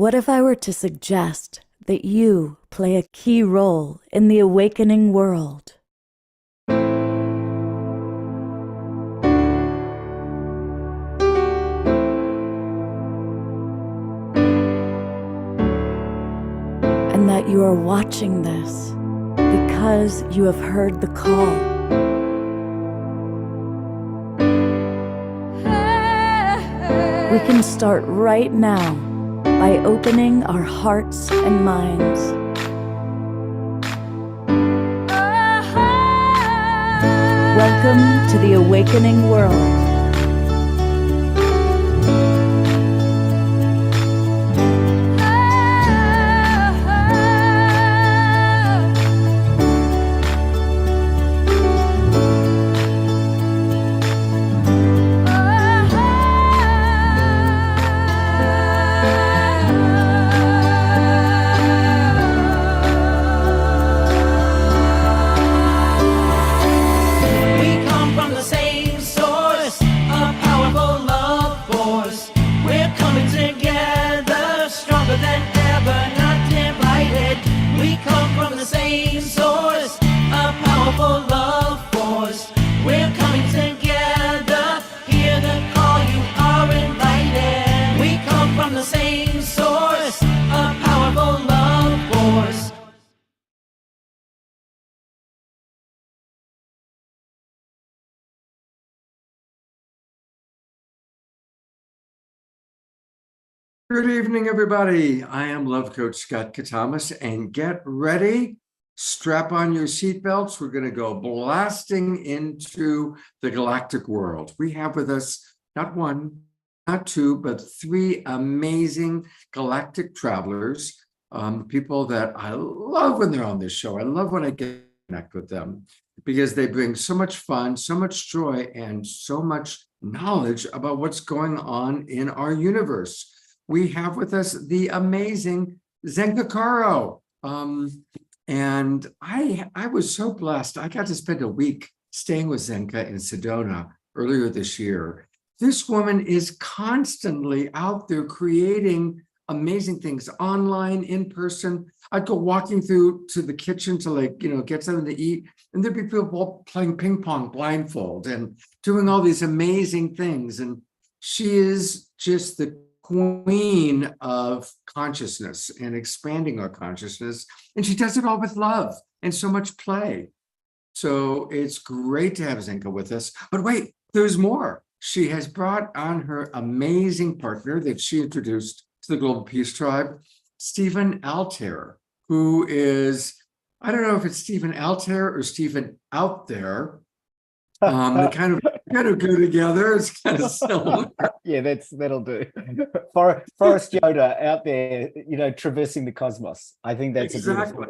What if I were to suggest that you play a key role in the awakening world? And that you are watching this because you have heard the call. We can start right now by opening our hearts and minds. Welcome to the awakening world. Good evening, everybody. I am Love Coach Scott Katamas, and get ready. Strap on your seatbelts. We're going to go blasting into the galactic world. We have with us not one, not two, but three amazing galactic travelers, people that I love when they're on this show. I love when I get to connect with them because they bring so much fun, so much joy, and so much knowledge about what's going on in our universe. We have with us the amazing Zenka. And I was so blessed. I got to spend a week staying with Zenka in Sedona earlier this year. This woman is constantly out there creating amazing things online, in person. I'd go walking through to the kitchen to get something to eat, and there'd be people playing ping pong blindfold and doing all these amazing things. And she is just the queen of consciousness and expanding our consciousness. And she does it all with love and so much play. So it's great to have Zenka with us. But wait, there's more. She has brought on her amazing partner that she introduced to the Global Peace Tribe, Stephen Altair, who is, I don't know if it's Stephen Altair or Stephen Out There. They kind of go together. It's kind of similar. Yeah, that'll do. Forrest Yoda out there, traversing the cosmos. I think that's exactly.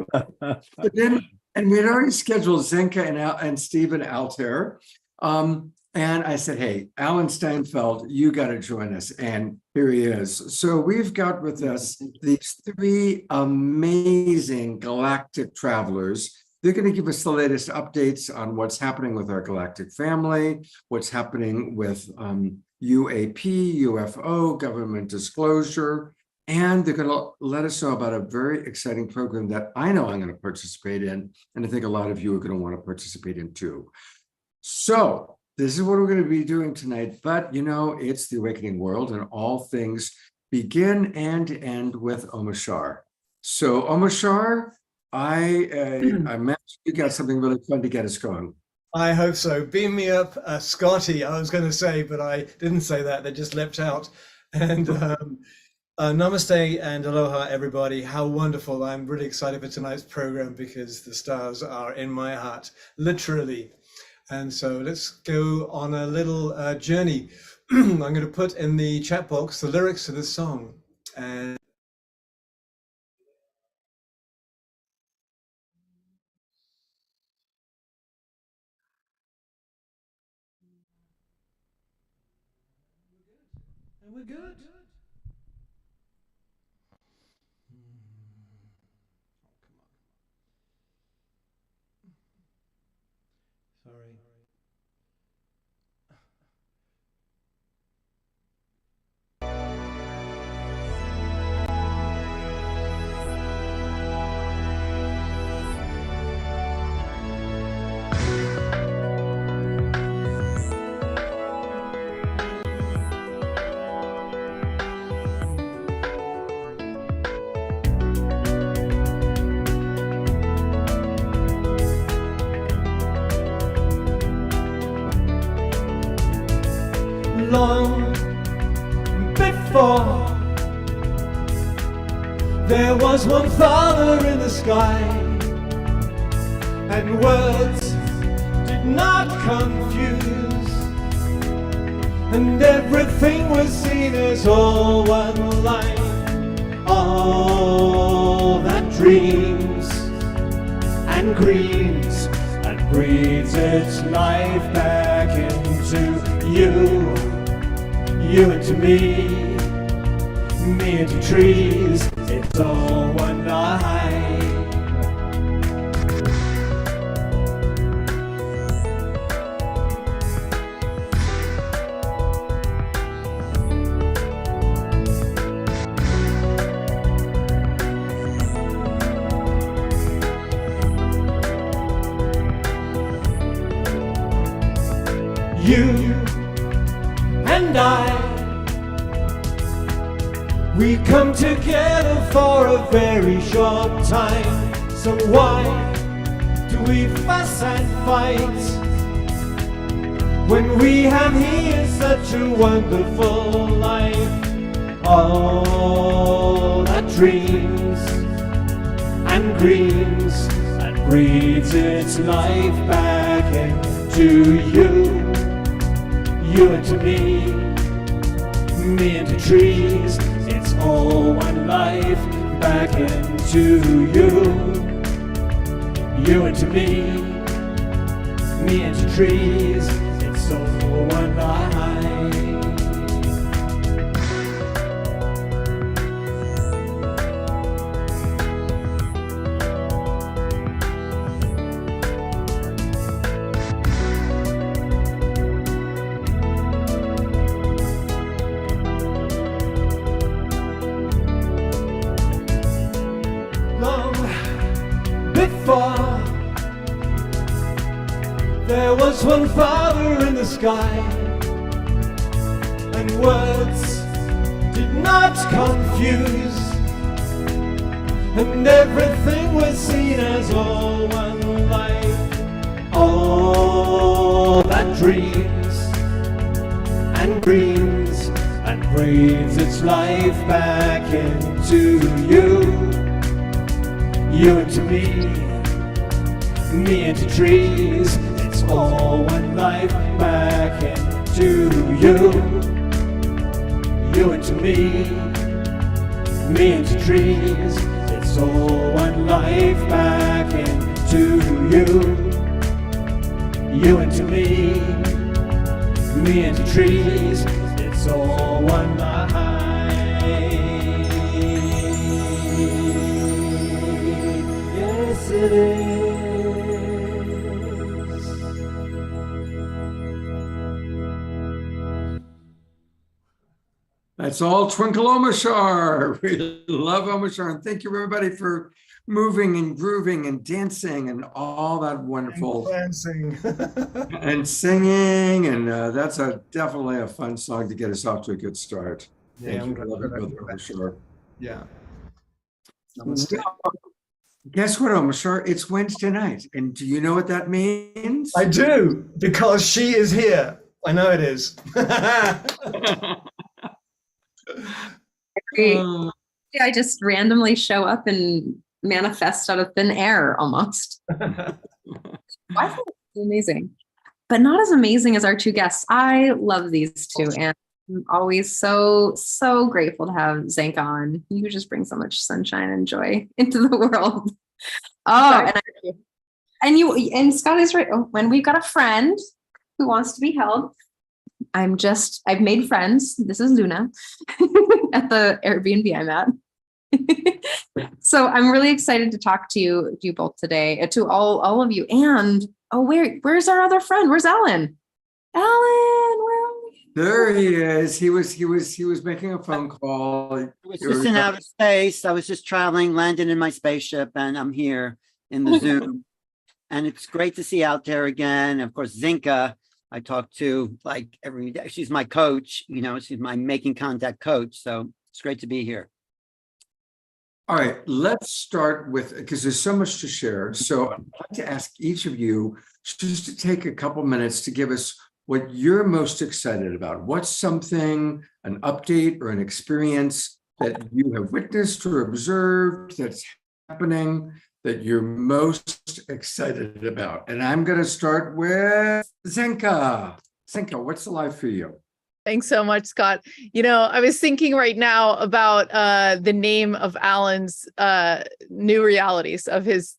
But then, and we had already scheduled Zenka and Stephen Altair. And I said, hey, Alan Steinfeld, you got to join us. And here he is. So we've got with us these three amazing galactic travelers. They're going to give us the latest updates on what's happening with our galactic family, what's happening with UAP, UFO, government disclosure, and they're going to let us know about a very exciting program that I know I'm going to participate in, and I think a lot of you are going to want to participate in too. So this is what we're going to be doing tonight, but it's the awakening world, and all things begin and end with Omashar. So Omashar, I imagine you got something really fun to get us going. I hope so. Beam me up, Scotty, I was going to say, but I didn't say that. They just leapt out. And namaste and aloha, everybody. How wonderful. I'm really excited for tonight's program because the stars are in my heart, literally. And so let's go on a little journey. I'm going to put in the chat box the lyrics to this song. And we're good. Sorry. before. There was one father in the sky, and words did not confuse, and everything was seen as all one line. All that dreams and greens and breathes its life back into you, you into me into trees, it's all one line. You and we come together for a very short time. So why do we fuss and fight when we have here such a wonderful life? All that dreams and greens and breathes its life back into you, you into me into trees. It's all one life back into you, you into me into trees. It's all one life. There was one father in the sky, and words did not confuse, and everything was seen as all one life. All that dreams and greens and breathes its life back into you, you into me into trees. It's all one life back into you, you into me into trees. It's all one life back into you, you into me into trees. It's all one life. Yes, it is. That's all Twinkle Omashar. We love Omashar. And thank you, everybody, for moving and grooving and dancing and all that wonderful dancing and singing. And that's definitely a fun song to get us off to a good start. Yeah, Thank you. Love you, Brother Omashar. Yeah. Guess what, Omashar? It's Wednesday night. And do you know what that means? I do, because she is here. I know it is. I just randomly show up and manifest out of thin air almost. I think it's amazing, but not as amazing as our two guests. I love these two, and I'm always so grateful to have Zenka on. You just bring so much sunshine and joy into the world. Oh, and Scott is right. Oh, when we've got a friend who wants to be held, I've made friends. This is Luna at the Airbnb I'm at. So I'm really excited to talk to you both today, to all of you. And where's our other friend? Where's Alan? Alan, where are we? There he is. He was making a phone call. I was just in outer space. I was just traveling, landed in my spaceship, and I'm here in the Zoom. And it's great to see Altair again. Of course, Zenka, I talk to like every day. She's my coach, she's my making contact coach. So it's great to be here. All right, let's start with, because there's so much to share. So I'd like to ask each of you just to take a couple minutes to give us what you're most excited about. What's something, an update or an experience that you have witnessed or observed that's happening that you're most excited about? And I'm going to start with Zenka. Zenka, what's alive for you? Thanks so much, Scott. You know, I was thinking right now about the name of Alan's new realities of his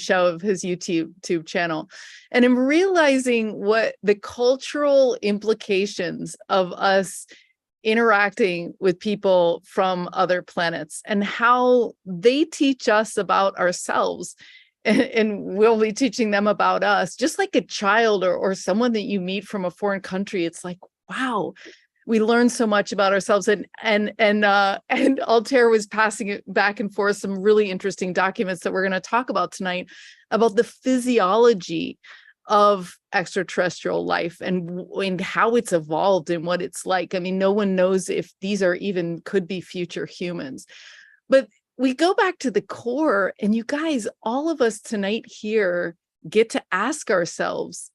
show, of his YouTube channel, and I'm realizing what the cultural implications of us interacting with people from other planets and how they teach us about ourselves. And we'll be teaching them about us, just like a child or someone that you meet from a foreign country. It's like, wow, we learn so much about ourselves. And Altair was passing it back and forth some really interesting documents that we're going to talk about tonight about the physiology of extraterrestrial life and how it's evolved and what it's like. I mean, no one knows if these are even could be future humans. But we go back to the core, and you guys, all of us tonight here get to ask ourselves,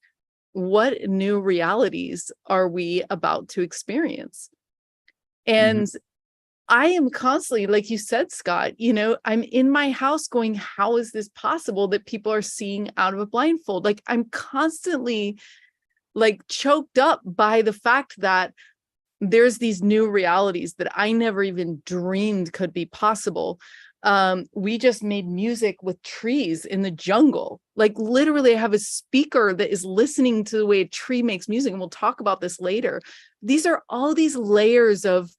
what new realities are we about to experience? And I am constantly, like you said, Scott, you know, I'm in my house going, how is this possible that people are seeing out of a blindfold? Like, I'm constantly like choked up by the fact that there's these new realities that I never even dreamed could be possible. We just made music with trees in the jungle. Like, literally, I have a speaker that is listening to the way a tree makes music, and we'll talk about this later. These are all these layers of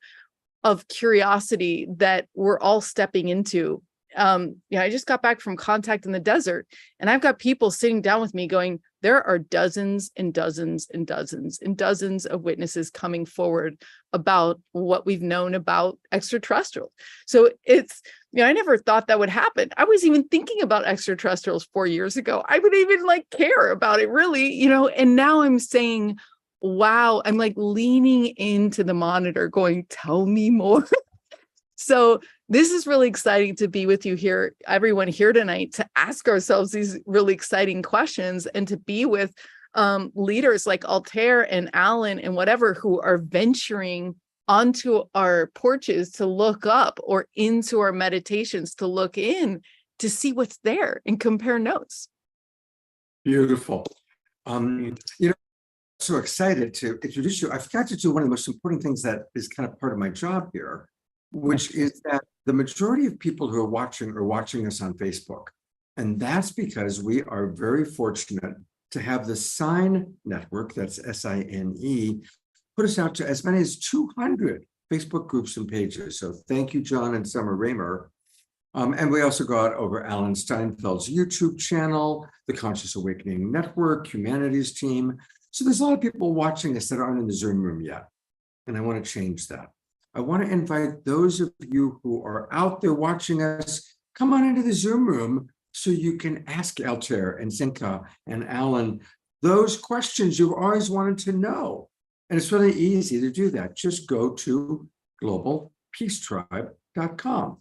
curiosity that we're all stepping into. I just got back from Contact in the Desert, and I've got people sitting down with me going, there are dozens and dozens and dozens and dozens of witnesses coming forward about what we've known about extraterrestrials. So it's, I never thought that would happen. I was even thinking about extraterrestrials 4 years ago. I would even care about it really, and now I'm saying, wow, I'm leaning into the monitor going, tell me more. So this is really exciting to be with you here, everyone here tonight, to ask ourselves these really exciting questions and to be with leaders like Altair and Alan and whatever, who are venturing onto our porches to look up or into our meditations to look in to see what's there and compare notes. Beautiful. So excited to introduce you. I forgot to do one of the most important things that is kind of part of my job here, which is that the majority of people who are watching us on Facebook. And that's because we are very fortunate to have the Sign Network, that's SINE, put us out to as many as 200 Facebook groups and pages. So thank you, John and Summer Raymer. And we also got over Alan Steinfeld's YouTube channel, the Conscious Awakening Network, Humanities Team. So there's a lot of people watching us that aren't in the Zoom room yet. And I want to change that. I want to invite those of you who are out there watching us, come on into the Zoom room so you can ask Altair and Zenka and Alan those questions you've always wanted to know. And it's really easy to do that. Just go to globalpeacetribe.com.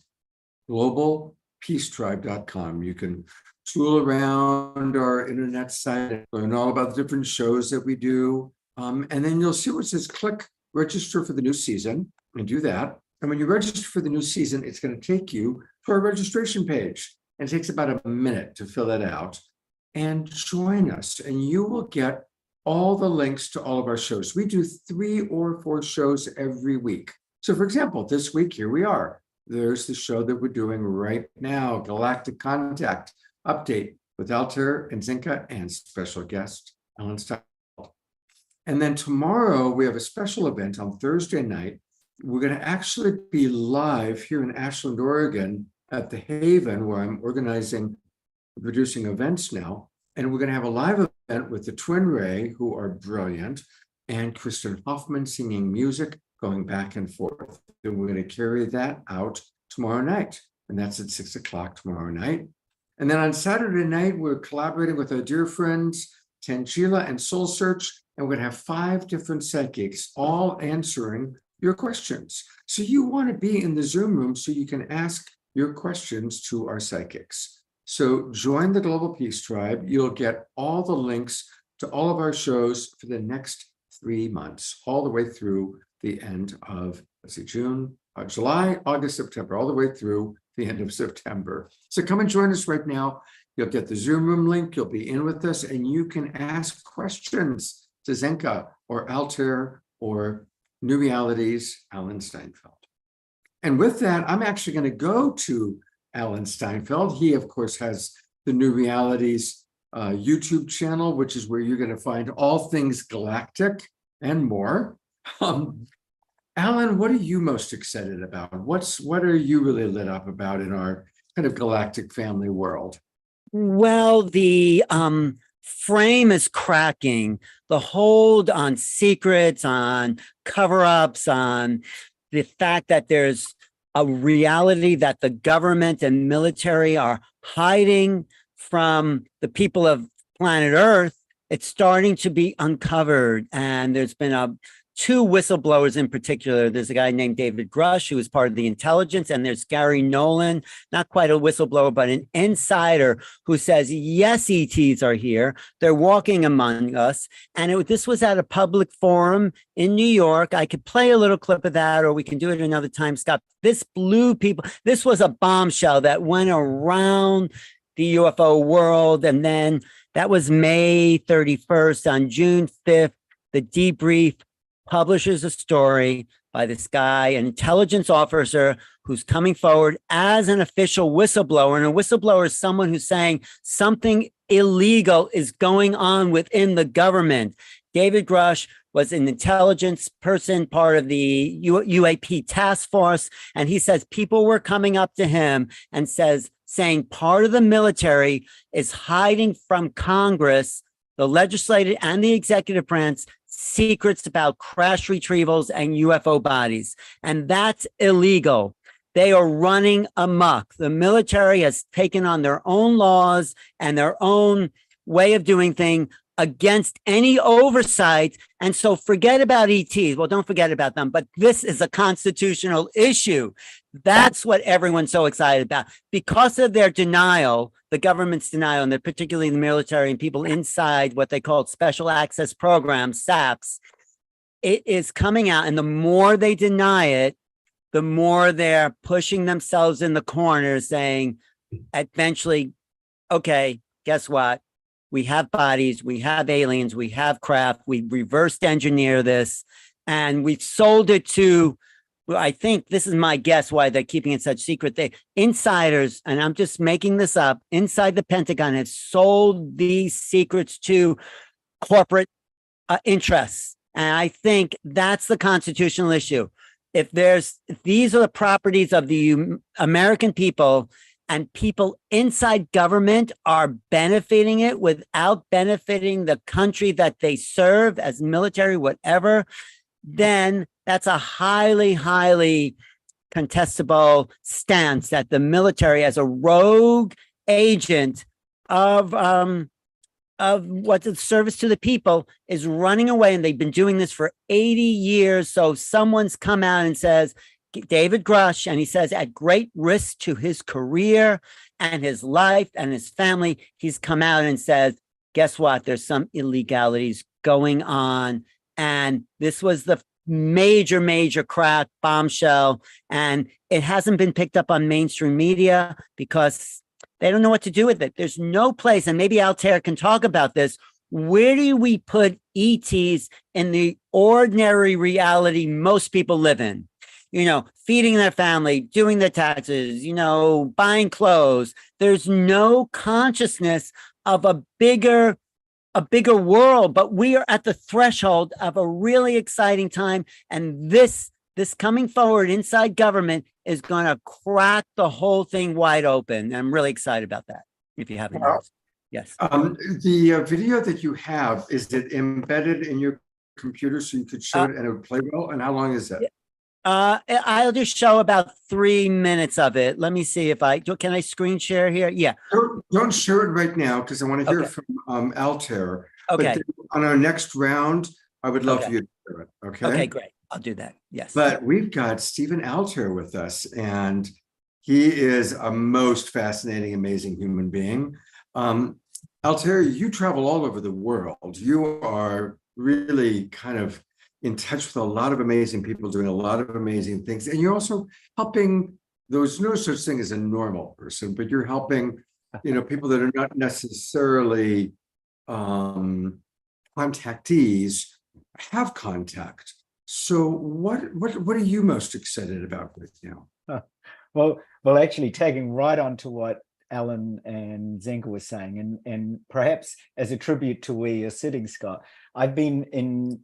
globalpeacetribe.com. You can tool around our internet site and learn all about the different shows that we do. And then you'll see where it says click register for the new season, and do that. And when you register for the new season, it's going to take you to our registration page. And it takes about a minute to fill that out. And join us, and you will get all the links to all of our shows. We do 3 or 4 shows every week. So for example, this week, here we are. There's the show that we're doing right now, Galactic Contact Update with Altair and Zenka and special guest, Alan Steinfeld. And then tomorrow, we have a special event on Thursday night. We're going to actually be live here in Ashland, Oregon at the Haven, where I'm producing events now. And we're going to have a live event with the Twin Ray, who are brilliant, and Kristen Hoffman singing music, going back and forth. And we're going to carry that out tomorrow night. And that's at 6 o'clock tomorrow night. And then on Saturday night, we're collaborating with our dear friends, Tangela and Soul Search. And we're going to have 5 different psychics, all answering your questions. So you want to be in the Zoom room so you can ask your questions to our psychics. So join the Global Peace Tribe. You'll get all the links to all of our shows for the next 3 months, all the way through the end of, let's see, June, July, August, September, all the way through the end of September. So come and join us right now. You'll get the Zoom room link. You'll be in with us, and you can ask questions to Zenka or Altair or New Realities, Alan Steinfeld. And with that, I'm actually going to go to Alan Steinfeld. He, of course, has the New Realities YouTube channel, which is where you're going to find all things Galactic and more. Alan, what are you most excited about? What are you really lit up about in our kind of galactic family world? Well, the frame is cracking. The hold on secrets, on cover-ups, on the fact that there's a reality that the government and military are hiding from the people of planet Earth, it's starting to be uncovered. And there's been two whistleblowers in particular. There's a guy named David Grush, who is part of the intelligence, and there's Gary Nolan, not quite a whistleblower, but an insider who says, yes, ETs are here. They're walking among us. And this was at a public forum in New York. I could play a little clip of that, or we can do it another time, Scott. This blew people. This was a bombshell that went around the UFO world. And then that was May 31st. On June 5th, the debrief publishes a story by this guy, an intelligence officer who's coming forward as an official whistleblower. And a whistleblower is someone who's saying something illegal is going on within the government. David Grush was an intelligence person, part of the UAP task force. And he says people were coming up to him and saying part of the military is hiding from Congress, the legislative and the executive branch, secrets about crash retrievals and UFO bodies. And that's illegal. They are running amok. The military has taken on their own laws and their own way of doing things against any oversight. And so forget about ETs. Well, don't forget about them, but this is a constitutional issue. That's what everyone's so excited about. Because of their denial, the government's denial, and particularly the military and people inside what they call special access programs, SAPs, it is coming out. And the more they deny it, the more they're pushing themselves in the corner, saying eventually, okay, guess what? We have bodies, we have aliens, we have craft, we reversed engineer this, and we've sold it to, well, I think this is my guess why they're keeping it such secret. Insiders, and I'm just making this up, inside the Pentagon have sold these secrets to corporate interests. And I think that's the constitutional issue. If these are the properties of the American people, and people inside government are benefiting it without benefiting the country that they serve as military, whatever, then that's a highly, highly contestable stance that the military, as a rogue agent of what's a service to the people, is running away. And they've been doing this for 80 years. So someone's come out and says, David Grush, and he says at great risk to his career and his life and his family, he's come out and says, guess what? There's some illegalities going on. And this was the major, major crack bombshell. And it hasn't been picked up on mainstream media because they don't know what to do with it. There's no place, and maybe Altair can talk about this. Where do we put ETs in the ordinary reality most people live in? You know, feeding their family, doing their taxes, buying clothes. There's no consciousness of a bigger world, but we are at the threshold of a really exciting time. And this coming forward inside government is going to crack the whole thing wide open. I'm really excited about that. If you haven't noticed. Yes. The video that you have, is it embedded in your computer so you could show it and it would play well? And how long is it? I'll just show about 3 minutes of it. Let me see if can I screen share here? Yeah. Don't share it right now because I want to hear from Altair. Okay. But on our next round, I would love for you to share it. Okay. Okay, great. I'll do that. Yes. But we've got Stephen Altair with us, and he is a most fascinating, amazing human being. Altair, you travel all over the world. You are really kind of in touch with a lot of amazing people doing a lot of amazing things. And you're also helping those, no such thing as a normal person, but you're helping, people that are not necessarily contactees have contact. So what are you most excited about right now? Well, actually tagging right on to what Alan and Zenka were saying, and perhaps as a tribute to where you're sitting, Scott, I've been in,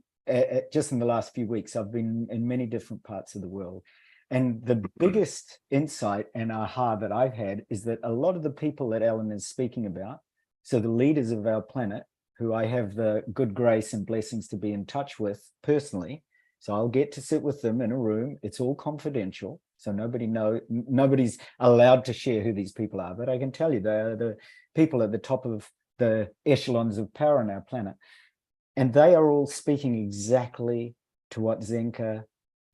just in the last few weeks, I've been in many different parts of the world. And the biggest insight and aha that I've had is that a lot of the people that Alan is speaking about, so the leaders of our planet, who I have the good grace and blessings to be in touch with personally, so I'll get to sit with them in a room. It's all confidential. So nobody's allowed to share who these people are, but I can tell you they're the people at the top of the echelons of power on our planet. And they are all speaking exactly to what Zenka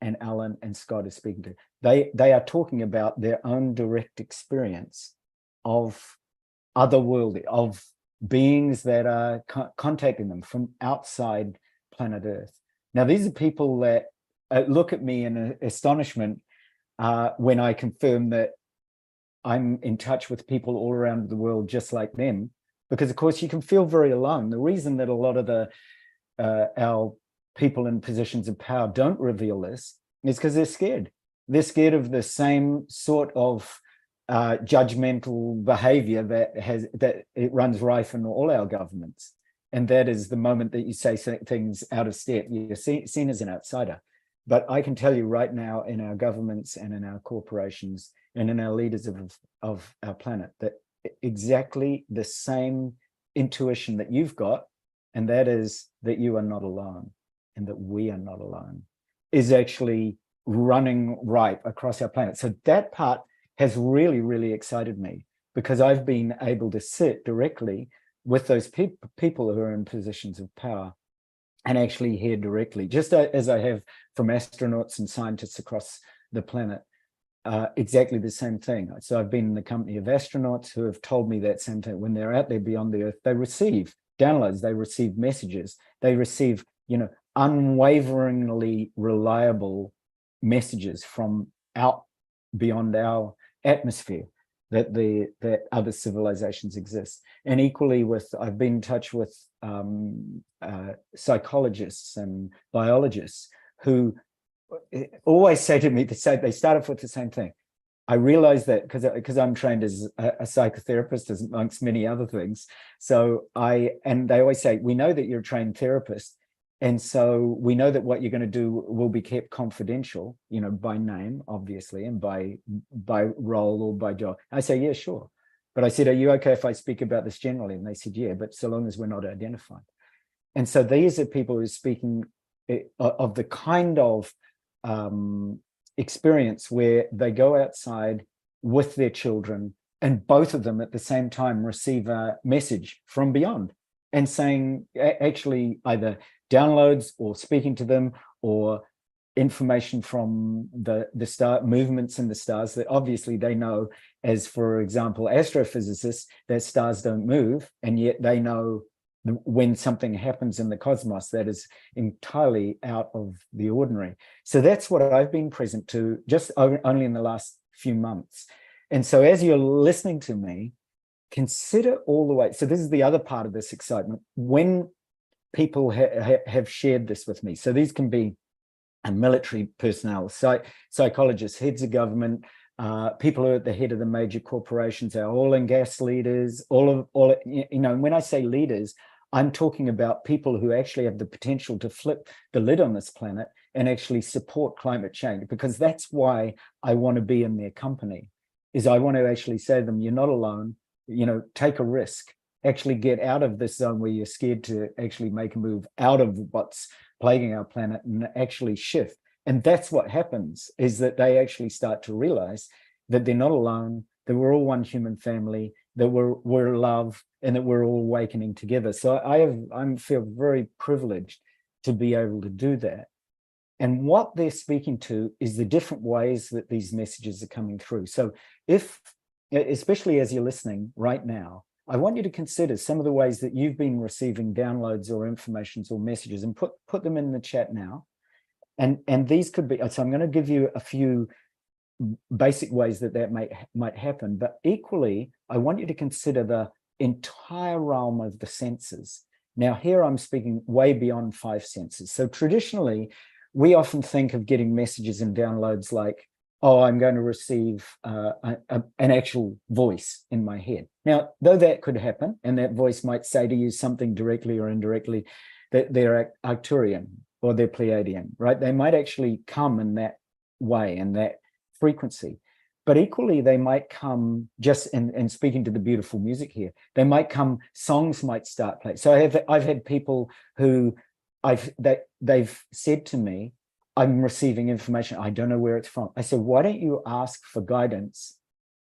and Alan and Scott are speaking to. They are talking about their own direct experience of otherworldly, of beings that are contacting them from outside planet Earth. Now, these are people that look at me in astonishment when I confirm that I'm in touch with people all around the world just like them, because of course you can feel very alone. The reason that a lot of our people in positions of power don't reveal this is because they're scared. They're scared of the same sort of judgmental behavior that it runs rife in all our governments. And that is the moment that you say things out of step, you're seen as an outsider. But I can tell you right now, in our governments and in our corporations and in our leaders of our planet, that exactly the same intuition that you've got, and that is that you are not alone and that we are not alone, is actually running right across our planet. So that part has really, really excited me, because I've been able to sit directly with those people who are in positions of power and actually hear directly, just as I have from astronauts and scientists across the planet, exactly the same thing. So I've been in the company of astronauts who have told me that same thing. When they're out there beyond the Earth, they receive downloads, they receive messages, they receive, unwaveringly reliable messages from out beyond our atmosphere, that other civilizations exist. And equally I've been in touch with psychologists and biologists who always say to me, they start off with the same thing. I realize that because I'm trained as a psychotherapist, as amongst many other things. And they always say, we know that you're a trained therapist, and so we know that what you're going to do will be kept confidential, by name, obviously, and by role or by job. I say, yeah, sure. But I said, are you okay if I speak about this generally? And they said, yeah, but so long as we're not identified. And so these are people who are speaking of the kind of experience where they go outside with their children, and both of them at the same time receive a message from beyond and saying, actually, either downloads or speaking to them or information from the star movements in the stars that obviously they know, as for example, astrophysicists, that stars don't move, and yet they know when something happens in the cosmos that is entirely out of the ordinary. So that's what I've been present to just only in the last few months. And so as you're listening to me, consider all the way. So this is the other part of this excitement. When people have shared this with me, so these can be military personnel, psychologists, heads of government, people who are at the head of the major corporations, our oil and gas leaders, when I say leaders, I'm talking about people who actually have the potential to flip the lid on this planet and actually support climate change, because that's why I want to be in their company, is I want to actually say to them, you're not alone, take a risk, actually get out of this zone where you're scared to actually make a move out of what's plaguing our planet and actually shift. And that's what happens, is that they actually start to realize that they're not alone, that we're all one human family, that we're love, and that we're all awakening together. So I feel very privileged to be able to do that. And what they're speaking to is the different ways that these messages are coming through. So especially as you're listening right now, I want you to consider some of the ways that you've been receiving downloads or informations or messages, and put them in the chat now. And these could be, so I'm going to give you a few basic ways that might happen, but equally, I want you to consider the entire realm of the senses. Now, here I'm speaking way beyond 5 senses. So traditionally, we often think of getting messages and downloads like, oh, I'm going to receive an actual voice in my head. Now, though that could happen, and that voice might say to you something directly or indirectly, that they're Arcturian or they're Pleiadian, right? They might actually come in that way, in that frequency. But equally, they might come just in speaking to the beautiful music here. They might come, songs might start playing. So I've had people who they've said to me, I'm receiving information, I don't know where it's from. I said, why don't you ask for guidance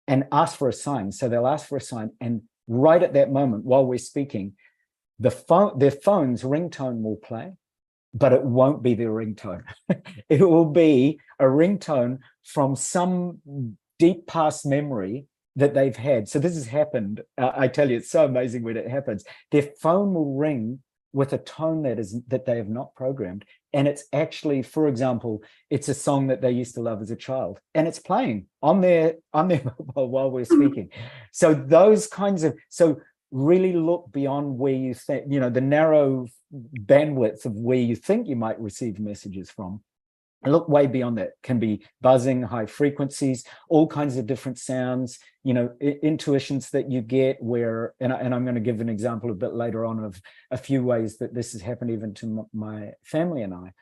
and ask for a sign? So they'll ask for a sign, and right at that moment, while we're speaking, their phone's ringtone will play, but it won't be their ringtone. It will be a ringtone from some deep past memory that they've had. So this has happened. I tell you, it's so amazing when it happens. Their phone will ring with a tone that they have not programmed. And it's actually, for example, it's a song that they used to love as a child, and it's playing on their mobile while we're speaking. So those kinds of, so really look beyond where you think, you know, the narrow bandwidth of where you think you might receive messages from. And look way beyond that. Can be buzzing, high frequencies, all kinds of different sounds, you know, intuitions that you get where, and I'm going to give an example a bit later on of a few ways that this has happened even to my family and I.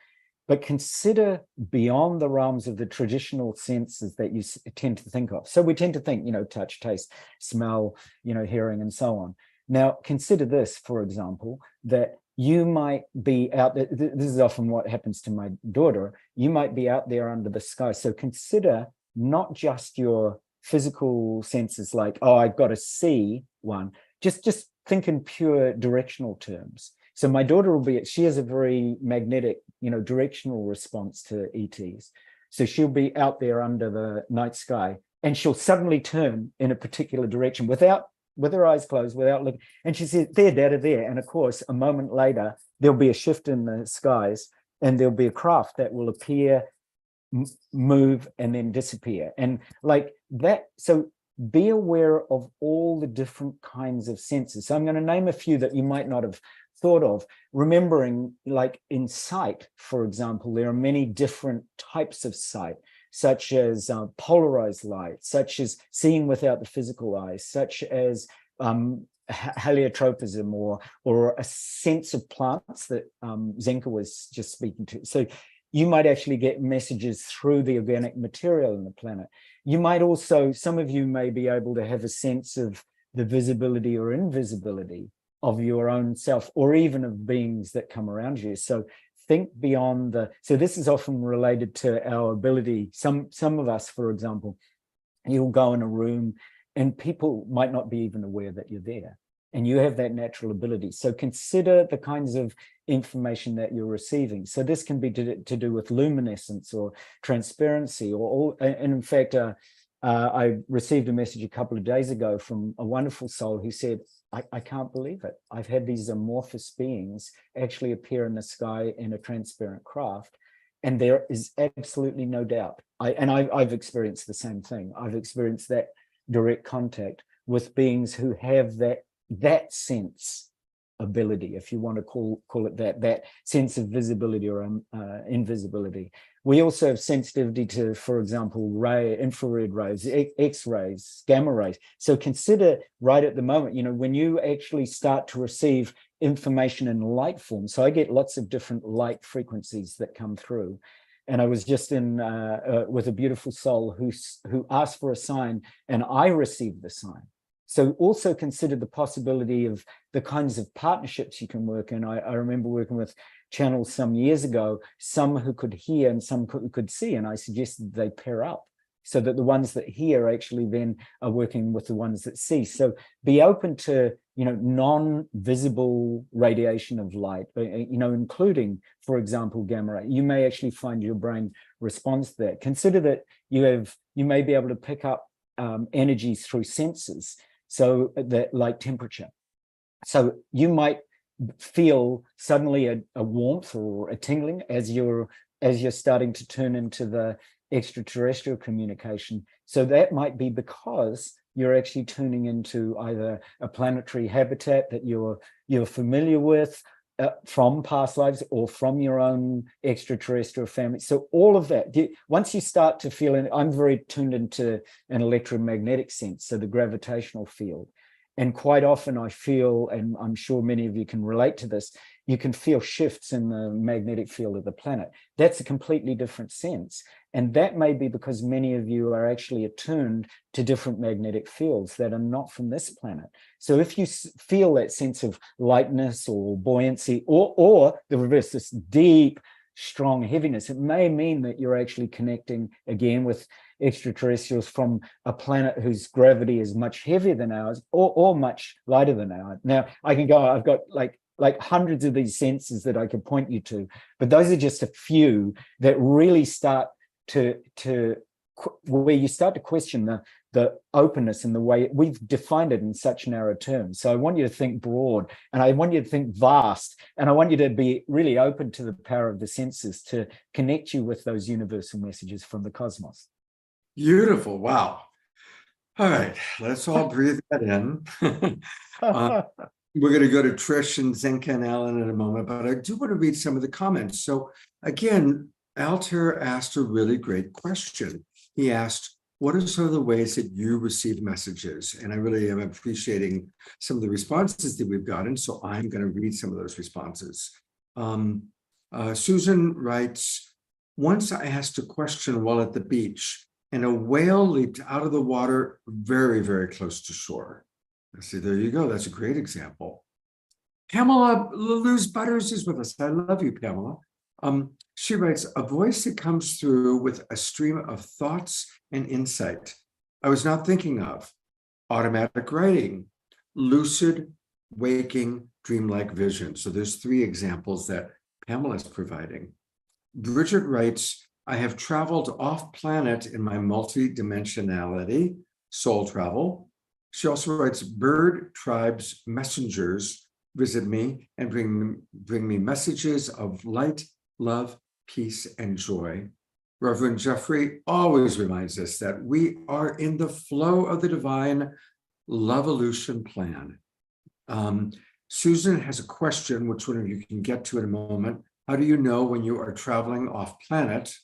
But consider beyond the realms of the traditional senses that you tend to think of. So we tend to think, you know, touch, taste, smell, you know, hearing, and so on. Now, consider this, for example, that you might be out there. This is often what happens to my daughter. You might be out there under the sky. So consider not just your physical senses like, oh, I've got to see one. Just think in pure directional terms. So my daughter will be, she has a very magnetic, you know, directional response to ETs. So she'll be out there under the night sky, and she'll suddenly turn in a particular direction with her eyes closed, without looking. And she says, there, Dad, there. And of course, a moment later, there'll be a shift in the skies, and there'll be a craft that will appear, move, and then disappear. And like that, so be aware of all the different kinds of senses. So I'm going to name a few that you might not have thought of, remembering, like in sight, for example, there are many different types of sight, such as polarized light, such as seeing without the physical eyes, such as heliotropism, or a sense of plants that Zenka was just speaking to. So you might actually get messages through the organic material in the planet. You might also, some of you may be able to have a sense of the visibility or invisibility of your own self, or even of beings that come around you. So think beyond the, so this is often related to our ability. Some of us, for example, you'll go in a room and people might not be even aware that you're there, and you have that natural ability. So consider the kinds of information that you're receiving. So this can be to do with luminescence or transparency, or and in fact, I received a message a couple of days ago from a wonderful soul who said, I can't believe it. I've had these amorphous beings actually appear in the sky in a transparent craft, and there is absolutely no doubt. I've experienced the same thing. I've experienced that direct contact with beings who have that sense ability, if you want to call it that sense of visibility or invisibility. We also have sensitivity to, for example, infrared rays, X-rays, gamma rays. So consider right at the moment, you know, when you actually start to receive information in light form. So I get lots of different light frequencies that come through. And I was just in with a beautiful soul who asked for a sign, and I received the sign. So also consider the possibility of the kinds of partnerships you can work in. I remember working with channels some years ago, some who could hear and some who could see, and I suggested they pair up so that the ones that hear actually then are working with the ones that see. So be open to, you know, non-visible radiation of light, you know, including, for example, gamma ray. You may actually find your brain responds to that. Consider that you may be able to pick up energies through senses. So that like temperature. So you might feel suddenly a warmth or a tingling as you're starting to turn into the extraterrestrial communication. So that might be because you're actually tuning into either a planetary habitat that you're familiar with from past lives or from your own extraterrestrial family. So all of that, once you start to feel, and I'm very tuned into an electromagnetic sense, so the gravitational field. And quite often I feel, and I'm sure many of you can relate to this, you can feel shifts in the magnetic field of the planet. That's a completely different sense. And that may be because many of you are actually attuned to different magnetic fields that are not from this planet. So if you feel that sense of lightness or buoyancy, or the reverse, this deep, strong heaviness, it may mean that you're actually connecting again with extraterrestrials from a planet whose gravity is much heavier than ours or much lighter than ours. Now I can go, I've got like hundreds of these senses that I could point you to, but those are just a few that really start to where you start to question the openness and the way we've defined it in such narrow terms. So I want you to think broad, and I want you to think vast, and I want you to be really open to the power of the senses to connect you with those universal messages from the cosmos. Beautiful. Wow. All right, let's all breathe that in. We're going to go to Trish and Zenka and Alan in a moment, but I do want to read some of the comments. So again, Altair asked a really great question. He asked, what are some of the ways that you receive messages? And I really am appreciating some of the responses that we've gotten. So I'm going to read some of those responses. Susan writes, once I asked a question while at the beach, and a whale leaped out of the water very, very close to shore. See, there you go. That's a great example. Pamela Luz Butters is with us. I love you, Pamela. She writes, a voice that comes through with a stream of thoughts and insight I was not thinking of. Automatic writing, lucid, waking, dreamlike vision. So there's 3 examples that Pamela is providing. Bridget writes, I have traveled off planet in my multi-dimensionality, soul travel. She also writes, bird tribes messengers visit me and bring me messages of light, love, peace, and joy. Reverend Jeffrey always reminds us that we are in the flow of the divine love-evolution plan. Susan has a question, which one of you can get to in a moment. How do you know when you are traveling off planet?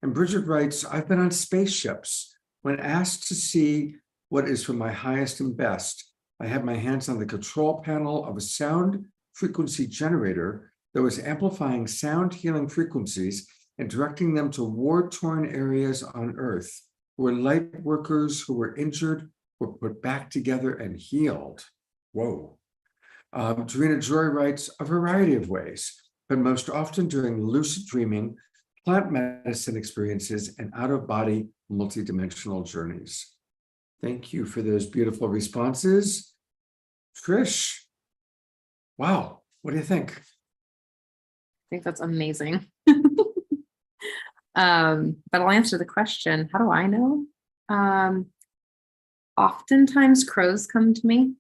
And Bridget writes, I've been on spaceships. When asked to see what is for my highest and best, I had my hands on the control panel of a sound frequency generator that was amplifying sound healing frequencies and directing them to war-torn areas on Earth, where light workers who were injured were put back together and healed. Whoa. Dorina Joy writes, a variety of ways, but most often during lucid dreaming, plant medicine experiences, and out-of-body multidimensional journeys. Thank you for those beautiful responses. Trish, wow, what do you think? I think that's amazing. But I'll answer the question. How do I know? Oftentimes crows come to me.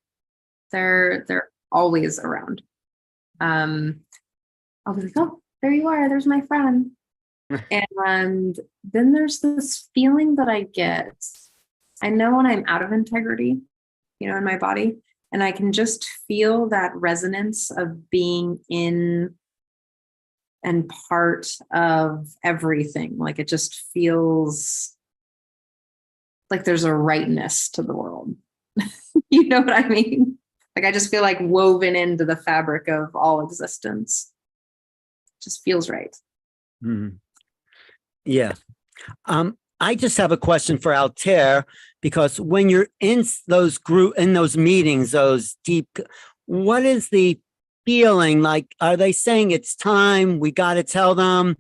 They're always around. I'll be like, oh, there you are. There's my friend. And then there's this feeling that I get. I know when I'm out of integrity, in my body, and I can just feel that resonance of being in and part of everything. Like it just feels like there's a rightness to the world. You know what I mean? Like I just feel like woven into the fabric of all existence. It just feels right. Mm. Yeah. I just have a question for Altair, because when you're in those meetings, those deep, what is the feeling like? Are they saying it's time, we got to tell them,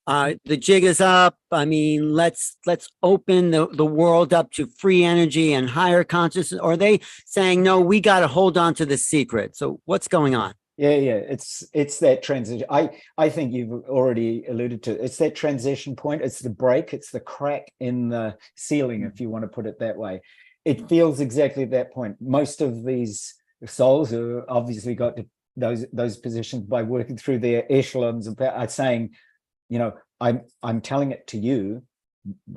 the jig is up? I mean, let's open the world up to free energy and higher consciousness. Or are they saying, no, we got to hold on to the secret? So what's going on? Yeah, it's that transition. I think you've already alluded to it. It's that transition point. It's the break. It's the crack in the ceiling, if you want to put it that way. it feels exactly at that point. Most of these souls are obviously got to those positions by working through their echelons of power, are saying, you know, I'm telling it to you,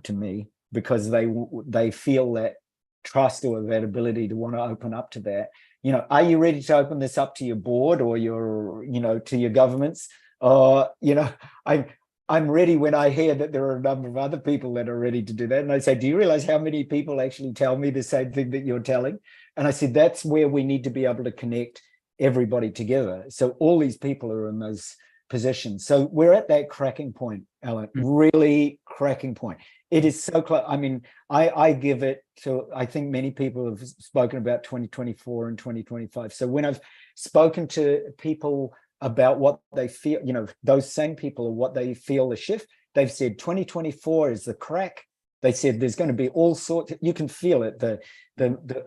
to me, because they feel that trust or that ability to want to open up to that. You know, are you ready to open this up to your board or your, you know, to your governments? Or, you know, I'm ready when I hear that there are a number of other people that are ready to do that. And I say, do you realize how many people actually tell me the same thing that you're telling? And I said, that's where we need to be able to connect everybody together. So all these people are in those positions. So we're at that cracking point, Alan, really cracking point. It is so close. I mean, I give it to, I think many people have spoken about 2024 and 2025. So when I've spoken to people about what they feel, you know, those same people or what they feel the shift, they've said 2024 is the crack. They said there's going to be all sorts, you can feel it, the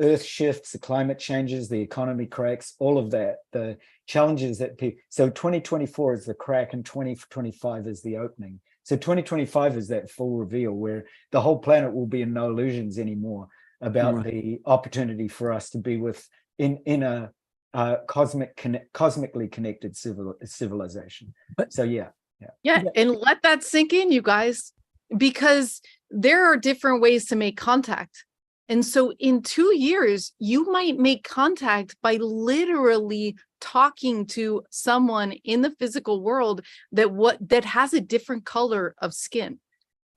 earth shifts, the climate changes, the economy cracks, all of that, the challenges that people, so 2024 is the crack and 2025 is the opening. So 2025 is that full reveal where the whole planet will be in no illusions anymore about the opportunity for us to be in a cosmically connected civilization. So yeah. And let that sink in, you guys, because there are different ways to make contact. And so in 2 years, you might make contact by literally talking to someone in the physical world that has a different color of skin.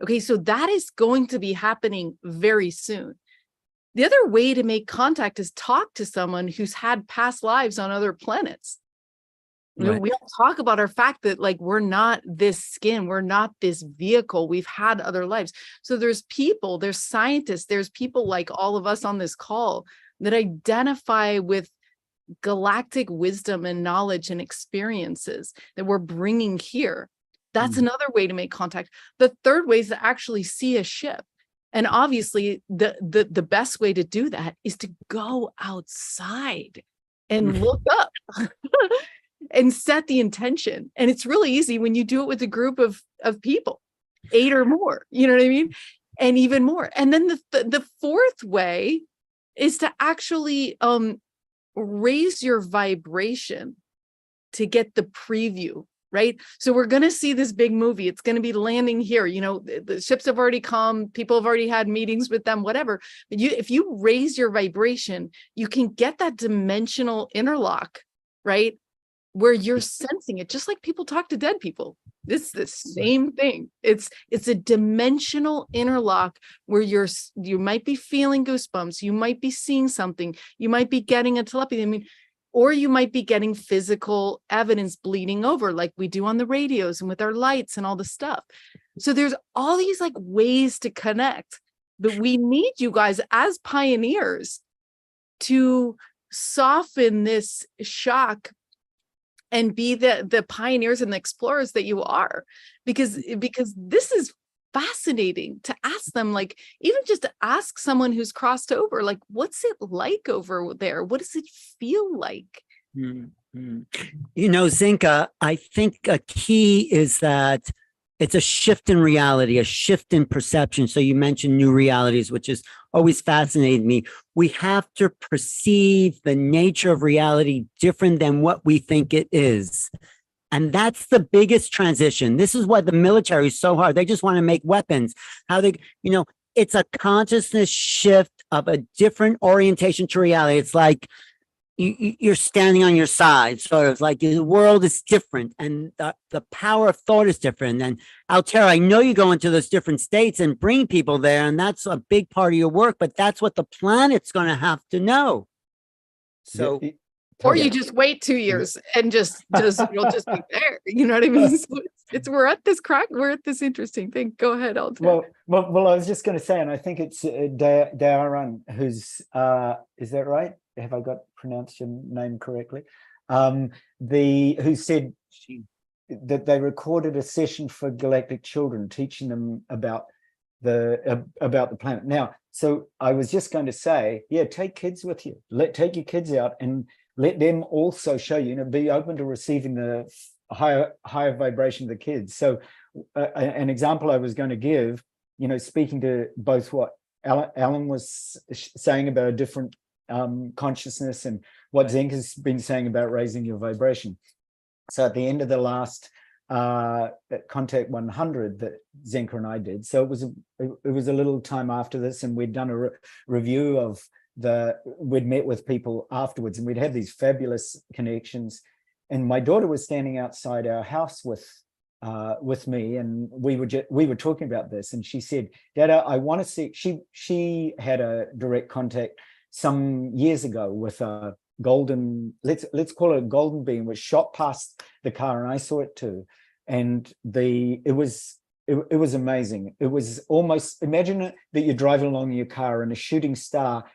Okay, so that is going to be happening very soon. The other way to make contact is talk to someone who's had past lives on other planets. Right. We all talk about our fact that, like, we're not this skin, we're not this vehicle, we've had other lives. So there's people, there's scientists, there's people like all of us on this call that identify with galactic wisdom and knowledge and experiences that we're bringing here. That's another way to make contact. The third way is to actually see a ship. And obviously the best way to do that is to go outside and look up and set the intention. And it's really easy when you do it with a group of people, 8 or more, you know what I mean? And even more. And then the fourth way is to actually raise your vibration to get the preview, right? So we're going to see this big movie. It's going to be landing here. You know, the ships have already come. People have already had meetings with them, whatever. But if you raise your vibration, you can get that dimensional interlock, right? Where you're sensing it, just like people talk to dead people. It's the same thing. It's a dimensional interlock where you might be feeling goosebumps, you might be seeing something, you might be getting a telepathy. I mean, or you might be getting physical evidence bleeding over, like we do on the radios and with our lights and all the stuff. So there's all these like ways to connect, but we need you guys as pioneers to soften this shock and be the pioneers and the explorers that you are, because this is fascinating to ask them, like, even just to ask someone who's crossed over, like, what's it like over there? What does it feel like? You know, Zenka, I think a key is that it's a shift in reality, a shift in perception. So you mentioned new realities, which is always fascinated me. We have to perceive the nature of reality different than what we think it is. And that's the biggest transition. This is why the military is so hard. They just want to make weapons. How they, you know, it's a consciousness shift of a different orientation to reality. It's like you're standing on your side, sort of like the world is different and the power of thought is different. And Altair, I know you go into those different states and bring people there, and that's a big part of your work, but that's what the planet's going to have to know. So, or you just wait 2 years and just you'll just be there. You know what I mean? So we're at this crack. We're at this interesting thing. Go ahead, Altair. Well, I was just going to say, and I think it's Daran who's is that right? Have I pronounced your name correctly? Who said that they recorded a session for Galactic children, teaching them about the planet. Now, so I was just going to say, yeah, take kids with you. Take your kids out and let them also show you. You know, be open to receiving the higher vibration of the kids. So, an example I was going to give, you know, speaking to both what Alan was saying about a different consciousness, and what Zenka's been saying about raising your vibration. So at the end of the last Contact 100 that Zenka and I did, so it was a little time after this, and we'd done a review of we'd met with people afterwards, and we'd had these fabulous connections. And my daughter was standing outside our house with me, and we were talking about this, and she said, "Dada, I want to see." She had a direct contact some years ago with a golden, let's call it a golden beam, which shot past the car, and I saw it too. And it was amazing. It was almost, imagine that you're driving along in your car and a shooting star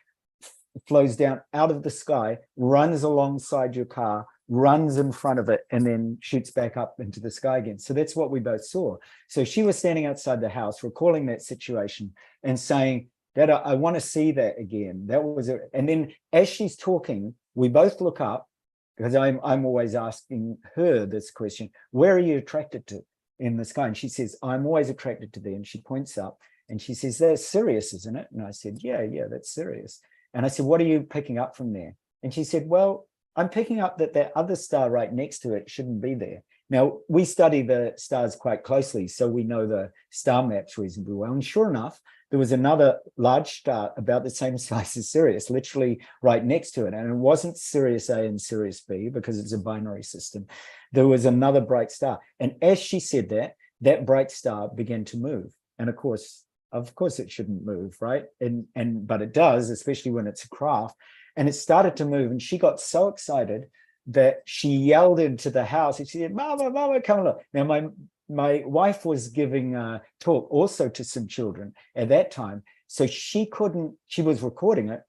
flows down out of the sky, runs alongside your car, runs in front of it, and then shoots back up into the sky again. So that's what we both saw. So she was standing outside the house, recalling that situation and saying, "Dada, I want to see that again." That was it. And then as she's talking, we both look up, because I'm always asking her this question: where are you attracted to in the sky? And she says, "I'm always attracted to there." And she points up and she says, "That's Sirius, isn't it?" And I said, yeah, that's Sirius. And I said, "What are you picking up from there?" And she said, "Well, I'm picking up that other star right next to it shouldn't be there." Now, we study the stars quite closely, so we know the star maps reasonably well. And sure enough, there was another large star about the same size as Sirius, literally right next to it. And it wasn't Sirius A and Sirius B, because it's a binary system. There was another bright star. And as she said that, that bright star began to move. And of course it shouldn't move, right? But it does, especially when it's a craft. And it started to move, and she got so excited that she yelled into the house, and she said, "Mama, come along." Now, my wife was giving a talk also to some children at that time, so she was recording it,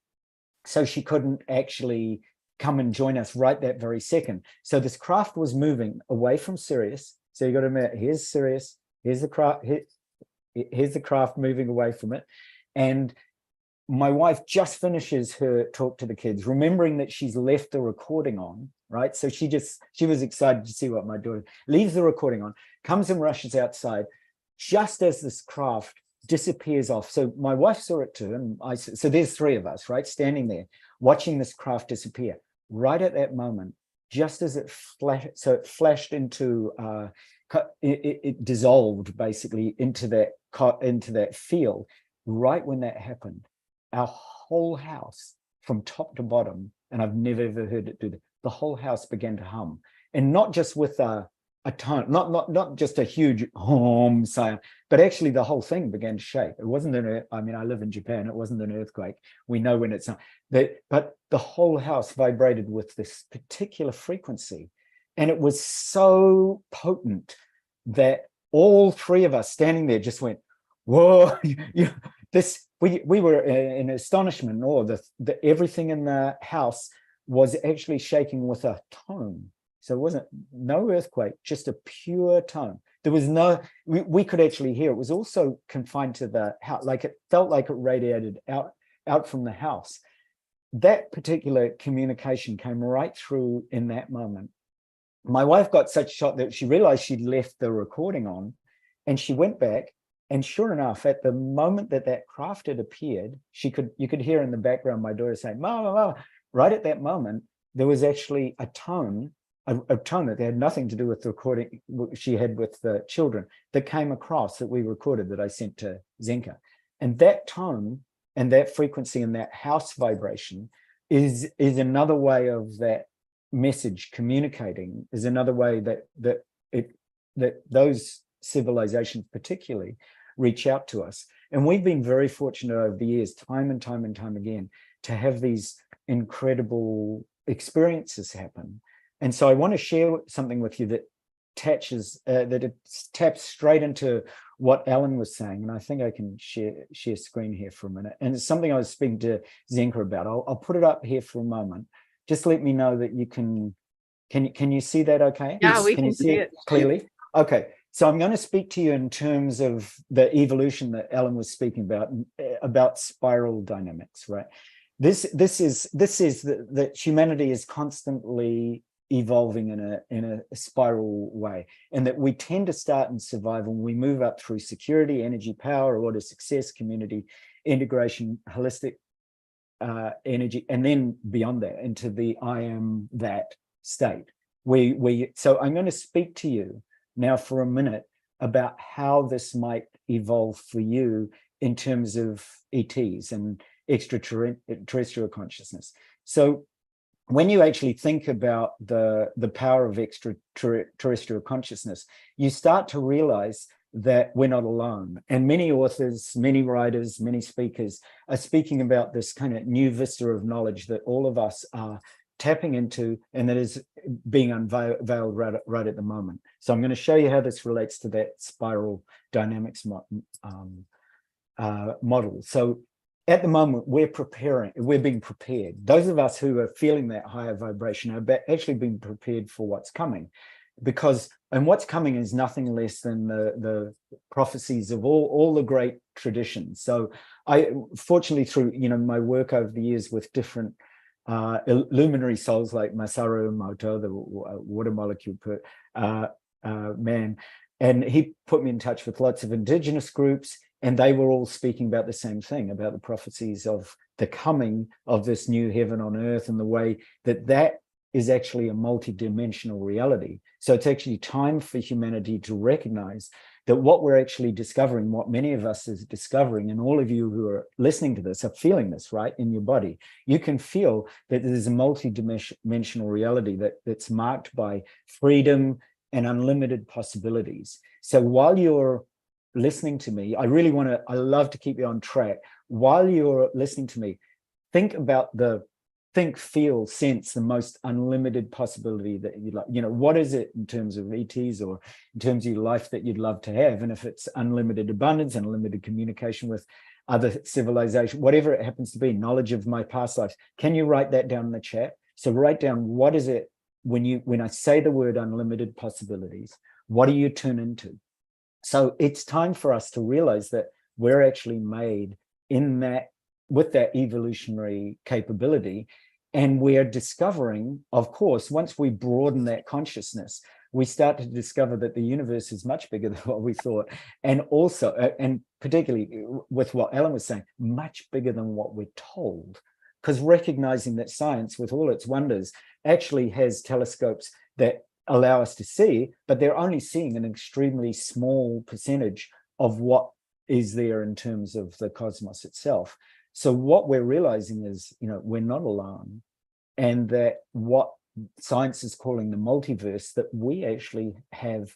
so she couldn't actually come and join us right that very second. So this craft was moving away from Sirius. So you got to admit, here's Sirius, here's the craft moving away from it. And my wife just finishes her talk to the kids, remembering that she's left the recording on, right? So she was excited to see what my daughter leaves the recording on, comes and rushes outside just as this craft disappears off. So my wife saw it too, and so there's three of us, right, standing there watching this craft disappear. Right at that moment, just as it flashed into, it dissolved basically into that field. Right when that happened, our whole house from top to bottom, and I've never ever heard it do that, the whole house began to hum, and not just with a tone, not just a huge hum sound, but actually the whole thing began to shake. It wasn't I live in Japan, it wasn't an earthquake. We know when it's not, but the whole house vibrated with this particular frequency. And it was so potent that all three of us standing there just went, "Whoa!" We were in astonishment, or everything in the house was actually shaking with a tone. So it wasn't no earthquake, just a pure tone. There was we could actually hear. It was also confined to the house, like it felt like it radiated out from the house. That particular communication came right through in that moment. My wife got such a shock that she realized she'd left the recording on, and she went back. And sure enough, at the moment that craft had appeared, you could hear in the background my daughter saying, "Mama, Mama." Right at that moment, there was actually a tone that had nothing to do with the recording she had with the children, that came across, that we recorded, that I sent to Zenka. And that tone and that frequency and that house vibration is another way of that message communicating, is another way that those civilizations particularly reach out to us. And we've been very fortunate over the years, time and time again, to have these incredible experiences happen. And so I want to share something with you that taps straight into what Alan was saying. And I think I can share screen here for a minute. And it's something I was speaking to Zenka about. I'll put it up here for a moment. Just let me know that you can you see that okay? Yeah, we can see it clearly. Okay. So I'm going to speak to you in terms of the evolution that Alan was speaking about spiral dynamics, right? This is that humanity is constantly evolving in a spiral way, and that we tend to start in survival and we move up through security, energy, power, order, success, community, integration, holistic energy, and then beyond that into the I am that state. So I'm going to speak to you now for a minute about how this might evolve for you in terms of ETs and extraterrestrial consciousness. So when you actually think about the power of extraterrestrial consciousness, you start to realize that we're not alone. And many authors, many writers, many speakers are speaking about this kind of new vista of knowledge that all of us are tapping into, and that is being unveiled right at the moment. So I'm going to show you how this relates to that spiral dynamics model. So at the moment, we're being prepared. Those of us who are feeling that higher vibration are actually being prepared for what's coming, and what's coming is nothing less than the prophecies of all the great traditions. So I, fortunately, through my work over the years with different luminary souls like Masaru Emoto, the water molecule man, and he put me in touch with lots of indigenous groups, and they were all speaking about the same thing, about the prophecies of the coming of this new heaven on earth, and the way that is actually a multi-dimensional reality. So it's actually time for humanity to recognize that what we're actually discovering, what many of us is discovering, and all of you who are listening to this are feeling this, right, in your body. You can feel that there's a multi-dimensional reality that's marked by freedom and unlimited possibilities. So while you're listening to me, I love to keep you on track. While you're listening to me, think, feel, sense the most unlimited possibility that you'd like. What is it in terms of ETs or in terms of your life that you'd love to have? And if it's unlimited abundance, unlimited communication with other civilization, whatever it happens to be, knowledge of my past lives, can you write that down in the chat? So write down, what is it when I say the word unlimited possibilities, what do you turn into? So it's time for us to realize that we're actually made with that evolutionary capability. And we're discovering, of course, once we broaden that consciousness, we start to discover that the universe is much bigger than what we thought. And also, and particularly with what Ellen was saying, much bigger than what we're told. Because recognizing that science, with all its wonders, actually has telescopes that allow us to see, but they're only seeing an extremely small percentage of what is there in terms of the cosmos itself. So what we're realizing is, we're not alone, and that what science is calling the multiverse, that we actually have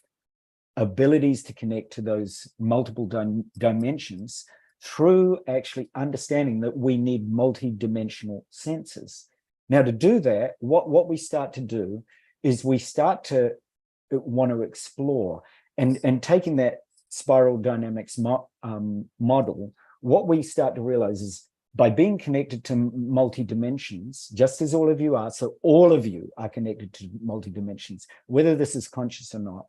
abilities to connect to those multiple dimensions through actually understanding that we need multi-dimensional senses. Now, to do that, what we start to do is we start to want to explore, and taking that spiral dynamics model, what we start to realize is, by being connected to multi-dimensions, just as all of you are, so all of you are connected to multi-dimensions, whether this is conscious or not,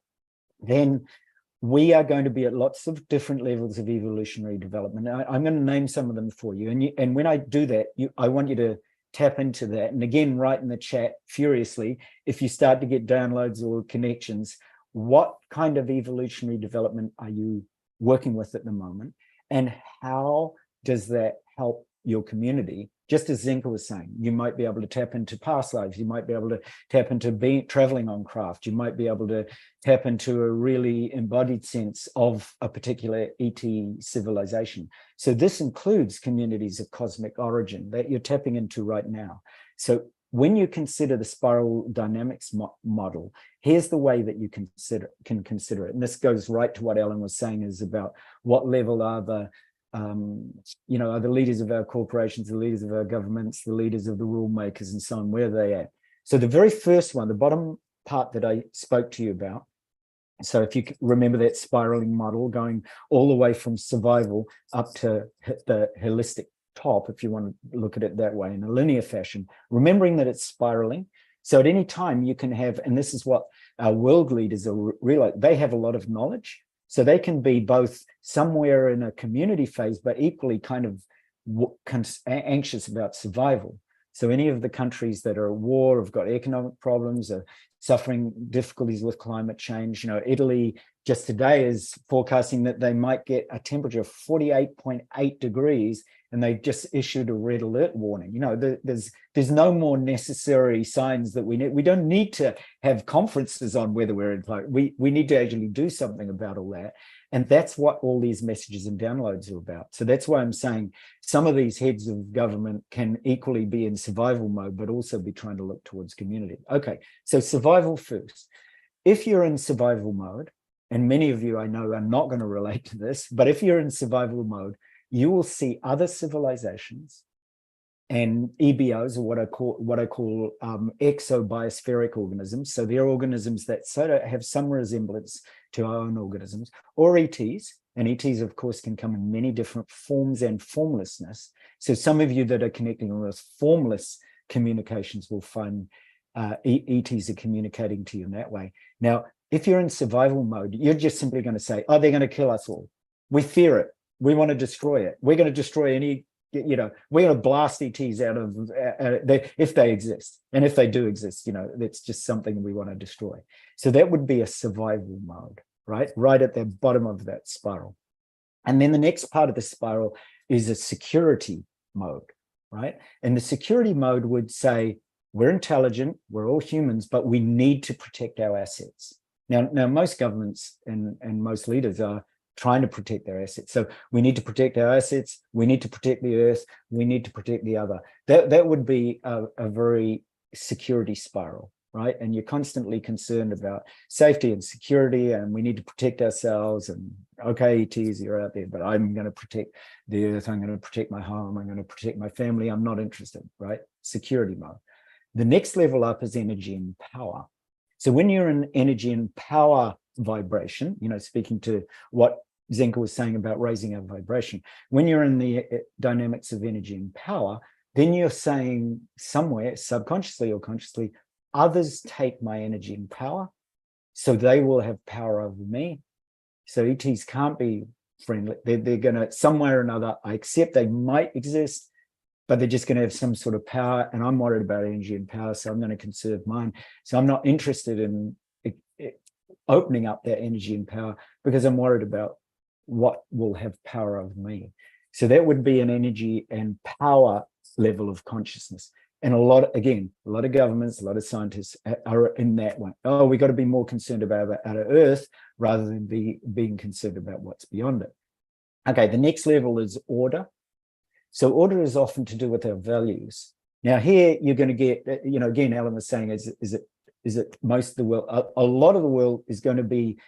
then we are going to be at lots of different levels of evolutionary development. I'm going to name some of them for you. And when I do that, I want you to tap into that. And again, write in the chat furiously, if you start to get downloads or connections, what kind of evolutionary development are you working with at the moment? And how does that help your community? Just as Zenka was saying, you might be able to tap into past lives. You might be able to tap into traveling on craft. You might be able to tap into a really embodied sense of a particular ET civilization. So this includes communities of cosmic origin that you're tapping into right now. So when you consider the spiral dynamics model, here's the way that you can consider it. And this goes right to what Ellen was saying, is about what level are the are the leaders of our corporations, the leaders of our governments, the leaders of the rule makers, and so on, where are they at? So the very first one, the bottom part that I spoke to you about, so if you remember that spiraling model going all the way from survival up to the holistic top, if you want to look at it that way in a linear fashion, remembering that it's spiraling. So at any time you can have, and this is what our world leaders are realize, they have a lot of knowledge. So they can be both somewhere in a community phase, but equally kind of anxious about survival. So any of the countries that are at war, have got economic problems, are suffering difficulties with climate change. Italy just today is forecasting that they might get a temperature of 48.8 degrees, and they've just issued a red alert warning. There's no more necessary signs that we need. We don't need to have conferences on whether we're in place. We need to actually do something about all that. And that's what all these messages and downloads are about. So that's why I'm saying some of these heads of government can equally be in survival mode, but also be trying to look towards community. Okay, so survival first. If you're in survival mode, and many of you I know are not going to relate to this, but if you're in survival mode, you will see other civilizations and EBOs, or what I call exobiospheric organisms. So they're organisms that sort of have some resemblance to our own organisms, or ETs. And ETs, of course, can come in many different forms and formlessness. So some of you that are connecting with formless communications will find ETs are communicating to you in that way. Now, if you're in survival mode, you're just simply going to say, oh, they're going to kill us all. We fear it. We want to destroy it. We're going to destroy any, we're going to blast ETs out of, if they exist. And if they do exist, that's just something we want to destroy. So that would be a survival mode, right? Right at the bottom of that spiral. And then the next part of the spiral is a security mode, right? And the security mode would say, we're intelligent, we're all humans, but we need to protect our assets. Now most governments and most leaders are trying to protect their assets. So we need to protect our assets, we need to protect the earth, we need to protect the other. That would be a very security spiral, right? And you're constantly concerned about safety and security, and we need to protect ourselves, and okay, ETs, you're out there, but I'm going to protect the earth, I'm going to protect my home, I'm going to protect my family, I'm not interested, right? Security mode. The next level up is energy and power. So when you're in energy and power vibration, speaking to what Zenka was saying about raising our vibration, when you're in the dynamics of energy and power, then you're saying somewhere, subconsciously or consciously, others take my energy and power, so they will have power over me. So ETs can't be friendly. They're going to, somewhere or another, I accept they might exist, but they're just going to have some sort of power, and I'm worried about energy and power, so I'm going to conserve mine. So I'm not interested in opening up that energy and power because I'm worried about what will have power over me. So that would be an energy and power level of consciousness. And a lot of governments, a lot of scientists are in that one. Oh, we got to be more concerned about our Earth rather than being concerned about what's beyond it. Okay, the next level is order. So order is often to do with our values. Now here you're going to get, again, Alan was saying, is it most of the world? A lot of the world is going to be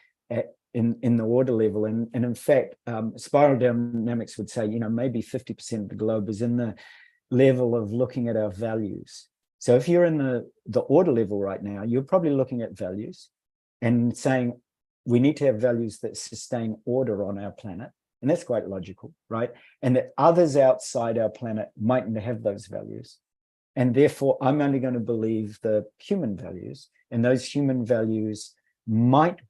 in the order level, and in fact, spiral dynamics would say, maybe 50% of the globe is in the level of looking at our values. So if you're in the order level right now, you're probably looking at values and saying we need to have values that sustain order on our planet. And that's quite logical, right? And that others outside our planet mightn't have those values. And therefore, I'm only going to believe the human values. And those human values might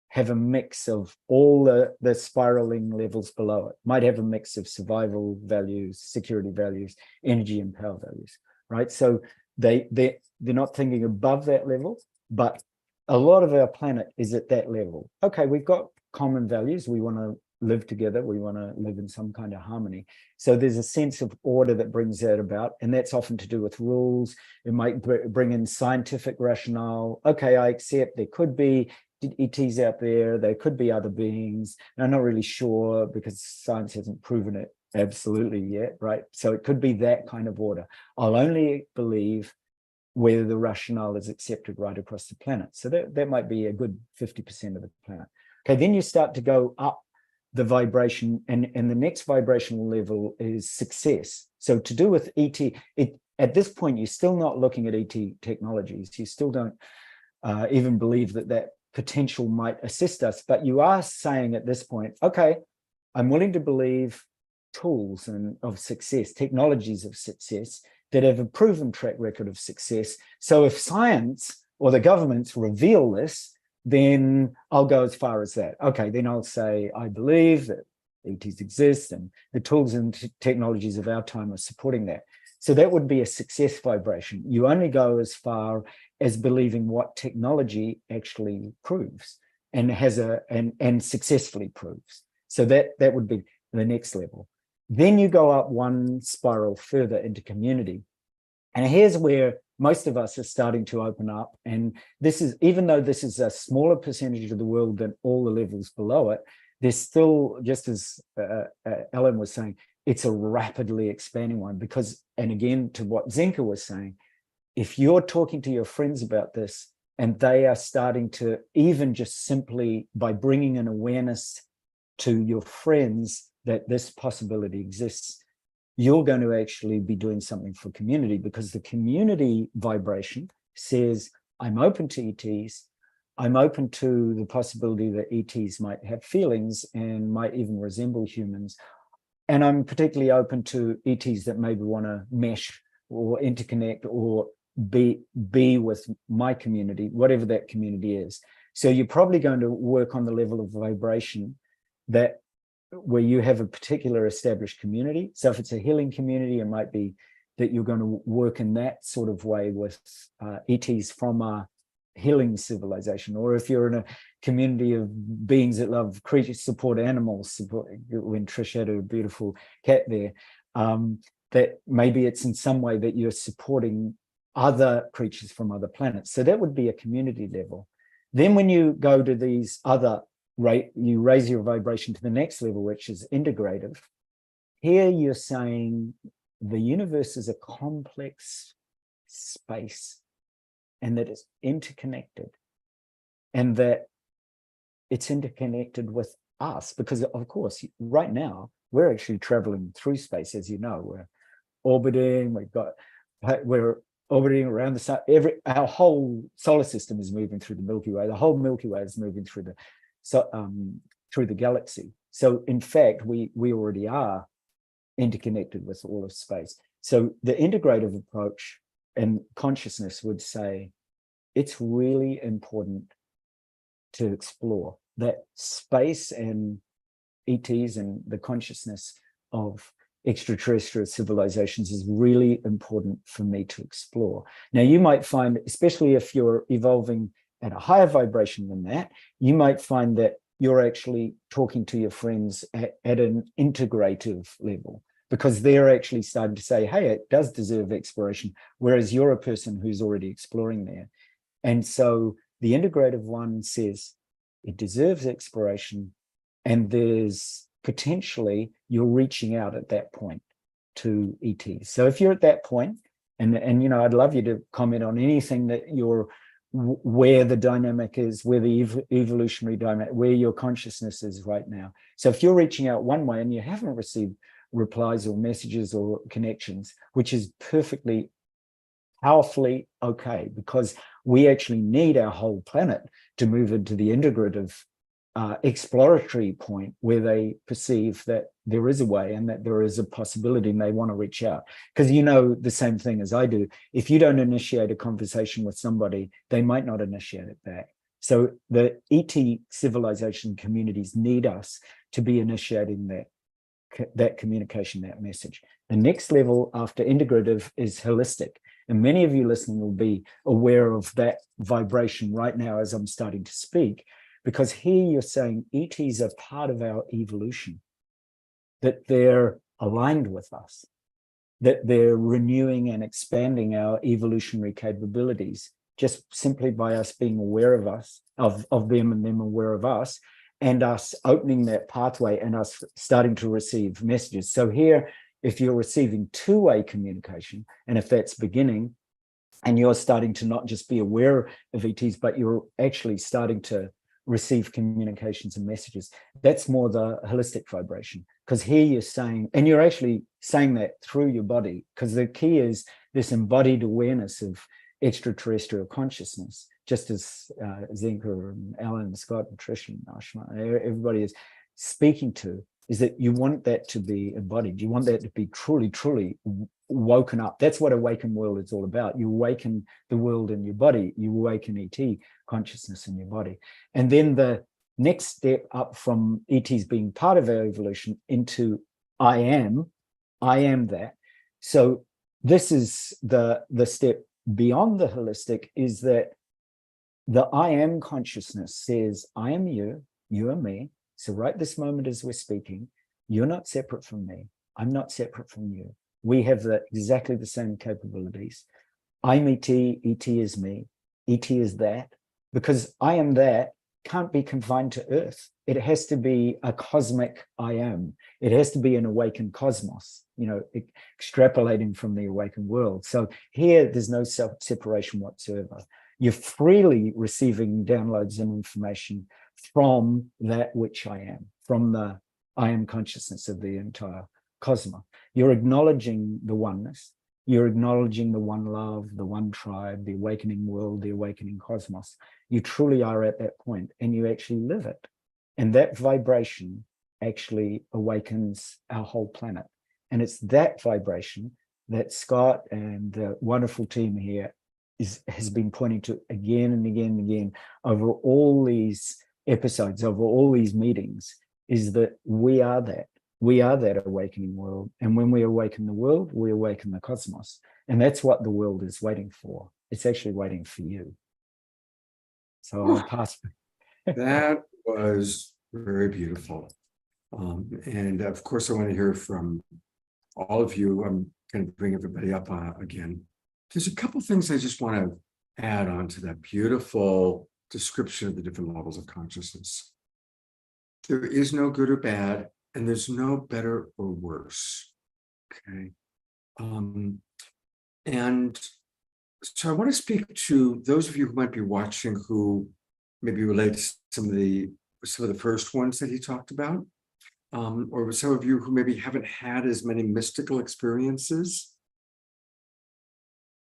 have a mix of all the spiraling levels below it, might have a mix of survival values, security values, energy and power values, right? So they're not thinking above that level, but a lot of our planet is at that level. Okay, we've got common values. We want to live together. We want to live in some kind of harmony. So there's a sense of order that brings that about, and that's often to do with rules. It might bring in scientific rationale. Okay, I accept there could be ETs out there. There could be other beings. And I'm not really sure because science hasn't proven it absolutely yet, right? So it could be that kind of order. I'll only believe whether the rationale is accepted right across the planet. So that might be a good 50% of the planet. Okay, then you start to go up the vibration, and the next vibrational level is success. So to do with ET, at this point, you're still not looking at ET technologies. You still don't even believe that potential might assist us, but you are saying at this point, okay, I'm willing to believe tools of success, technologies of success that have a proven track record of success. So if science or the governments reveal this, then I'll go as far as that. Okay, then I'll say, I believe that ETs exist and the tools and technologies of our time are supporting that. So that would be a success vibration. You only go as far as believing what technology actually proves and and successfully proves. So that would be the next level. Then you go up one spiral further into community. And here's where most of us are starting to open up. And this is, even though this is a smaller percentage of the world than all the levels below it, there's still, just as Ellen was saying, it's a rapidly expanding one because, and again, to what Zenka was saying, if you're talking to your friends about this and they are starting to, even just simply by bringing an awareness to your friends that this possibility exists, you're going to actually be doing something for community, because the community vibration says, I'm open to ETs. I'm open to the possibility that ETs might have feelings and might even resemble humans. And I'm particularly open to ETs that maybe want to mesh or interconnect or be with my community, whatever that community is. So you're probably going to work on the level of vibration that where you have a particular established community. So if it's a healing community, it might be that you're going to work in that sort of way with ETs from a healing civilization. Or if you're in a community of beings that love creatures, support animals, when Trish had a beautiful cat there, that maybe it's in some way that you're supporting other creatures from other planets. So that would be a community level. Then when you go to these other you raise your vibration to the next level, which is integrative. Here you're saying the universe is a complex space and that it's interconnected, and that it's interconnected with us, because of course, right now, we're actually traveling through space, as you know, we're orbiting, we're orbiting around the sun. Our whole solar system is moving through the Milky Way. The whole Milky Way is moving through the galaxy. So in fact, we already are interconnected with all of space. So the integrative approach and consciousness would say it's really important to explore that space and ETs and the consciousness of extraterrestrial civilizations is really important for me to explore. Now, you might find, especially if you're evolving at a higher vibration than that, you might find that you're actually talking to your friends at an integrative level, because they're actually starting to say, hey, it does deserve exploration, whereas you're a person who's already exploring there. And so the integrative one says it deserves exploration, and there's potentially you're reaching out at that point to ETs. So if you're at that point, and you know, I'd love you to comment on anything that you're, where the dynamic is, where the evolutionary dynamic, where your consciousness is right now. So if you're reaching out one way and you haven't received replies or messages or connections, which is perfectly powerfully okay, because we actually need our whole planet to move into the integrative exploratory point where they perceive that there is a way and that there is a possibility and they want to reach out. Because you know the same thing as I do. If you don't initiate a conversation with somebody, they might not initiate it back. So the ET civilization communities need us to be initiating that communication, that message. The next level after integrative is holistic. And many of you listening will be aware of that vibration right now as I'm starting to speak, because here you're saying ETs are part of our evolution, that they're aligned with us, that they're renewing and expanding our evolutionary capabilities, just simply by us being aware of us, of them, and them aware of us, and us opening that pathway and us starting to receive messages. So here, if you're receiving two-way communication, and if that's beginning, and you're starting to not just be aware of ETs, but you're actually starting to receive communications and messages, that's more the holistic vibration. Because here you're saying, and you're actually saying that through your body, because the key is this embodied awareness of extraterrestrial consciousness, just as Zenka and Alan and Scott and Trish and Ashma, everybody is speaking to, is that you want that to be embodied. You want that to be truly, truly woken up. That's what Awaken World is all about. You awaken the world in your body. You awaken ET consciousness in your body. And then the next step up from ETs being part of our evolution into I am that. So this is the step beyond the holistic, is that the I am consciousness says, I am you, you are me. So right this moment as we're speaking, you're not separate from me. I'm not separate from you. We have exactly the same capabilities. I'm ET, ET is me, ET is that. Because I am that can't be confined to Earth. It has to be a cosmic I am. It has to be an awakened cosmos, extrapolating from the awakened world. So here, there's no separation whatsoever. You're freely receiving downloads and information from that which I am, from the I am consciousness of the entire cosmos. You're acknowledging the oneness. You're acknowledging the one love, the one tribe, the awakening world, the awakening cosmos. You truly are at that point, and you actually live it. And that vibration actually awakens our whole planet. And it's that vibration that Scott and the wonderful team here has been pointing to again and again and again over all these episodes, over all these meetings, is that we are that. We are that awakening world. And when we awaken the world, we awaken the cosmos. And that's what the world is waiting for. It's actually waiting for you. So I'll pass. That was very beautiful. And of course, I want to hear from all of you. I'm going to bring everybody up again. There's a couple things I just want to add on to that beautiful description of the different levels of consciousness. There is no good or bad, and there's no better or worse. Okay. And so I want to speak to those of you who might be watching who maybe relate to some of the first ones that he talked about, or some of you who maybe haven't had as many mystical experiences.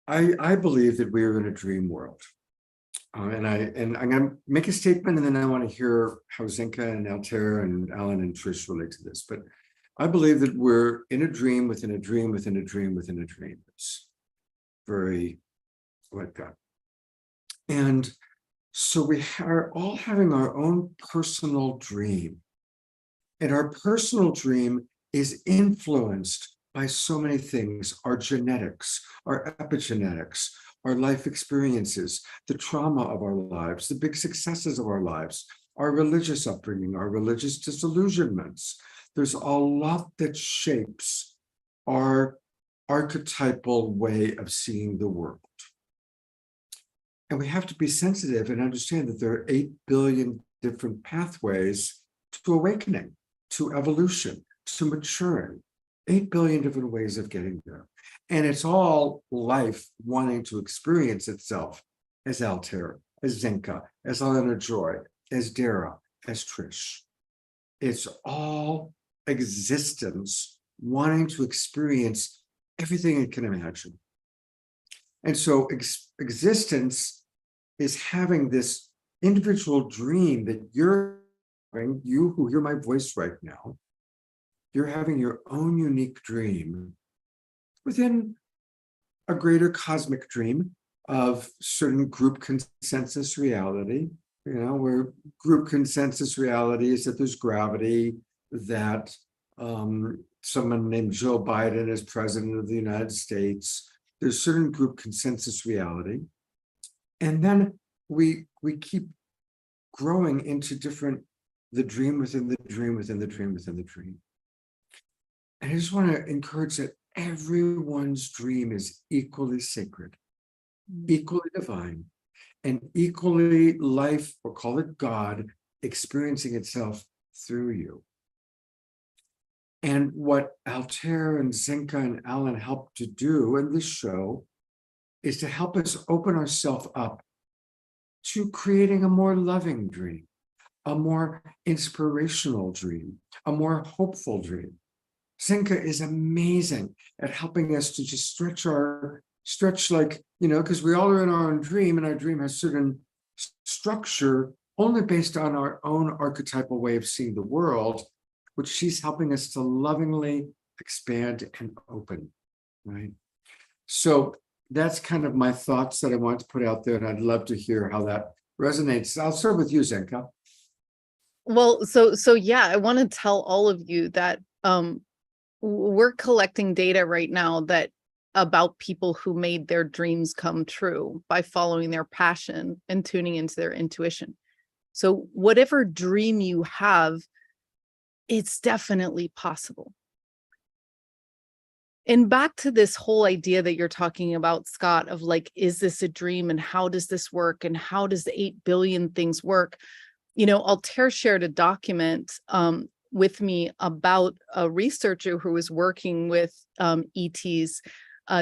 I believe that we are in a dream world. And I'm going to make a statement, and then I want to hear how Zenka and Altair and Alan and Trish relate to this. But I believe that we're in a dream within a dream within a dream within a dream. It's very like that. And so we are all having our own personal dream. And our personal dream is influenced by so many things: our genetics, our epigenetics, our life experiences, the trauma of our lives, the big successes of our lives, our religious upbringing, our religious disillusionments. There's a lot that shapes our archetypal way of seeing the world. And we have to be sensitive and understand that there are 8 billion different pathways to awakening, to evolution, to maturing. 8 billion different ways of getting there. And it's all life wanting to experience itself as Altair, as Zenka, as Elena Joy, as Dara, as Trish. It's all existence wanting to experience everything it can imagine. And so existence is having this individual dream that you're having, you who hear my voice right now, you're having your own unique dream within a greater cosmic dream of certain group consensus reality, where group consensus reality is that there's gravity, that someone named Joe Biden is president of the United States. There's certain group consensus reality. And then we keep growing into the dream within the dream within the dream within the dream. And I just want to encourage that everyone's dream is equally sacred, equally divine, and equally life, or call it God, experiencing itself through you. And what Altair and Zenka and Alan help to do in this show is to help us open ourselves up to creating a more loving dream, a more inspirational dream, a more hopeful dream. Zenka is amazing at helping us to just stretch like, because we all are in our own dream, and our dream has certain structure only based on our own archetypal way of seeing the world, which she's helping us to lovingly expand and open, right? So that's kind of my thoughts that I want to put out there, and I'd love to hear how that resonates. I'll start with you, Zenka. Well, so yeah, I want to tell all of you that we're collecting data right now that about people who made their dreams come true by following their passion and tuning into their intuition. So whatever dream you have, it's definitely possible. And back to this whole idea that you're talking about, Scott, of like, is this a dream and how does this work and how does the 8 billion things work? You know, Altair shared a document with me about a researcher who was working with ETs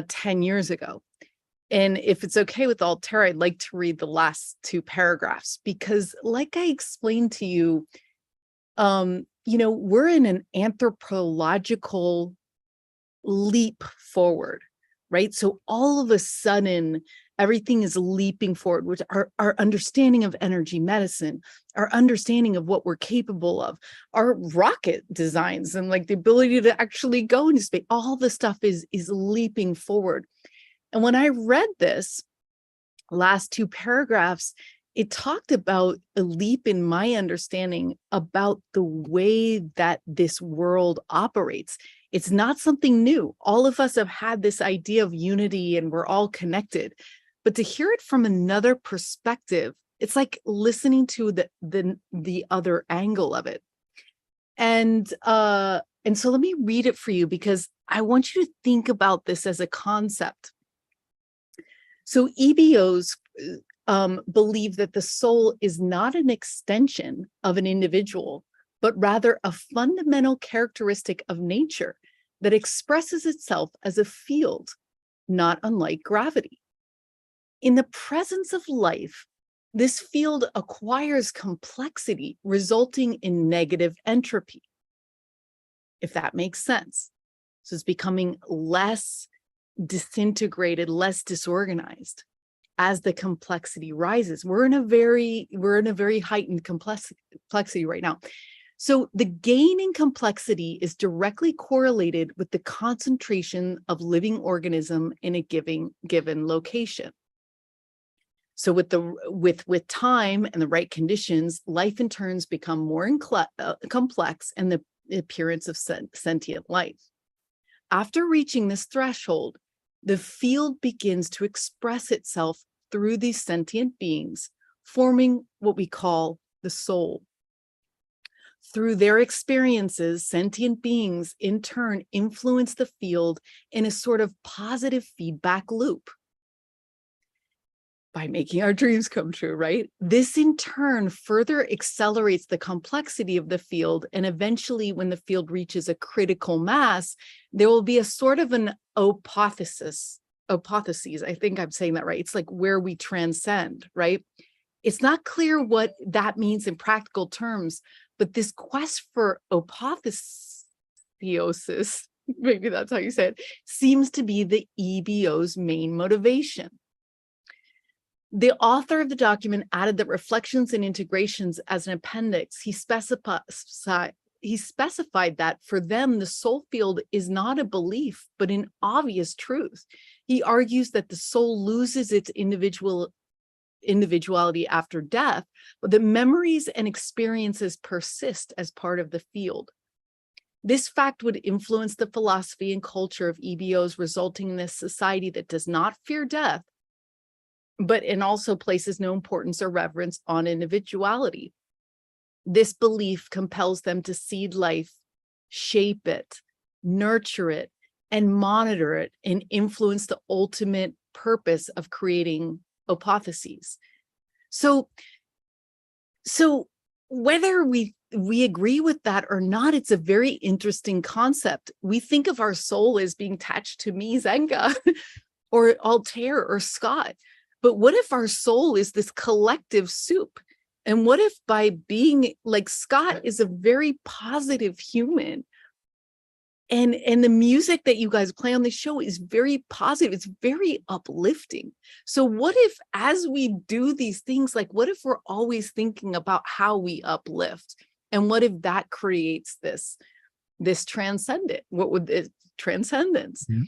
10 years ago. And if it's okay with Altair, I'd like to read the last 2 paragraphs, because like I explained to you, you know, we're in an anthropological leap forward, right? So all of a sudden, everything is leaping forward, which our understanding of energy medicine, our understanding of what we're capable of, our rocket designs and like the ability to actually go into space, all the stuff is leaping forward. And when I read this last 2 paragraphs, it talked about a leap in my understanding about the way that this world operates. It's not something new. All of us have had this idea of unity and we're all connected, but to hear it from another perspective, it's like listening to the other angle of it. And so let me read it for you, because I want you to think about this as a concept. So EBOs believe that the soul is not an extension of an individual, but rather a fundamental characteristic of nature that expresses itself as a field, not unlike gravity. In the presence of life, this field acquires complexity, resulting in negative entropy, if that makes sense. So it's becoming less disintegrated, less disorganized as the complexity rises. We're in a very heightened complexity right now. So the gain in complexity is directly correlated with the concentration of living organism in a given location. So with time and the right conditions, life in turns become more complex and the appearance of sentient life. After reaching this threshold, the field begins to express itself through these sentient beings, forming what we call the soul. Through their experiences, sentient beings in turn influence the field in a sort of positive feedback loop by making our dreams come true, right? This in turn further accelerates the complexity of the field, and eventually when the field reaches a critical mass, there will be a sort of an apotheosis, I think I'm saying that right. It's like where we transcend, right? It's not clear what that means in practical terms, but this quest for apotheosis, maybe that's how you say it, seems to be the EBO's main motivation. The author of the document added that reflections and integrations as an appendix, he specified that for them, the soul field is not a belief, but an obvious truth. He argues that the soul loses its individuality after death, but the memories and experiences persist as part of the field. This fact would influence the philosophy and culture of EBOs, resulting in a society that does not fear death, but and also places no importance or reverence on individuality. This belief compels them to seed life, shape it, nurture it, and monitor it, and influence the ultimate purpose of creating apotheoses. So whether we agree with that or not, it's a very interesting concept. We think of our soul as being attached to me, Zenka, or Altair or Scott. But what if our soul is this collective soup? And what if by being like Scott is a very positive human, and the music that you guys play on the show is very positive, it's very uplifting. So what if as we do these things, like what if we're always thinking about how we uplift? And what if that creates this transcendent? What would it transcendence? Yeah.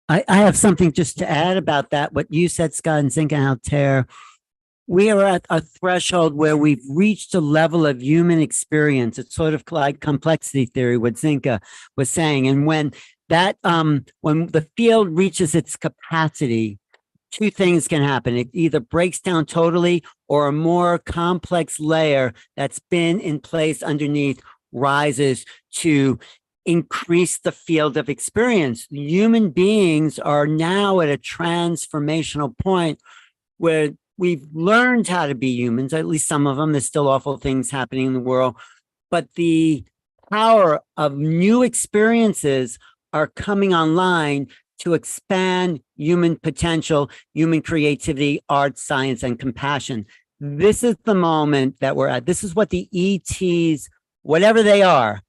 I have something just to add about that. What you said, Scott, and Zenka and Altair, we are at a threshold where we've reached a level of human experience. It's sort of like complexity theory, what Zenka was saying. And when that when the field reaches its capacity, two things can happen. It either breaks down totally, or a more complex layer that's been in place underneath rises to increase the field of experience. Human beings are now at a transformational point where we've learned how to be humans, at least some of them. There's still awful things happening in the world, but the power of new experiences are coming online to expand human potential, human creativity, art, science, and compassion. This is the moment that we're at. This is what the ETs, whatever they are,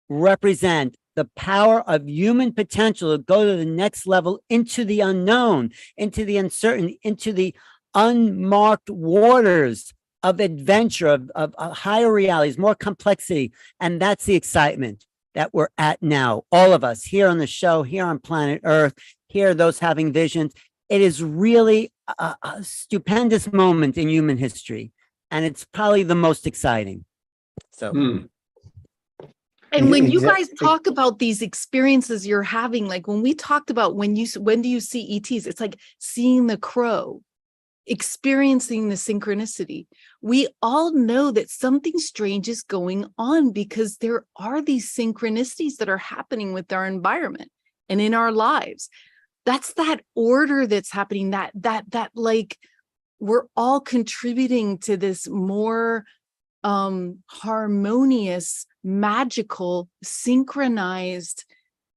represent. The power of human potential to go to the next level, into the unknown, into the uncertain, into the unmarked waters of adventure, of higher realities, more complexity. And that's the excitement that we're at now. All of us here on the show, here on planet Earth, here, those having visions. It is really a stupendous moment in human history. And it's probably the most exciting. So. And when you guys talk about these experiences you're having, like when we talked about when do you see ETs, it's like seeing the crow, experiencing the synchronicity. We all know that something strange is going on because there are these synchronicities that are happening with our environment and in our lives. That's that order that's happening, that like we're all contributing to this more harmonious, magical, synchronized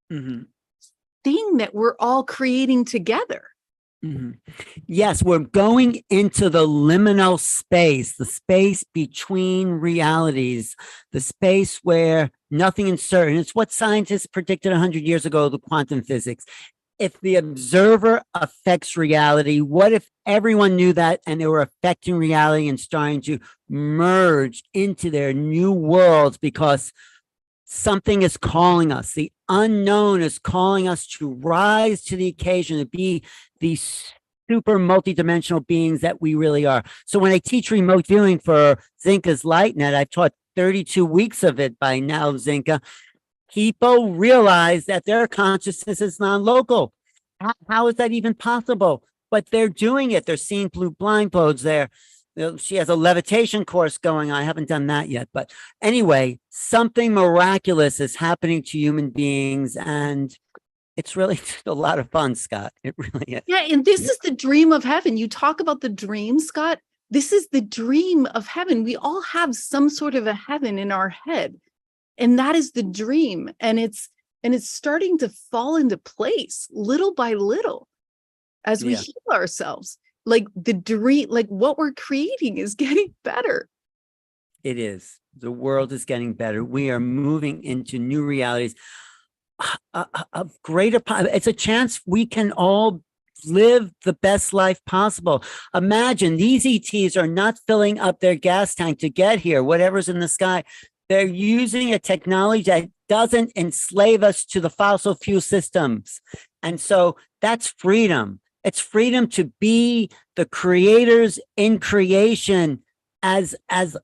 thing that we're all creating together. Yes, we're going into the liminal space, the space between realities, the space where nothing is certain. It's what scientists predicted 100 years ago, the quantum physics. If the observer affects reality, what if everyone knew that and they were affecting reality and starting to merge into their new worlds because something is calling us. The unknown is calling us to rise to the occasion, to be these super multidimensional beings that we really are. So when I teach remote viewing for Zenka's LightNet, I've taught 32 weeks of it by now, Zenka. People realize that their consciousness is non-local. How is that even possible? But they're doing it. They're seeing blue blindfolds there. She has a levitation course going on. I haven't done that yet. But anyway, something miraculous is happening to human beings. And it's really a lot of fun, Scott. It really is. Yeah, and this is the dream of heaven. You talk about the dream, Scott. This is the dream of heaven. We all have some sort of a heaven in our head. And that is the dream. And it's starting to fall into place little by little as we heal ourselves. Like the dream, like what we're creating is getting better. It is. The world is getting better. We are moving into new realities of greater. It's a chance we can all live the best life possible. Imagine these ETs are not filling up their gas tank to get here, whatever's in the sky. They're using a technology that doesn't enslave us to the fossil fuel systems. And so that's freedom. It's freedom to be the creators in creation as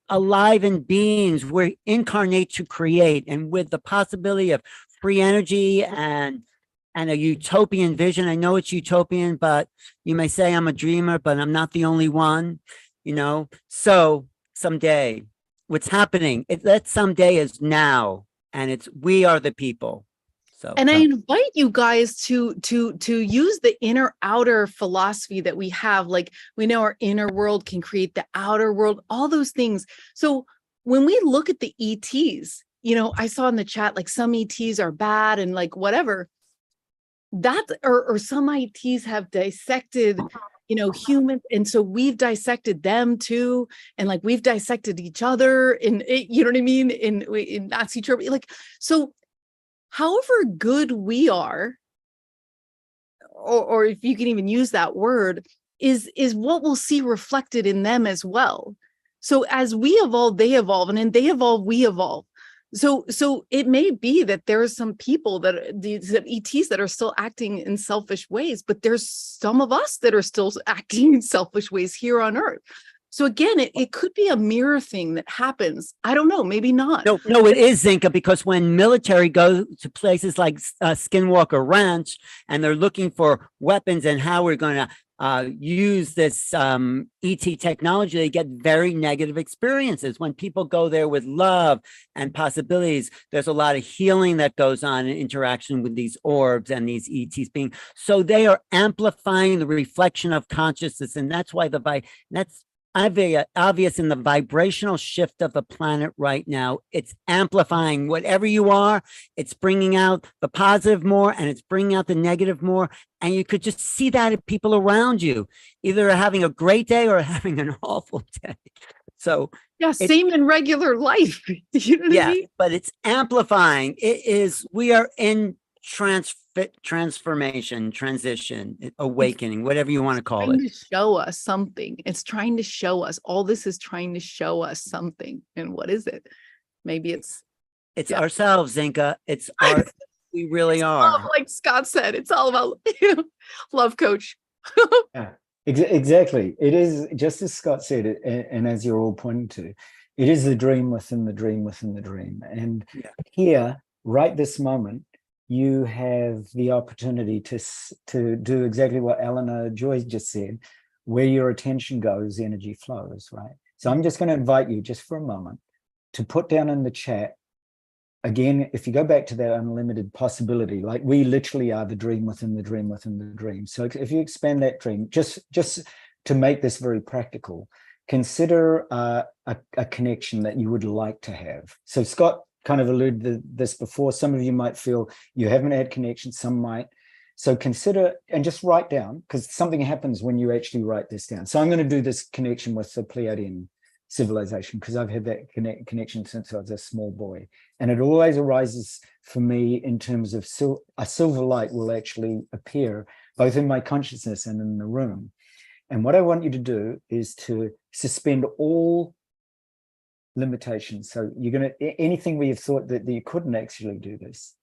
alive and beings. We're incarnate to create, and with the possibility of free energy and a utopian vision. I know it's utopian, but you may say I'm a dreamer, but I'm not the only one, So someday, what's happening, that someday is now, and we are the people. So, and I invite you guys to use the inner outer philosophy that we have. Like we know our inner world can create the outer world, all those things. So when we look at the ETs, I saw in the chat, like some ETs are bad and like whatever. That or some ETs have dissected humans, and so we've dissected them too, and like we've dissected each other, and you know what I mean, in Nazi Germany, like so. However good we are, or if you can even use that word, is what we'll see reflected in them as well. So as we evolve, they evolve, and then they evolve, we evolve. So it may be that there are some people these ETs that are still acting in selfish ways, but there's some of us that are still acting in selfish ways here on Earth. So again, it could be a mirror thing that happens. I don't know, maybe not. No, it is, Zinka, because when military go to places like Skinwalker Ranch and they're looking for weapons and how we're going to use this ET technology, they get very negative experiences. When people go there with love and possibilities, there's a lot of healing that goes on in interaction with these orbs and these ETs being, so they are amplifying the reflection of consciousness. And that's why that's obvious in the vibrational shift of the planet right now. It's amplifying whatever you are. It's bringing out the positive more and it's bringing out the negative more. And you could just see that in people around you, either having a great day or having an awful day. So yeah, same in regular life. You know what I mean? But it's amplifying. We are in transformation, transition, awakening, whatever you want to call it. To show us something. It's trying to show us. All this is trying to show us something. And what is it? Maybe it's ourselves, Zenka. We really love, are. like Scott said, it's all about love, coach. Yeah, exactly. It is, just as Scott said, and as you're all pointing to, it is the dream within the dream within the dream. And here, right this moment, you have the opportunity to do exactly what Eleanor Joy just said. Where your attention goes, energy flows, right? So I'm just going to invite you just for a moment to put down in the chat, again, if you go back to that unlimited possibility, like we literally are the dream within the dream within the dream. So if you expand that dream, just to make this very practical, consider a connection that you would like to have. So Scott kind of alluded to this before. Some of you might feel you haven't had connection, some might. So consider and just write down, because something happens when you actually write this down. So I'm going to do this connection with the Pleiadian civilization because I've had that connection since I was a small boy. And it always arises for me in terms of a silver light will actually appear both in my consciousness and in the room. And what I want you to do is to suspend all limitations. So you're going to, anything where you've thought that you couldn't actually do this,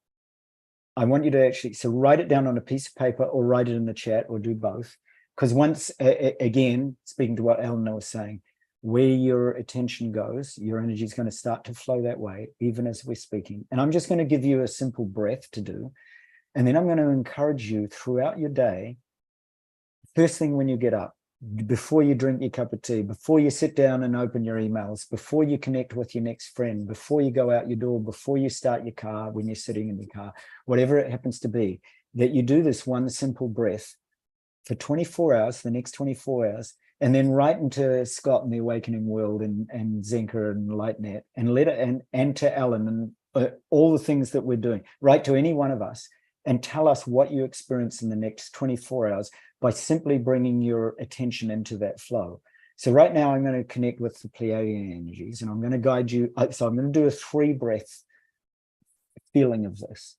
I want you to actually, so write it down on a piece of paper or write it in the chat or do both. Because once, again, speaking to what Eleanor was saying, where your attention goes, your energy is going to start to flow that way, even as we're speaking. And I'm just going to give you a simple breath to do. And then I'm going to encourage you throughout your day, first thing when you get up, before you drink your cup of tea, before you sit down and open your emails, before you connect with your next friend, before you go out your door, before you start your car, when you're sitting in the car, whatever it happens to be, that you do this one simple breath for 24 hours, the next 24 hours, and then write into Scott and the Awakening World and Zenka and LightNet and let it, and to Ellen and all the things that we're doing. Write to any one of us and tell us what you experience in the next 24 hours by simply bringing your attention into that flow. So right now I'm going to connect with the Pleiadian energies and I'm going to guide you. So I'm going to do a 3-breath feeling of this.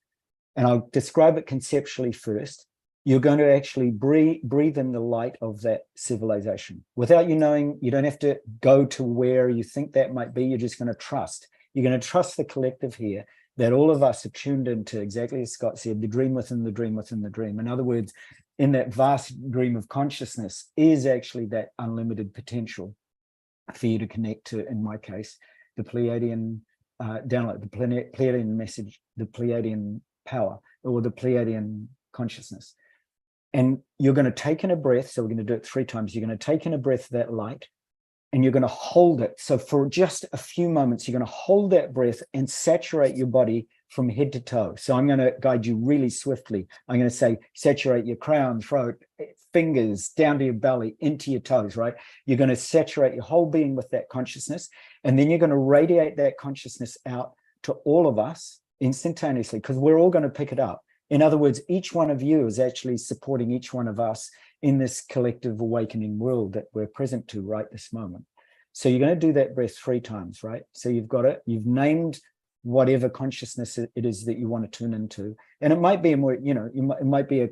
And I'll describe it conceptually first. You're going to actually breathe in the light of that civilization. Without you knowing, you don't have to go to where you think that might be. You're just going to trust. You're going to trust the collective here, that all of us are tuned into, exactly as Scott said, the dream within the dream within the dream. In other words, in that vast dream of consciousness is actually that unlimited potential for you to connect to, in my case, the Pleiadian download, the Pleiadian message, the Pleiadian power, or the Pleiadian consciousness. And you're going to take in a breath. So we're going to do it 3 times. You're going to take in a breath, that light, and you're going to hold it. So for just a few moments, you're going to hold that breath and saturate your body from head to toe. So I'm going to guide you really swiftly. I'm going to say, saturate your crown, throat, fingers, down to your belly, into your toes, right? You're going to saturate your whole being with that consciousness. And then you're going to radiate that consciousness out to all of us instantaneously, because we're all going to pick it up. In other words, each one of you is actually supporting each one of us in this collective awakening world that we're present to right this moment. So you're going to do that breath 3 times, right? So you've got it, you've named whatever consciousness it is that you want to tune into. And it might be a more, it might be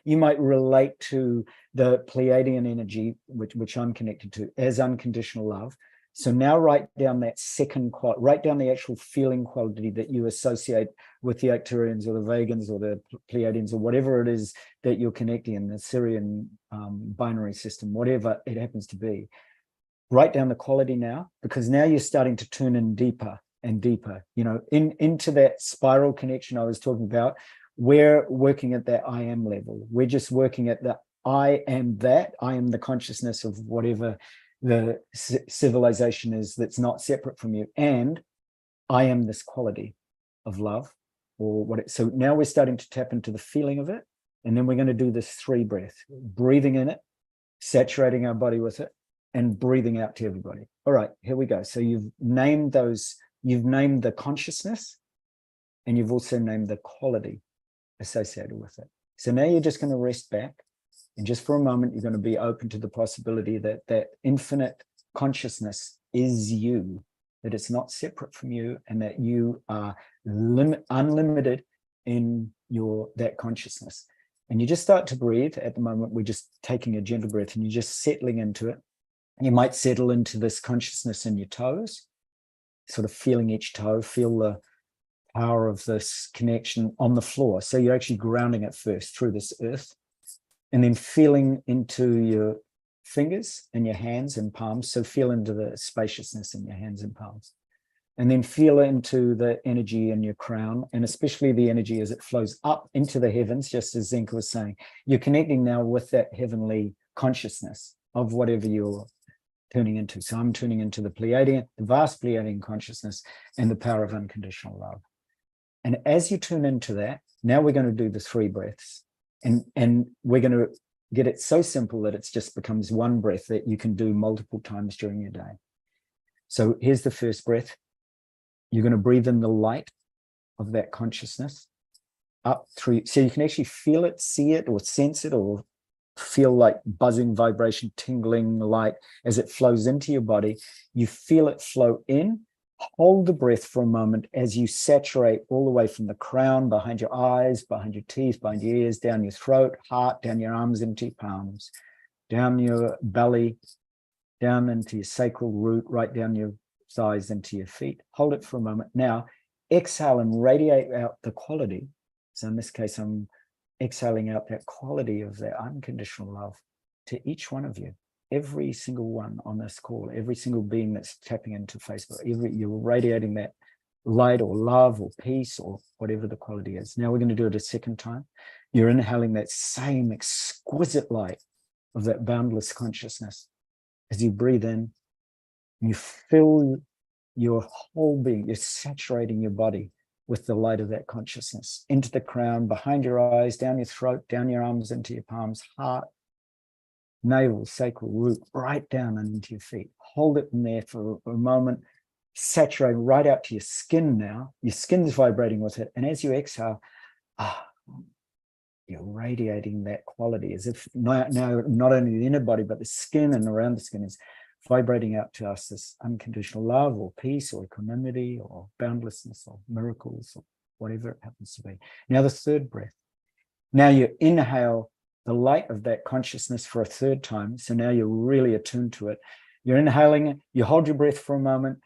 you might relate to the Pleiadian energy, which I'm connected to, as unconditional love. So now write down that second quality, write down the actual feeling quality that you associate with the Altairians or the Vegans or the Pleiadians or whatever it is that you're connecting in, the Syrian binary system, whatever it happens to be. write down the quality now, because now you're starting to turn in deeper and deeper, into that spiral connection I was talking about. We're working at that I am level. We're just working at the I am the consciousness of whatever the civilization is that's not separate from you. And I am this quality of love, or what. So now we're starting to tap into the feeling of it. And then we're going to do this 3 breath, breathing in it, saturating our body with it, and breathing out to everybody. All right, here we go. So you've named the consciousness, and you've also named the quality associated with it. So now you're just going to rest back, and just for a moment, you're going to be open to the possibility that that infinite consciousness is you, that it's not separate from you, and that you are unlimited in that consciousness. And you just start to breathe. At the moment, we're just taking a gentle breath, and you're just settling into it. You might settle into this consciousness in your toes, sort of feeling each toe, feel the power of this connection on the floor. So you're actually grounding it first through this earth, and then feeling into your fingers and your hands and palms. So feel into the spaciousness in your hands and palms. And then feel into the energy in your crown, and especially the energy as it flows up into the heavens, just as Zenka was saying. You're connecting now with that heavenly consciousness of whatever you're tuning into. So I'm tuning into the Pleiadian, the vast Pleiadian consciousness, and the power of unconditional love. And as you tune into that, now we're going to do the 3 breaths. And we're going to get it so simple that it just becomes 1 breath that you can do multiple times during your day. So here's the first breath. You're going to breathe in the light of that consciousness up through, so you can actually feel it, see it, or sense it, or feel like buzzing, vibration, tingling light as it flows into your body. You feel it flow in. Hold the breath for a moment as you saturate all the way from the crown, behind your eyes, behind your teeth, behind your ears, down your throat, heart, down your arms into your palms, down your belly, down into your sacral root, right down your thighs into your feet. Hold it for a moment. Now, exhale and radiate out the quality. So in this case, I'm exhaling out that quality of that unconditional love to each one of you, every single one on this call, every single being that's tapping into Facebook. You're radiating that light or love or peace or whatever the quality is. Now we're going to do it a second time. You're inhaling that same exquisite light of that boundless consciousness. As you breathe in, you fill your whole being, you're saturating your body with the light of that consciousness, into the crown, behind your eyes, down your throat, down your arms, into your palms, heart, navel, sacral root, right down and into your feet. Hold it in there for a moment, saturate right out to your skin now. Your skin's vibrating with it. And as you exhale, you're radiating that quality as if now not only the inner body, but the skin and around the skin is vibrating out to us this unconditional love or peace or equanimity or boundlessness or miracles or whatever it happens to be. Now the 3rd breath. Now you inhale the light of that consciousness for a 3rd time. So now you're really attuned to it. You're inhaling it. You hold your breath for a moment.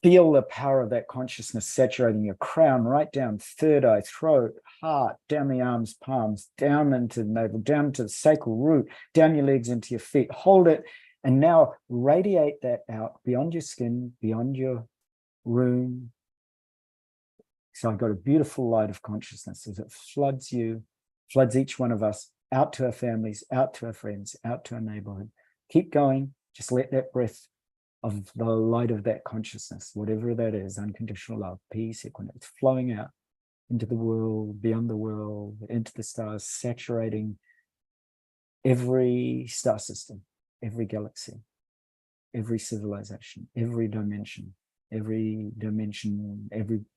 Feel the power of that consciousness saturating your crown, right down, 3rd eye, throat, heart, down the arms, palms, down into the navel, down to the sacral root, down your legs into your feet. Hold it. And now radiate that out beyond your skin, beyond your room. So I've got a beautiful light of consciousness as it floods you, floods each one of us out to our families, out to our friends, out to our neighborhood. Keep going. Just let that breath of the light of that consciousness, whatever that is, unconditional love, peace, equanimity, it's flowing out into the world, beyond the world, into the stars, saturating every star system, every galaxy, every civilization, every dimension, every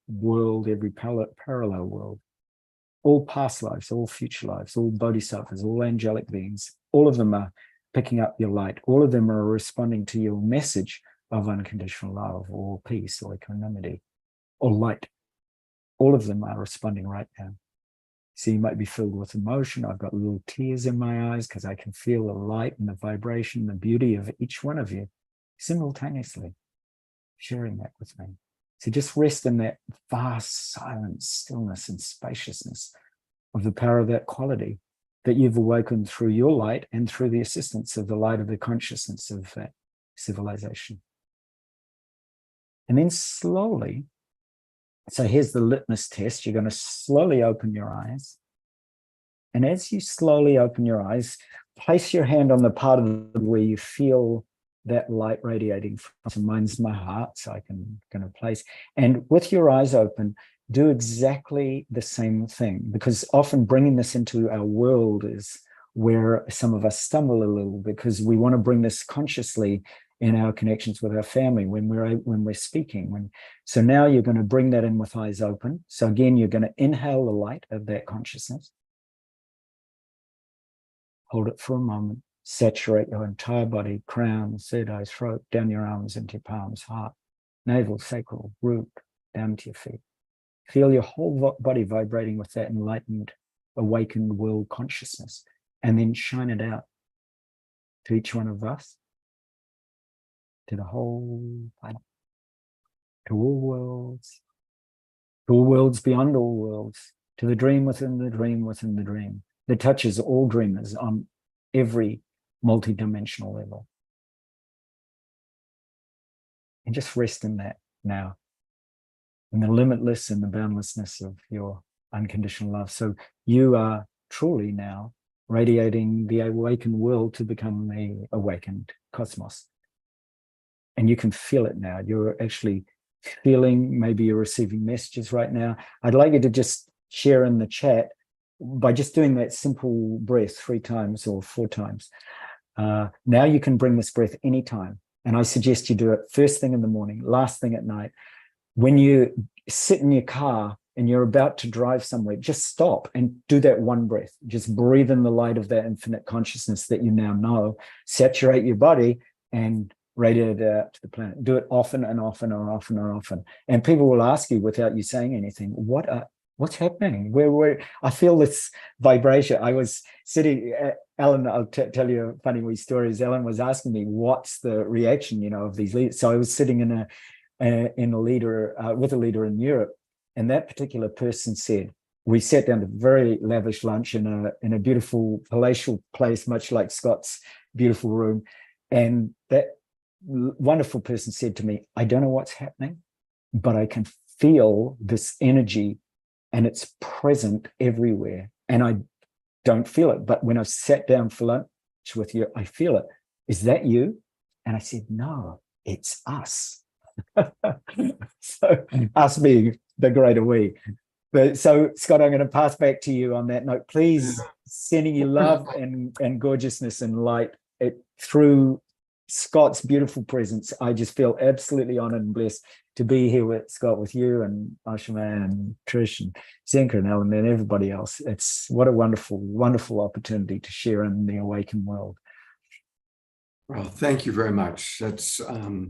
world, every parallel world, all past lives, all future lives, all bodhisattvas, all angelic beings, all of them are picking up your light. All of them are responding to your message of unconditional love or peace or equanimity or light. All of them are responding right now. So you might be filled with emotion. I've got little tears in my eyes because I can feel the light and the vibration, the beauty of each one of you simultaneously sharing that with me. So just rest in that vast silence, stillness, and spaciousness of the power of that quality that you've awakened through your light and through the assistance of the light of the consciousness of that civilization. And then slowly, so here's the litmus test. You're going to slowly open your eyes. And as you slowly open your eyes, place your hand on the part of where you feel that light radiating from. So mine's my heart, so I can kind of place. And with your eyes open, do exactly the same thing, because often bringing this into our world is where some of us stumble a little, because we want to bring this consciously in our connections with our family when we're speaking. So now you're going to bring that in with eyes open. So again, you're going to inhale the light of that consciousness. Hold it for a moment. Saturate your entire body, crown, third eye, throat, down your arms into your palms, heart, navel, sacral, root, down to your feet. Feel your whole body vibrating with that enlightened, awakened world consciousness, and then shine it out to each one of us, to the whole planet, to all worlds beyond all worlds, to the dream within the dream within the dream that touches all dreamers on every multidimensional level. And just rest in that now, in the limitless and the boundlessness of your unconditional love. So you are truly now radiating the awakened world to become the awakened cosmos. And you can feel it now. You're actually feeling, maybe you're receiving messages right now. I'd like you to just share in the chat by just doing that simple breath 3 times or 4 times. Now you can bring this breath anytime. And I suggest you do it first thing in the morning, last thing at night. When you sit in your car and you're about to drive somewhere, just stop and do that one breath. Just breathe in the light of that infinite consciousness that you now know. Saturate your body and radiate it out to the planet. Do it often and often and often and often. And people will ask you without you saying anything, what's happening? Where I feel this vibration. I was sitting, Ellen, I'll tell you a funny wee story. Ellen was asking me, what's the reaction, of these leaders? So I was sitting with a leader in Europe, and that particular person said, we sat down to a very lavish lunch in a beautiful palatial place, much like Scott's beautiful room. And that wonderful person said to me, I don't know what's happening, but I can feel this energy and it's present everywhere. And I don't feel it. But when I sat down for lunch with you, I feel it. Is that you? And I said, no, it's us. So us being the greater we. But so, Scott, I'm going to pass back to you on that note. Please, sending you love and gorgeousness and light through Scott's beautiful presence. I just feel absolutely honored and blessed to be here with Scott, with you and Ashima and Trish and Zenka and Ellen and everybody else. It's what a wonderful, wonderful opportunity to share in the awakened world. Well, thank you very much. That's a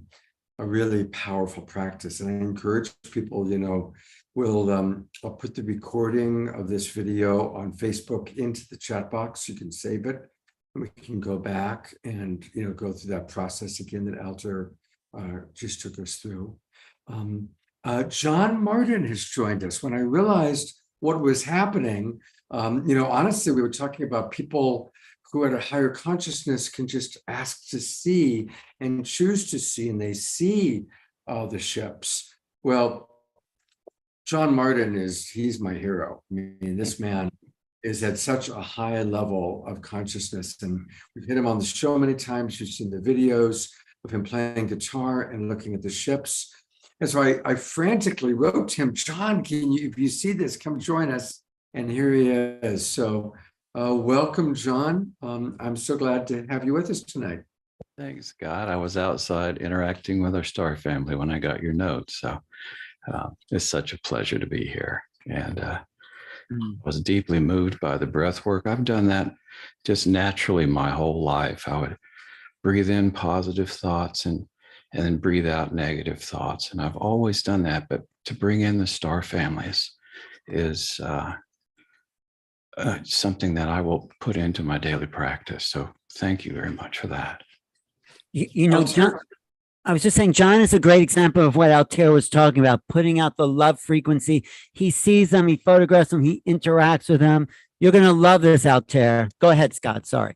really powerful practice. And I encourage people, I'll put the recording of this video on Facebook into the chat box. You can save it. And we can go back and, go through that process again that Altair just took us through. John Martin has joined us. When I realized what was happening, honestly, we were talking about people who at a higher consciousness can just ask to see and choose to see, and they see the ships. Well, John Martin he's my hero. I mean, this man is at such a high level of consciousness, and we've hit him on the show many times. You've seen the videos of him playing guitar and looking at the ships. And so I frantically wrote to him, John, if you see this, come join us. And here he is. So welcome, John. I'm so glad to have you with us tonight. Thanks, Scott. I was outside interacting with our star family when I got your note. So it's such a pleasure to be here. And was deeply moved by the breath work. I've done that just naturally my whole life. I would breathe in positive thoughts and then breathe out negative thoughts. And I've always done that. But to bring in the star families is something that I will put into my daily practice. So thank you very much for that. John, I was just saying, John is a great example of what Altair was talking about, putting out the love frequency. He sees them, he photographs them, he interacts with them. You're going to love this, Altair. Go ahead, Scott. Sorry.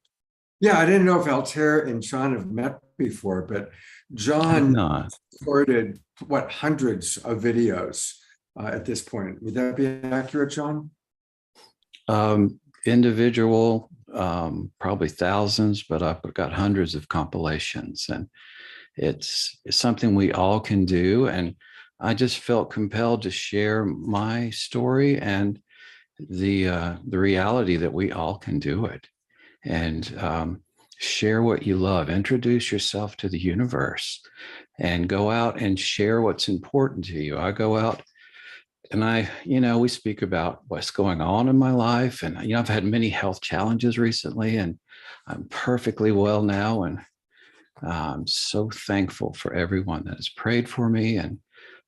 Yeah, I didn't know if Altair and John have met before, but I'm John not. recorded what, hundreds of videos at this point. Would that be accurate, John? Individual, probably thousands, but I've got hundreds of compilations, and it's something we all can do. And I just felt compelled to share my story and the reality that we all can do it. And share what you love. Introduce yourself to the universe, and go out and share what's important to you. I go out and we speak about what's going on in my life. And, I've had many health challenges recently, and I'm perfectly well now. And I'm so thankful for everyone that has prayed for me. And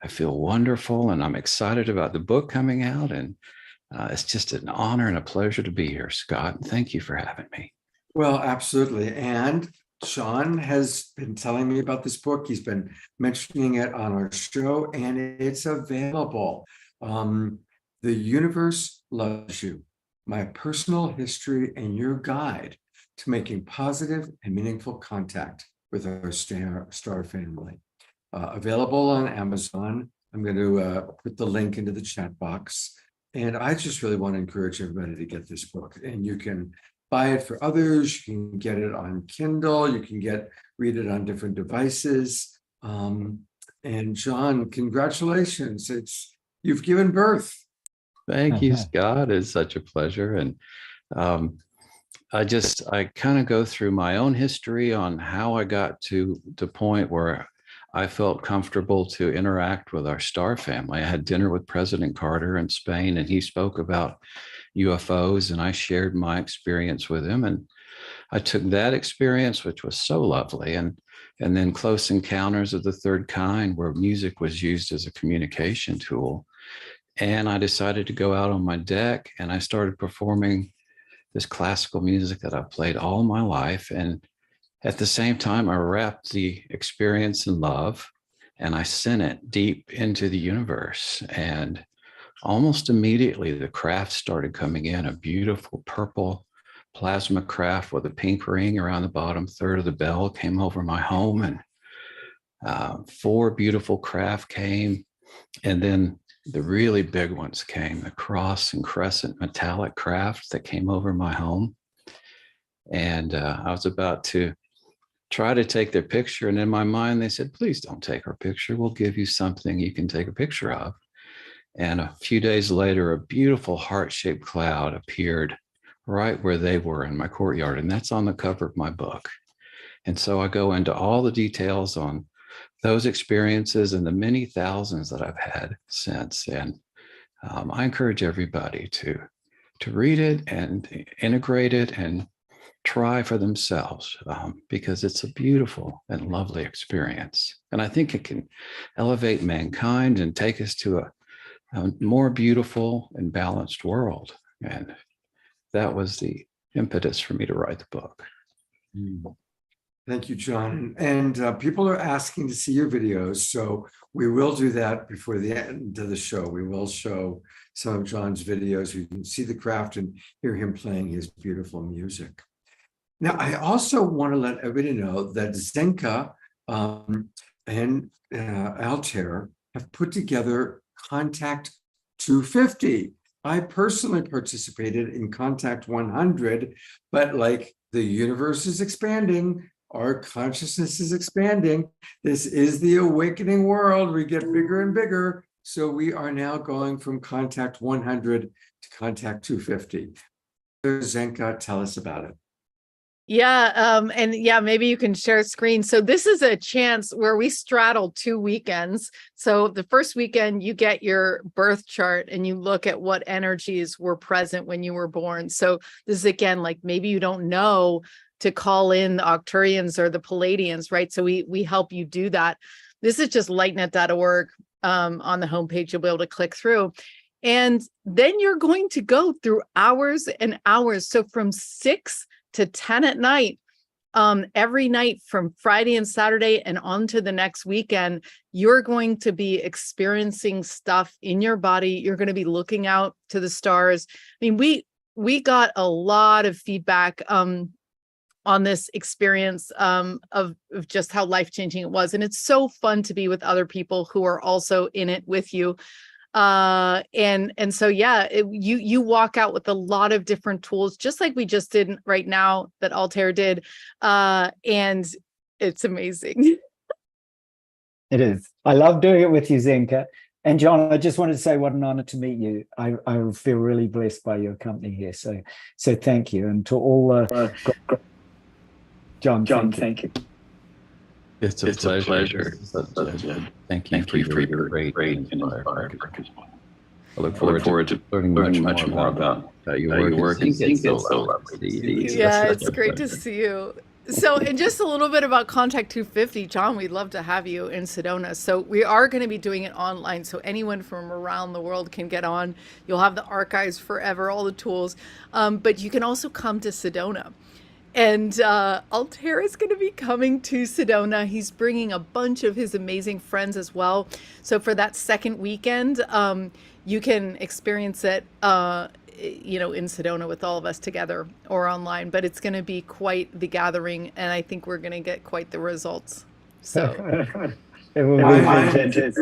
I feel wonderful. And I'm excited about the book coming out. And it's just an honor and a pleasure to be here, Scott. And thank you for having me. Well, absolutely. And Sean has been telling me about this book. He's been mentioning it on our show, and it's available. The Universe Loves You, My Personal History and Your Guide to Making Positive and Meaningful Contact with Our Star Family. Available on Amazon. I'm going to put the link into the chat box. And I just really want to encourage everybody to get this book. And you can buy it for others. You can get it on Kindle. You can read it on different devices. And John, congratulations. You've given birth. Thank you, Scott. It's such a pleasure. And I kind of go through my own history on how I got to the point where I felt comfortable to interact with our star family. I had dinner with President Carter in Spain, and he spoke about UFOs, and I shared my experience with him. And I took that experience, which was so lovely, and then Close Encounters of the Third Kind, where music was used as a communication tool. And I decided to go out on my deck, and I started performing this classical music that I've played all my life. And at the same time, I wrapped the experience in love, and I sent it deep into the universe. And almost immediately, the craft started coming in, a beautiful purple plasma craft with a pink ring around the bottom third of the bell came over my home, and 4 beautiful craft came. And then the really big ones came, the cross and crescent metallic craft that came over my home. And I was about to try to take their picture. And in my mind, they said, please don't take our picture. We'll give you something you can take a picture of. And a few days later, a beautiful heart-shaped cloud appeared right where they were in my courtyard. And that's on the cover of my book. And so I go into all the details on those experiences and the many thousands that I've had since. And I encourage everybody to read it and integrate it and try for themselves, because it's a beautiful and lovely experience. And I think it can elevate mankind and take us to a more beautiful and balanced world. And that was the impetus for me to write the book. Thank you, John. And people are asking to see your videos, so we will do that before the end of the show. We will show some of John's videos. You can see the craft and hear him playing his beautiful music. Now, I also want to let everybody know that Zenka and Altair have put together Contact 250. I personally participated in Contact 100, but like the universe is expanding, our consciousness is expanding. This is the awakening world. We get bigger and bigger. So we are now going from Contact 100 to Contact 250. Zenka, tell us about it. Yeah, and yeah, maybe you can share a screen. So this is a chance where we straddle 2 weekends. So the first weekend, you get your birth chart and you look at what energies were present when you were born. So this is, again, like maybe you don't know to call in the Arcturians or the Palladians, right? So we help you do that. This is just lightnet.org. On the homepage, you'll be able to click through. And then you're going to go through hours and hours. So from 6 to 10 at night, every night from Friday and Saturday and on to the next weekend, you're going to be experiencing stuff in your body. You're going to be looking out to the stars. I mean, we got a lot of feedback. on this experience of just how life-changing it was. And it's so fun to be with other people who are also in it with you. And so, yeah, you walk out with a lot of different tools, just like we just did right now that Altair did. And it's amazing. It is. I love doing it with you, Zenka. And John, I just wanted to say what an honor to meet you. I feel really blessed by your company here. So thank you. And to all John, thank you. It's a pleasure. Thank you for your great inspiring work. I look forward to learning much more about your work. It's so lovely to see you. Yeah, it's great to see you. So, and just a little bit about Contact 250, John, we'd love to have you in Sedona. So we are going to be doing it online, so anyone from around the world can get on. You'll have the archives forever, all the tools, but you can also come to Sedona. And Altair is going to be coming to Sedona. He's bringing a bunch of his amazing friends as well. So for that second weekend, you can experience it in Sedona with all of us together or online, but it's going to be quite the gathering, and I think we're going to get quite the results. So it will be fantastic.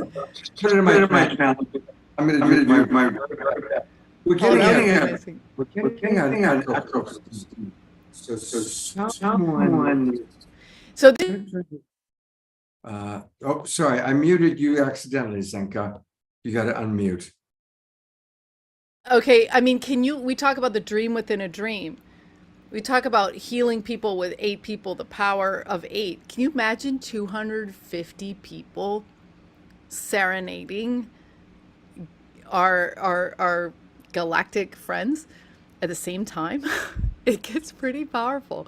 Put it in my channel. I'm going to do my. We're getting on echoes. So someone. So this. Oh, sorry, I muted you accidentally, Zenka. You got to unmute. Okay, I mean, we talk about the dream within a dream. We talk about healing people with 8 people, the power of 8. Can you imagine 250 people serenading our galactic friends at the same time? It gets pretty powerful.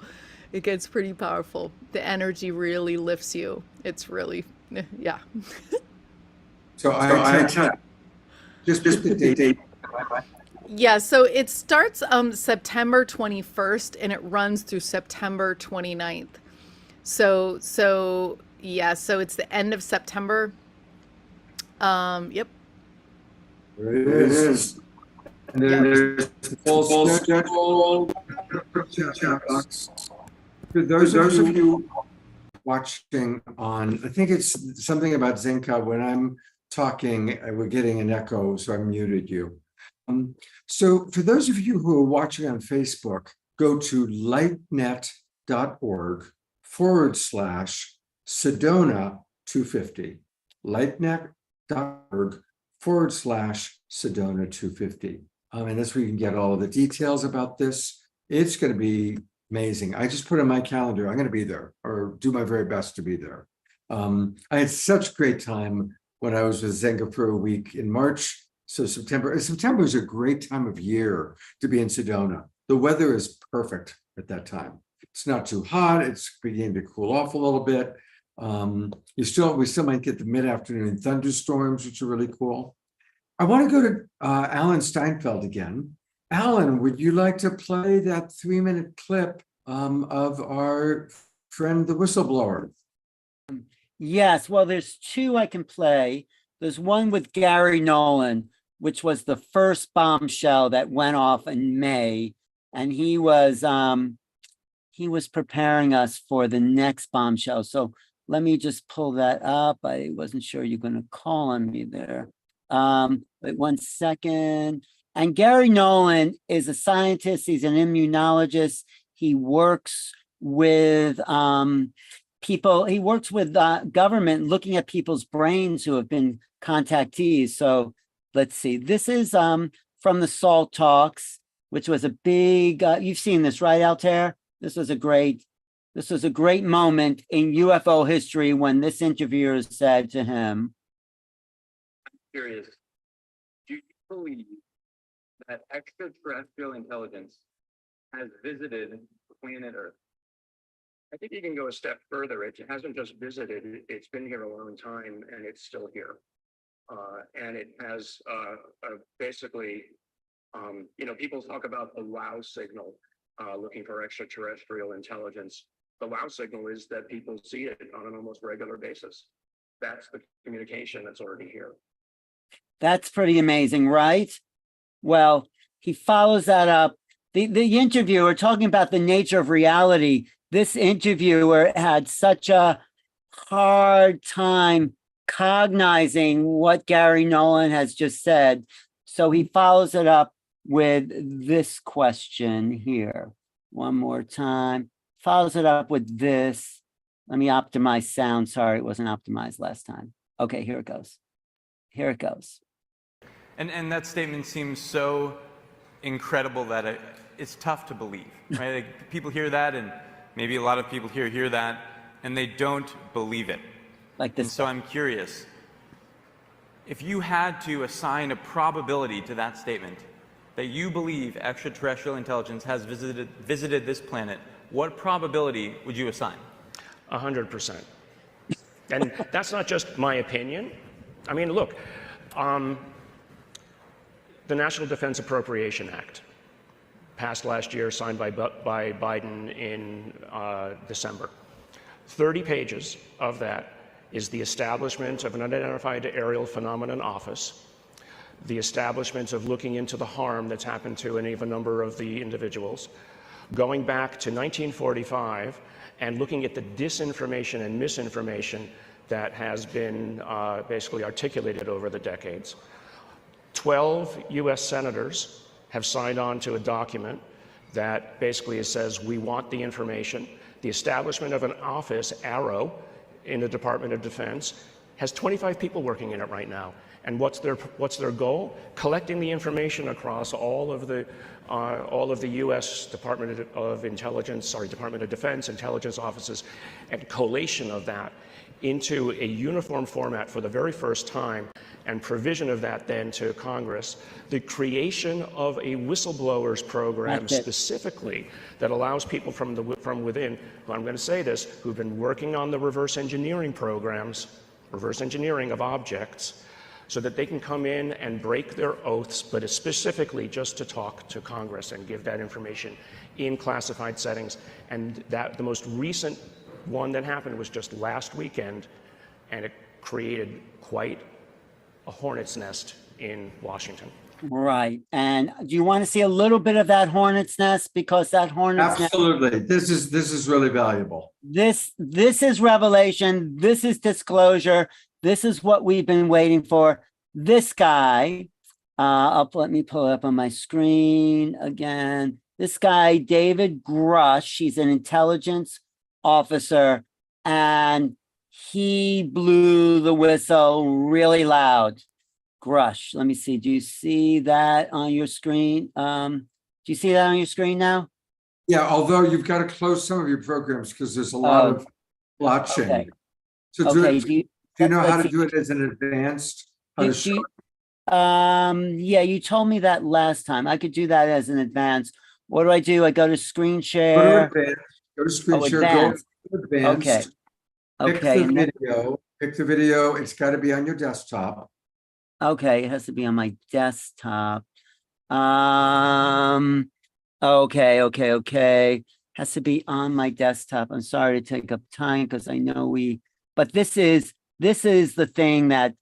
It gets pretty powerful. The energy really lifts you. It's really, yeah. So I just the date. Yeah, so it starts September 21st and it runs through September 29th. So yeah, so it's the end of September. Yep. There it is. And then there's the full schedule. For those of you watching on, I think it's something about Zenka. When I'm talking, we're getting an echo, so I muted you. So for those of you who are watching on Facebook, go to lightnet.org/Sedona 250. Lightnet.org/Sedona 250. And that's where you can get all of the details about this. It's going to be amazing. I just put in my calendar, I'm going to be there or do my very best to be there. I had such a great time when I was with Zenka for a week in March. So September is a great time of year to be in Sedona. The weather is perfect at that time. It's not too hot. It's beginning to cool off a little bit. We still might get the mid-afternoon thunderstorms, which are really cool. I want to go to Alan Steinfeld again. Alan, would you like to play that 3-minute clip of our friend, the whistleblower? Yes, well, there's 2 I can play. There's one with Gary Nolan, which was the first bombshell that went off in May, and he was preparing us for the next bombshell. So let me just pull that up. I wasn't sure you're going to call on me there. Wait 1 second. And Gary Nolan is a scientist. He's an immunologist. He works with people. He works with government looking at people's brains who have been contactees. So let's see. This is from the SALT talks, which was a big. You've seen this, right, Altair? This was a great moment in UFO history when this interviewer said to him, "I'm curious. Do you believe that extraterrestrial intelligence has visited planet Earth?" I think you can go a step further. It hasn't just visited, it's been here a long time and it's still here. And it has basically, people talk about the wow signal, looking for extraterrestrial intelligence. The wow signal is that people see it on an almost regular basis. That's the communication that's already here. That's pretty amazing, right? Well, he follows that up. The interviewer talking about the nature of reality this interviewer had such a hard time cognizing what Gary Nolan has just said. So he follows it up with this question here. One more time. Follows it up with this. Let me optimize sound. Sorry, it wasn't optimized last time. Okay, here it goes. Here it goes. And that statement seems so incredible that it's tough to believe, right? Like, people hear that, and maybe a lot of people here hear that, and they don't believe it. Like this. And so I'm curious, if you had to assign a probability to that statement, that you believe extraterrestrial intelligence has visited this planet, what probability would you assign? 100%. And that's not just my opinion. I mean, look, the National Defense Appropriation Act, passed last year, signed by Biden in December. 30 pages of that is the establishment of an unidentified aerial phenomenon office, the establishment of looking into the harm that's happened to any of a number of the individuals, going back to 1945 and looking at the disinformation and misinformation that has been basically articulated over the decades. 12 US senators have signed on to a document that basically says we want the information. The establishment of an office, Arrow, in the Department of Defense, has 25 people working in it right now. And what's their goal? Collecting the information across all of the U.S. Department of Defense intelligence offices, and collation of that into a uniform format for the very first time, and provision of that then to Congress, the creation of a whistleblowers program specifically that allows people from within, who, I'm going to say this, who've been working on the reverse engineering programs, reverse engineering of objects, so that they can come in and break their oaths, but specifically just to talk to Congress and give that information in classified settings. And that the most recent one that happened was just last weekend, and it created quite a hornet's nest in Washington. Right. And do you want to see a little bit of that hornet's nest? Because that hornet's nest. Absolutely. This is really valuable. This is revelation. This is disclosure. This is what we've been waiting for. This guy, let me pull it up on my screen again. This guy, David Grush, he's an intelligence officer, and he blew the whistle really loud. Grush, let me see. Do you see that on your screen? Do you see that on your screen now? Yeah, although you've got to close some of your programs because there's a lot of blotching. Okay. So Okay. do you know how to do it as an advanced? How to show Yeah, you told me that last time. I could do that as an advance. What do I do? I go to screen Go share. to advanced. Go to screen share. advanced. Go to advanced. Okay. Pick Okay. the video. Pick the video. It's got to be on your desktop. Okay, it has to be on my desktop. Okay. Has to be on my desktop. I'm sorry to take up time because I know but this is the thing that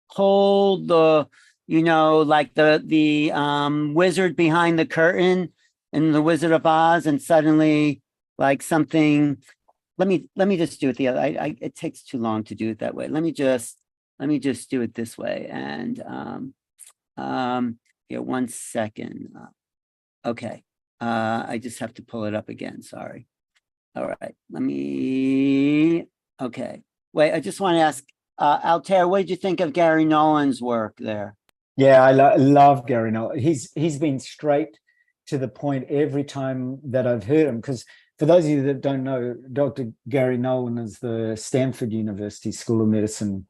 hold the, like the wizard behind the curtain in The Wizard of Oz, and suddenly like something. Let me just do it the other. It takes too long to do it that way. Let me just do it this way. And here, 1 second. Okay. I just have to pull it up again. Sorry. All right. Okay. Wait, I just want to ask, Altair, what did you think of Gary Nolan's work there? Yeah, I love Gary Nolan. He's been straight to the point every time that I've heard him. Because for those of you that don't know, Dr. Gary Nolan is the Stanford University School of Medicine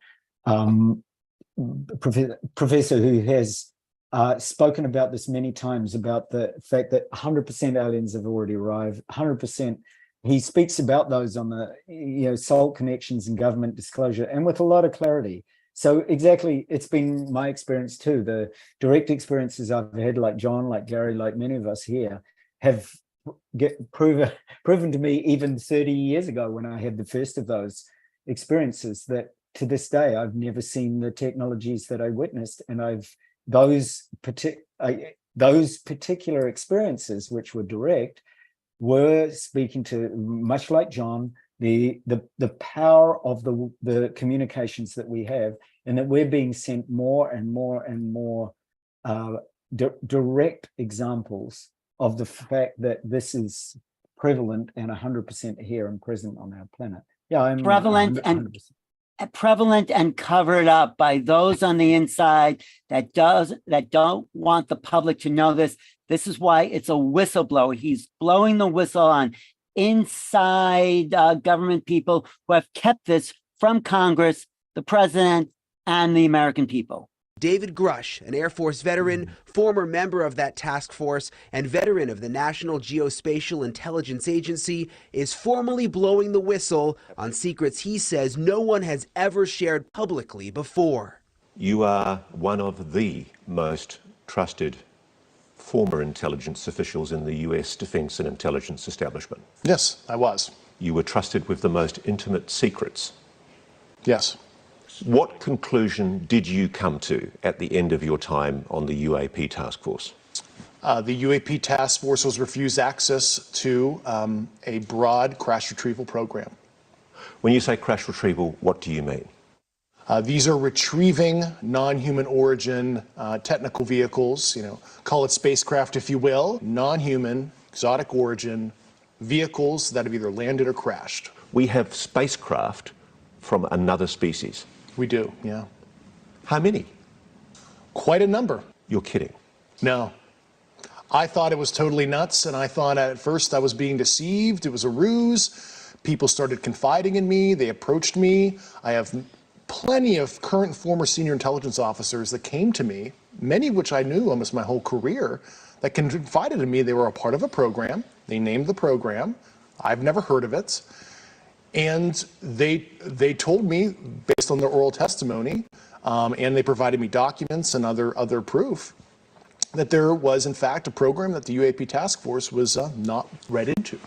professor who has spoken about this many times, about the fact that 100% aliens have already arrived, 100%. He speaks about those on the SALT connections and government disclosure, and with a lot of clarity. So exactly, it's been my experience too. The direct experiences I've had, like John, like Gary, like many of us here, have proven to me even 30 years ago when I had the first of those experiences, that to this day I've never seen the technologies that I witnessed, and those particular experiences, which were direct, were speaking to, much like John, the power of the communications that we have, and that we're being sent more and more and more direct examples of the fact that this is prevalent and 100% here and present on our planet. Yeah, I'm Prevalent 100%. Prevalent and covered up by those on the inside that don't want the public to know this. This is why it's a whistleblower. He's blowing the whistle on inside government people who have kept this from Congress, the president, and the American people. David Grush, an Air Force veteran, former member of that task force, and veteran of the National Geospatial Intelligence Agency, is formally blowing the whistle on secrets he says no one has ever shared publicly before. You are one of the most trusted former intelligence officials in the US defense and intelligence establishment. Yes, I was. You were trusted with the most intimate secrets. Yes. What conclusion did you come to at the end of your time on the UAP task force? The UAP task force was refused access to a broad crash retrieval program. When you say crash retrieval, what do you mean? These are retrieving non-human origin technical vehicles, call it spacecraft if you will, non-human, exotic origin vehicles that have either landed or crashed. We have spacecraft from another species. We do, yeah. How many? Quite a number. You're kidding. No. I thought it was totally nuts, and I thought at first I was being deceived. It was a ruse. People started confiding in me. They approached me. I have plenty of current and former senior intelligence officers that came to me, many of which I knew almost my whole career, that confided in me they were a part of a program. They named the program. I've never heard of it. And they told me, based on their oral testimony, and they provided me documents and other proof, that there was, in fact, a program that the UAP task force was not read into.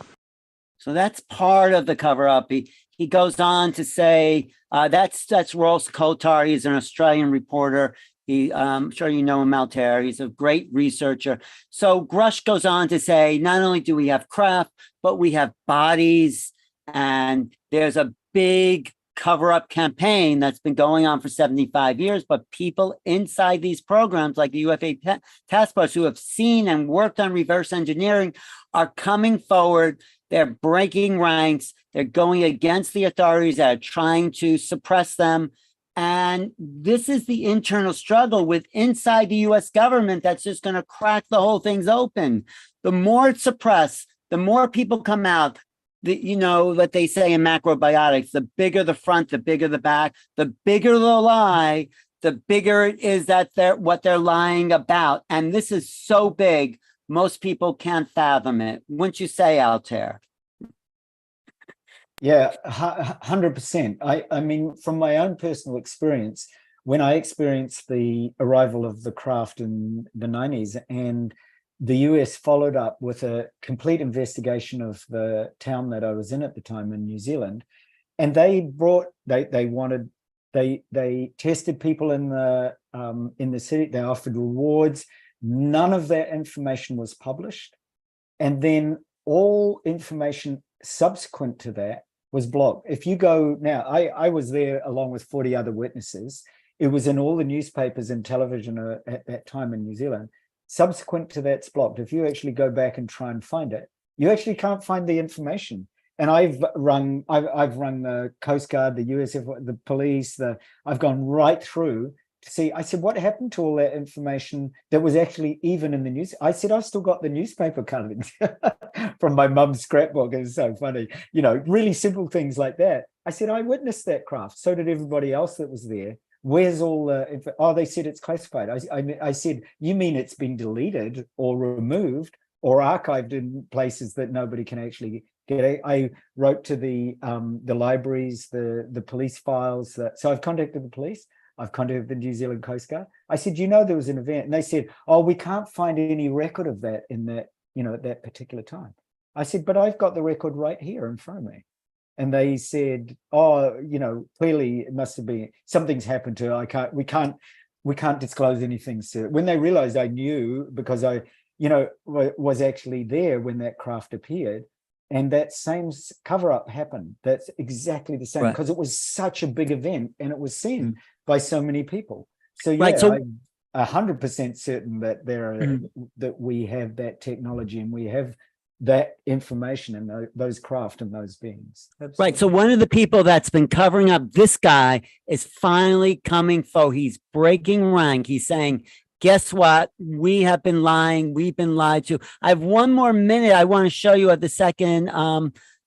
So that's part of the cover-up. He goes on to say, that's Ross Kotar. He's an Australian reporter. I'm sure you know him, Altair. He's a great researcher. So Grush goes on to say, not only do we have craft, but we have bodies. And there's a big cover-up campaign that's been going on for 75 years, but people inside these programs like the UFA task force who have seen and worked on reverse engineering are coming forward. They're breaking ranks. They're going against the authorities that are trying to suppress them. And this is the internal struggle with inside the US government that's just going to crack the whole thing's open. The more it's suppressed, the more people come out. What they say in macrobiotics, the bigger the front, the bigger the back, the bigger the lie, the bigger it is that what they're lying about. And this is so big, most people can't fathom it. Wouldn't you say, Altair? Yeah, 100%. I mean, from my own personal experience, when I experienced the arrival of the craft in the 90s, and the US followed up with a complete investigation of the town that I was in at the time in New Zealand. And they tested people in the city. They offered rewards. None of that information was published. And then all information subsequent to that was blocked. If you go now, I was there along with 40 other witnesses. It was in all the newspapers and television at that time in New Zealand. Subsequent to that's blocked. If you actually go back and try and find it, you actually can't find the information. And I've run the Coast Guard, the USF, the police, I've gone right through to see. I said, what happened to all that information that was actually even in the news? I said, I've still got the newspaper cuttings from my mum's scrapbook. It's so funny, really simple things like that. I said, I witnessed that craft. So did everybody else that was there. Where's all the, they said it's classified. I said, you mean it's been deleted or removed or archived in places that nobody can actually get it? I wrote to the libraries, the police files. So I've contacted the police. I've contacted the New Zealand Coast Guard. I said, there was an event. And they said, we can't find any record of that in that, at that particular time. I said, but I've got the record right here in front of me. And they said, clearly it must have been something's happened to her. We can't disclose anything. So when they realized I knew, because I was actually there when that craft appeared. And that same cover-up happened. That's exactly the same, because it was such a big event and it was seen by so many people. So yeah, I'm 100% certain that that we have that technology and we have that information and those craft and those beings. Absolutely. Right. So one of the people that's been covering up this guy is finally coming forward. He's breaking rank. He's saying, guess what? We have been lying. We've been lied to. I have one more minute. I want to show you the second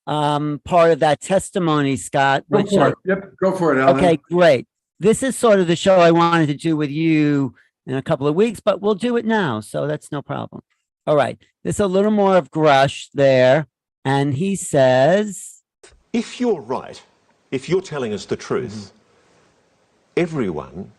part of that testimony, Scott. Go for it. Yep, go for it, Alan. Okay, great. This is sort of the show I wanted to do with you in a couple of weeks, but we'll do it now. So that's no problem. All right. There's a little more of Grush there. And he says, if you're right, if you're telling us the truth, everyone,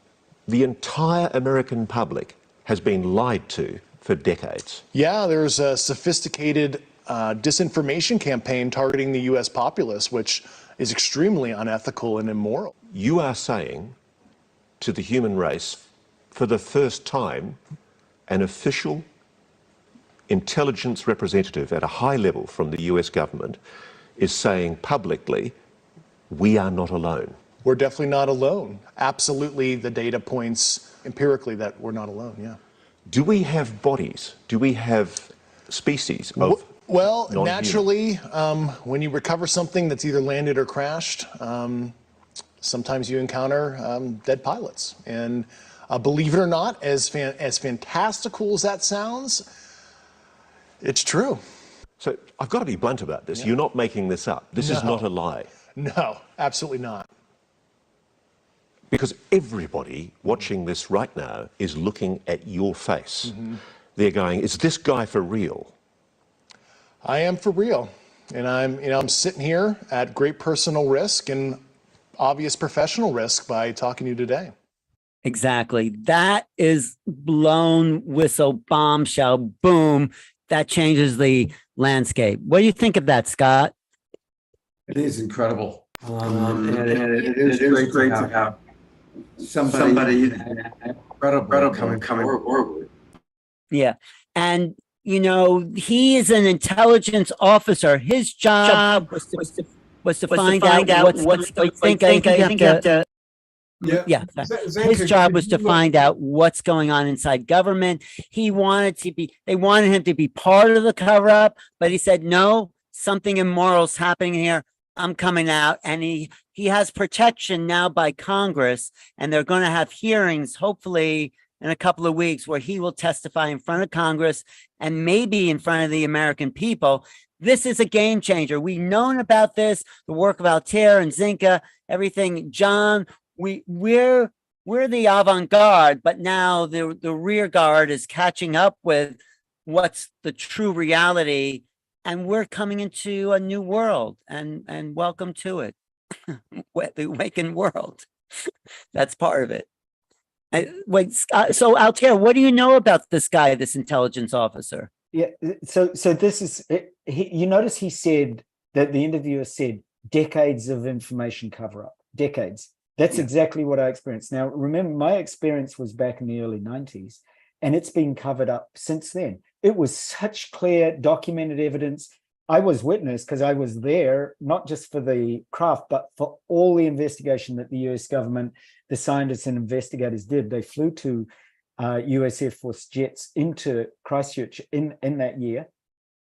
the entire American public has been lied to for decades. Yeah, there's a sophisticated disinformation campaign targeting the US populace, which is extremely unethical and immoral. You are saying to the human race, for the first time, an official intelligence representative at a high level from the US government is saying publicly, we are not alone. We're definitely not alone. Absolutely, the data points empirically that we're not alone, yeah. Do we have bodies? Do we have species of Well, non-human? naturally, when you recover something that's either landed or crashed, sometimes you encounter dead pilots. And believe it or not, as fantastical as that sounds, it's true. So I've got to be blunt about this. Yeah. You're not making this up. This is not a lie. No, absolutely not. Because everybody watching this right now is looking at your face. They're going, is this guy for real? I am for real. And I'm sitting here at great personal risk and obvious professional risk by talking to you today. Exactly. That is blown whistle, bombshell, boom. That changes the landscape. What do you think of that, Scott? It is incredible. And it is great to have somebody incredible coming forward. Yeah. And, he is an intelligence officer. His job was to find out what's his job was to find out what's going on inside government. They wanted him to be part of the cover up, but he said, no, something immoral's happening here. I'm coming out. And he has protection now by Congress, and they're going to have hearings, hopefully in a couple of weeks, where he will testify in front of Congress and maybe in front of the American people. This is a game changer. We've known about this, the work of Altair and Zenka, everything. John, we're the avant-garde, but now the rear guard is catching up with what's the true reality, and we're coming into a new world, and welcome to it. The awakened world. That's part of it. So Altair, what do you know about this guy, this intelligence officer? Yeah, so this is you notice he said that the interviewer said decades of information cover-up, decades. That's exactly what I experienced. Now, remember, my experience was back in the early 90s, and it's been covered up since then. It was such clear, documented evidence. I was witness because I was there, not just for the craft, but for all the investigation that the US government, the scientists and investigators did. They flew to US Air Force jets into Christchurch in that year,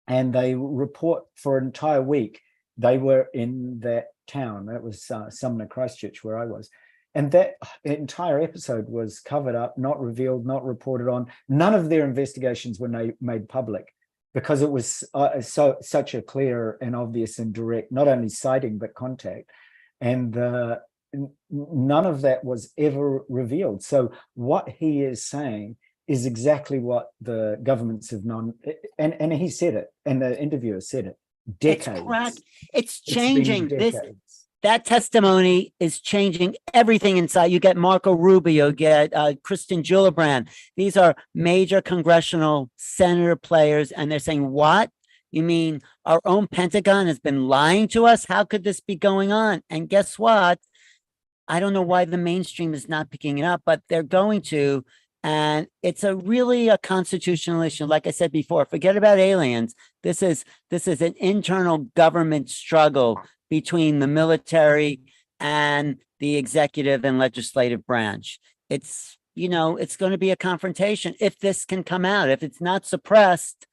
and they report for an entire week. They were in that town. That was Sumner, Christchurch, where I was. And that entire episode was covered up, not revealed, not reported on. None of their investigations were made public because it was such a clear and obvious and direct, not only sighting, but contact. And none of that was ever revealed. So what he is saying is exactly what the governments have known. And he said it, and the interviewer said it. Decades. It's changing. That testimony is changing everything inside. You get Marco Rubio, you get Kristen Gillibrand. These are major congressional senator players, and they're saying, what? You mean our own Pentagon has been lying to us? How could this be going on? And guess what? I don't know why the mainstream is not picking it up, but they're going to. And it's a constitutional issue. Like I said before, forget about aliens. This is an internal government struggle between the military and the executive and legislative branch. It's, it's going to be a confrontation if this can come out, if it's not suppressed.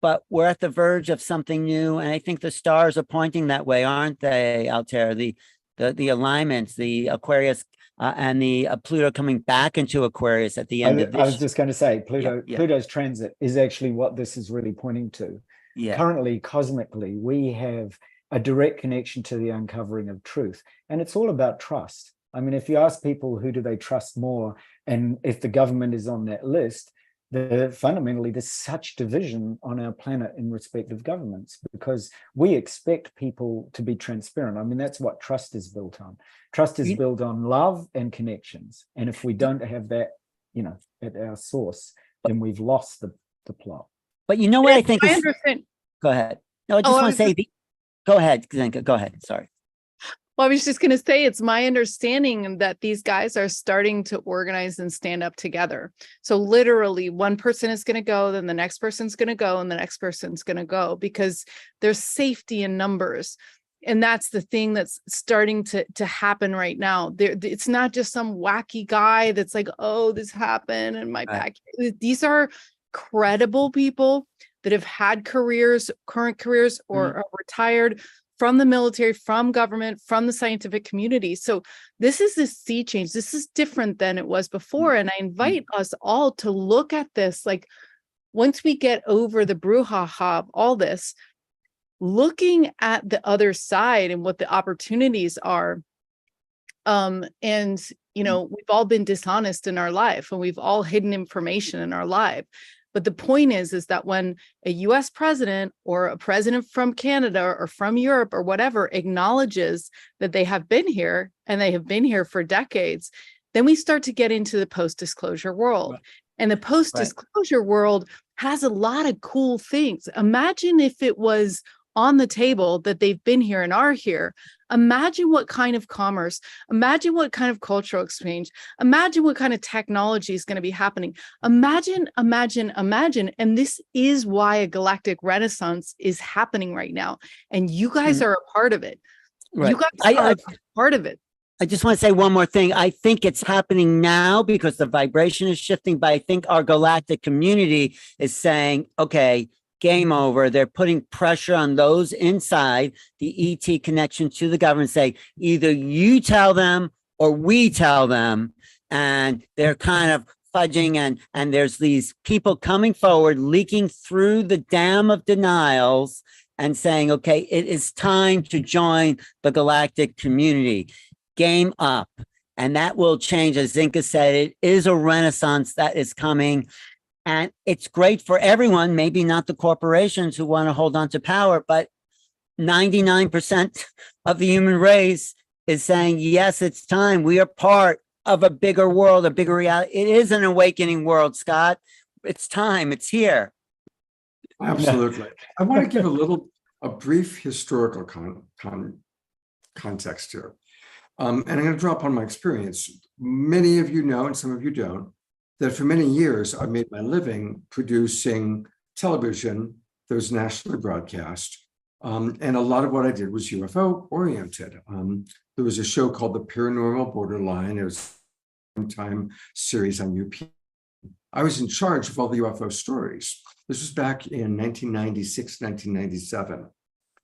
But we're at the verge of something new, and I think the stars are pointing that way, aren't they, Altair? The alignments, the Aquarius and the Pluto coming back into Aquarius at the end of this. I was just going to say, Yeah. Pluto's transit is actually what this is really pointing to. Yeah. Currently, cosmically, we have a direct connection to the uncovering of truth, and it's all about trust. I mean, if you ask people who do they trust more, and if the government is on that list, fundamentally there's such division on our planet in respect of governments, because we expect people to be transparent. I mean, that's what trust is built on. Trust is built on love and connections, and if we don't have that, at our source, then we've lost the plot. But you know what I think I is, understand. go ahead. No, I just want to say, go ahead, Zenka, go ahead, sorry. Well, I was just going to say, it's my understanding that these guys are starting to organize and stand up together. So literally one person is going to go, then the next person's going to go, and the next person's going to go, because there's safety in numbers. And that's the thing that's starting to happen right now. It's not just some wacky guy that's like, oh, this happened in my back. These are credible people that have had careers, current careers, or are retired from the military, from government, from the scientific community. So this is a sea change. This is different than it was before. And I invite us all to look at this, like, once we get over the brouhaha of all this, looking at the other side and what the opportunities are. And, we've all been dishonest in our life, and we've all hidden information in our life. But the point is that when a US president or a president from Canada or from Europe or whatever acknowledges that they have been here, and they have been here for decades, then we start to get into the post-disclosure world. Right. And the post-disclosure world has a lot of cool things. Imagine if it was on the table that they've been here and are here. Imagine what kind of commerce, imagine what kind of cultural exchange, imagine what kind of technology is going to be happening. Imagine. And this is why a galactic renaissance is happening right now. And you guys are a part of it. Right. You guys are a part of it. I just want to say one more thing. I think it's happening now because the vibration is shifting, but I think our galactic community is saying, okay, game over. They're putting pressure on those inside the ET connection to the government, say either you tell them or we tell them. And they're kind of fudging, and there's these people coming forward, leaking through the dam of denials and saying, okay, it is time to join the galactic community. Game up. And that will change. As Zenka said, it is a renaissance that is coming. And it's great for everyone, maybe not the corporations who want to hold on to power, but 99% of the human race is saying, yes, it's time. We are part of a bigger world, a bigger reality. It is an awakening world, Scott. It's time. It's here. Absolutely. I want to give a brief historical context here. And I'm going to draw upon my experience. Many of you know, and some of you don't, that for many years, I made my living producing television that was nationally broadcast. And a lot of what I did was UFO oriented. There was a show called The Paranormal Borderline. It was a time series on UP. I was in charge of all the UFO stories. This was back in 1996, 1997.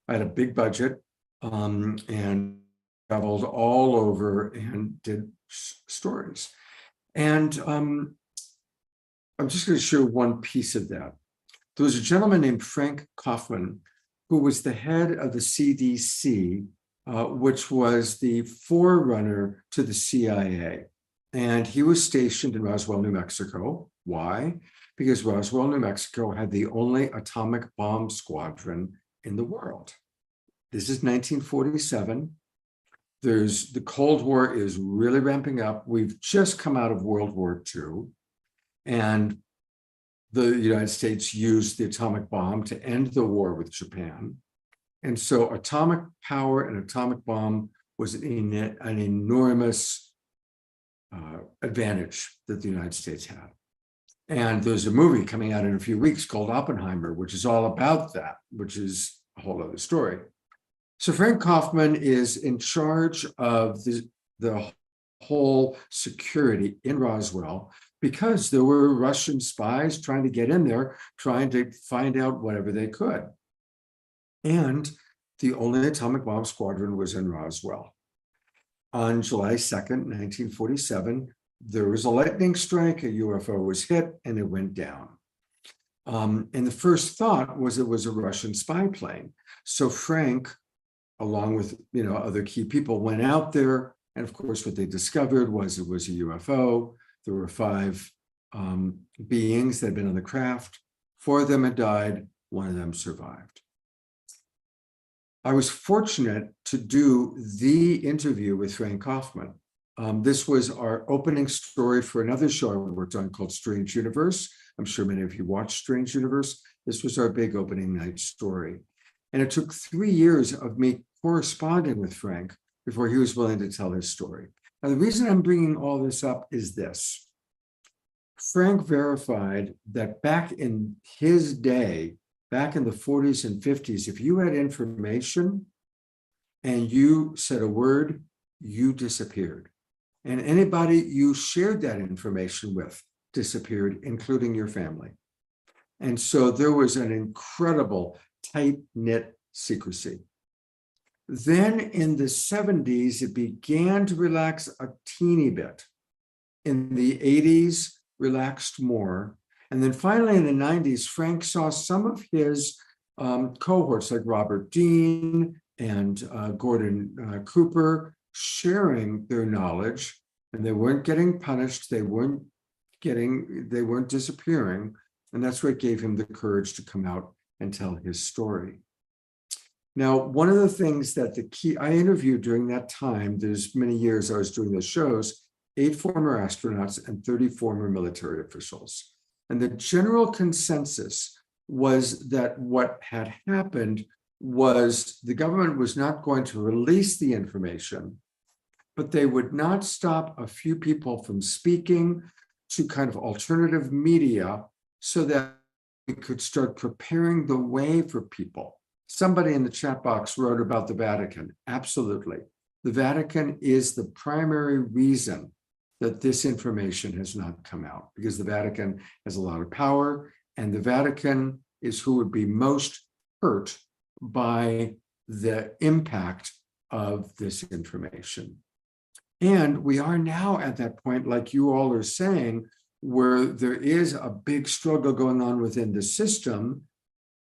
I had a big budget and traveled all over and did stories. And I'm just going to show one piece of that. There was a gentleman named Frank Kaufman, who was the head of the CDC, which was the forerunner to the CIA. And he was stationed in Roswell, New Mexico. Why? Because Roswell, New Mexico had the only atomic bomb squadron in the world. This is 1947. The Cold War is really ramping up. We've just come out of World War II. And the United States used the atomic bomb to end the war with Japan. And so atomic power and atomic bomb was an enormous advantage that the United States had. And there's a movie coming out in a few weeks called Oppenheimer, which is all about that, which is a whole other story. So Frank Kaufman is in charge of the whole security in Roswell because there were Russian spies trying to get in there, trying to find out whatever they could. And the only atomic bomb squadron was in Roswell. On July 2nd, 1947, there was a lightning strike, a UFO was hit, and it went down. And the first thought was it was a Russian spy plane. So Frank, along with other key people, went out there, and of course what they discovered was it was a UFO. There were 5 beings that had been on the craft. 4 of them had died, 1 of them survived. I was fortunate to do the interview with Frank Kaufman. This was our opening story for another show I worked on called Strange Universe. I'm sure many of you watched Strange Universe. This was our big opening night story. And it took 3 years of me corresponding with Frank before he was willing to tell his story. Now, the reason I'm bringing all this up is this. Frank verified that back in his day, back in the 40s and 50s, if you had information and you said a word, you disappeared. And anybody you shared that information with disappeared, including your family. And so there was an incredible tight-knit secrecy. Then in the 70s, it began to relax a teeny bit. In the 80s, relaxed more. And then finally in the 90s, Frank saw some of his cohorts like Robert Dean and Gordon Cooper sharing their knowledge, and they weren't getting punished, they weren't disappearing. And that's what gave him the courage to come out and tell his story. Now, one of the things that I interviewed during that time, there's many years I was doing those shows, 8 former astronauts and 30 former military officials. And the general consensus was that what had happened was the government was not going to release the information, but they would not stop a few people from speaking to kind of alternative media so that we could start preparing the way for people. Somebody in the chat box wrote about the Vatican. Absolutely. The Vatican is the primary reason that this information has not come out, because the Vatican has a lot of power, and the Vatican is who would be most hurt by the impact of this information. And we are now at that point, like you all are saying, where there is a big struggle going on within the system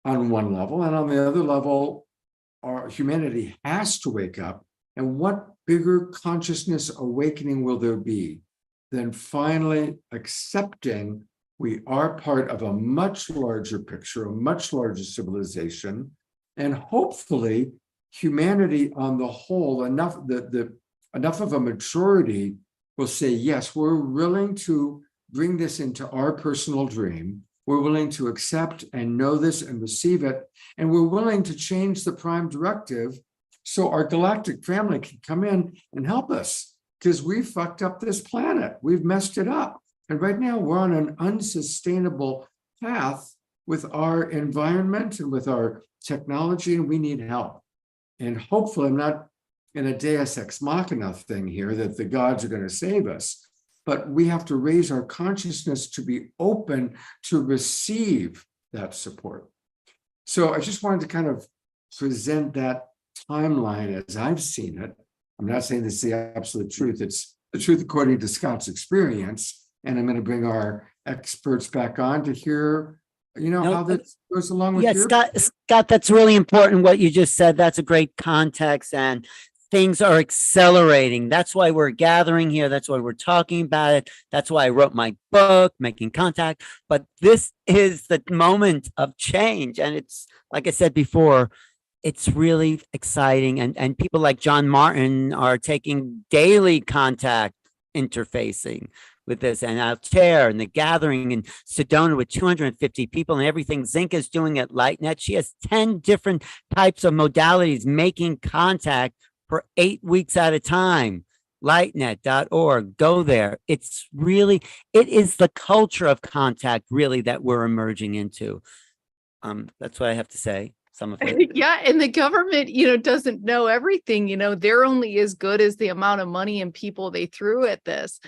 on one level, and on the other level, our humanity has to wake up. And what bigger consciousness awakening will there be than finally accepting we are part of a much larger picture, a much larger civilization, and hopefully humanity on the whole, enough of a majority will say, yes, we're willing to bring this into our personal dream. We're willing to accept and know this and receive it. And we're willing to change the prime directive so our galactic family can come in and help us, because we fucked up this planet. We've messed it up. And right now we're on an unsustainable path with our environment and with our technology, and we need help. And hopefully I'm not in a Deus Ex Machina thing here that the gods are going to save us, but we have to raise our consciousness to be open to receive that support. So I just wanted to kind of present that timeline as I've seen it. I'm not saying this is the absolute truth. It's the truth according to Scott's experience. And I'm going to bring our experts back on to hear, how that goes along with your... Scott, that's really important what you just said. That's a great context, and things are accelerating. That's why we're gathering here. That's why we're talking about it. That's why I wrote my book, Making Contact. But this is the moment of change. And it's, like I said before, it's really exciting. And people like John Martin are taking daily contact interfacing with this, and Altair and the gathering in Sedona with 250 people and everything Zenka's doing at LightNet. She has 10 different types of modalities making contact for 8 weeks at a time. lightnet.org. Go there. It's really, it is the culture of contact really that we're emerging into. That's what I have to say. Some of it. Yeah, and the government, doesn't know everything. They're only as good as the amount of money and people they threw at this.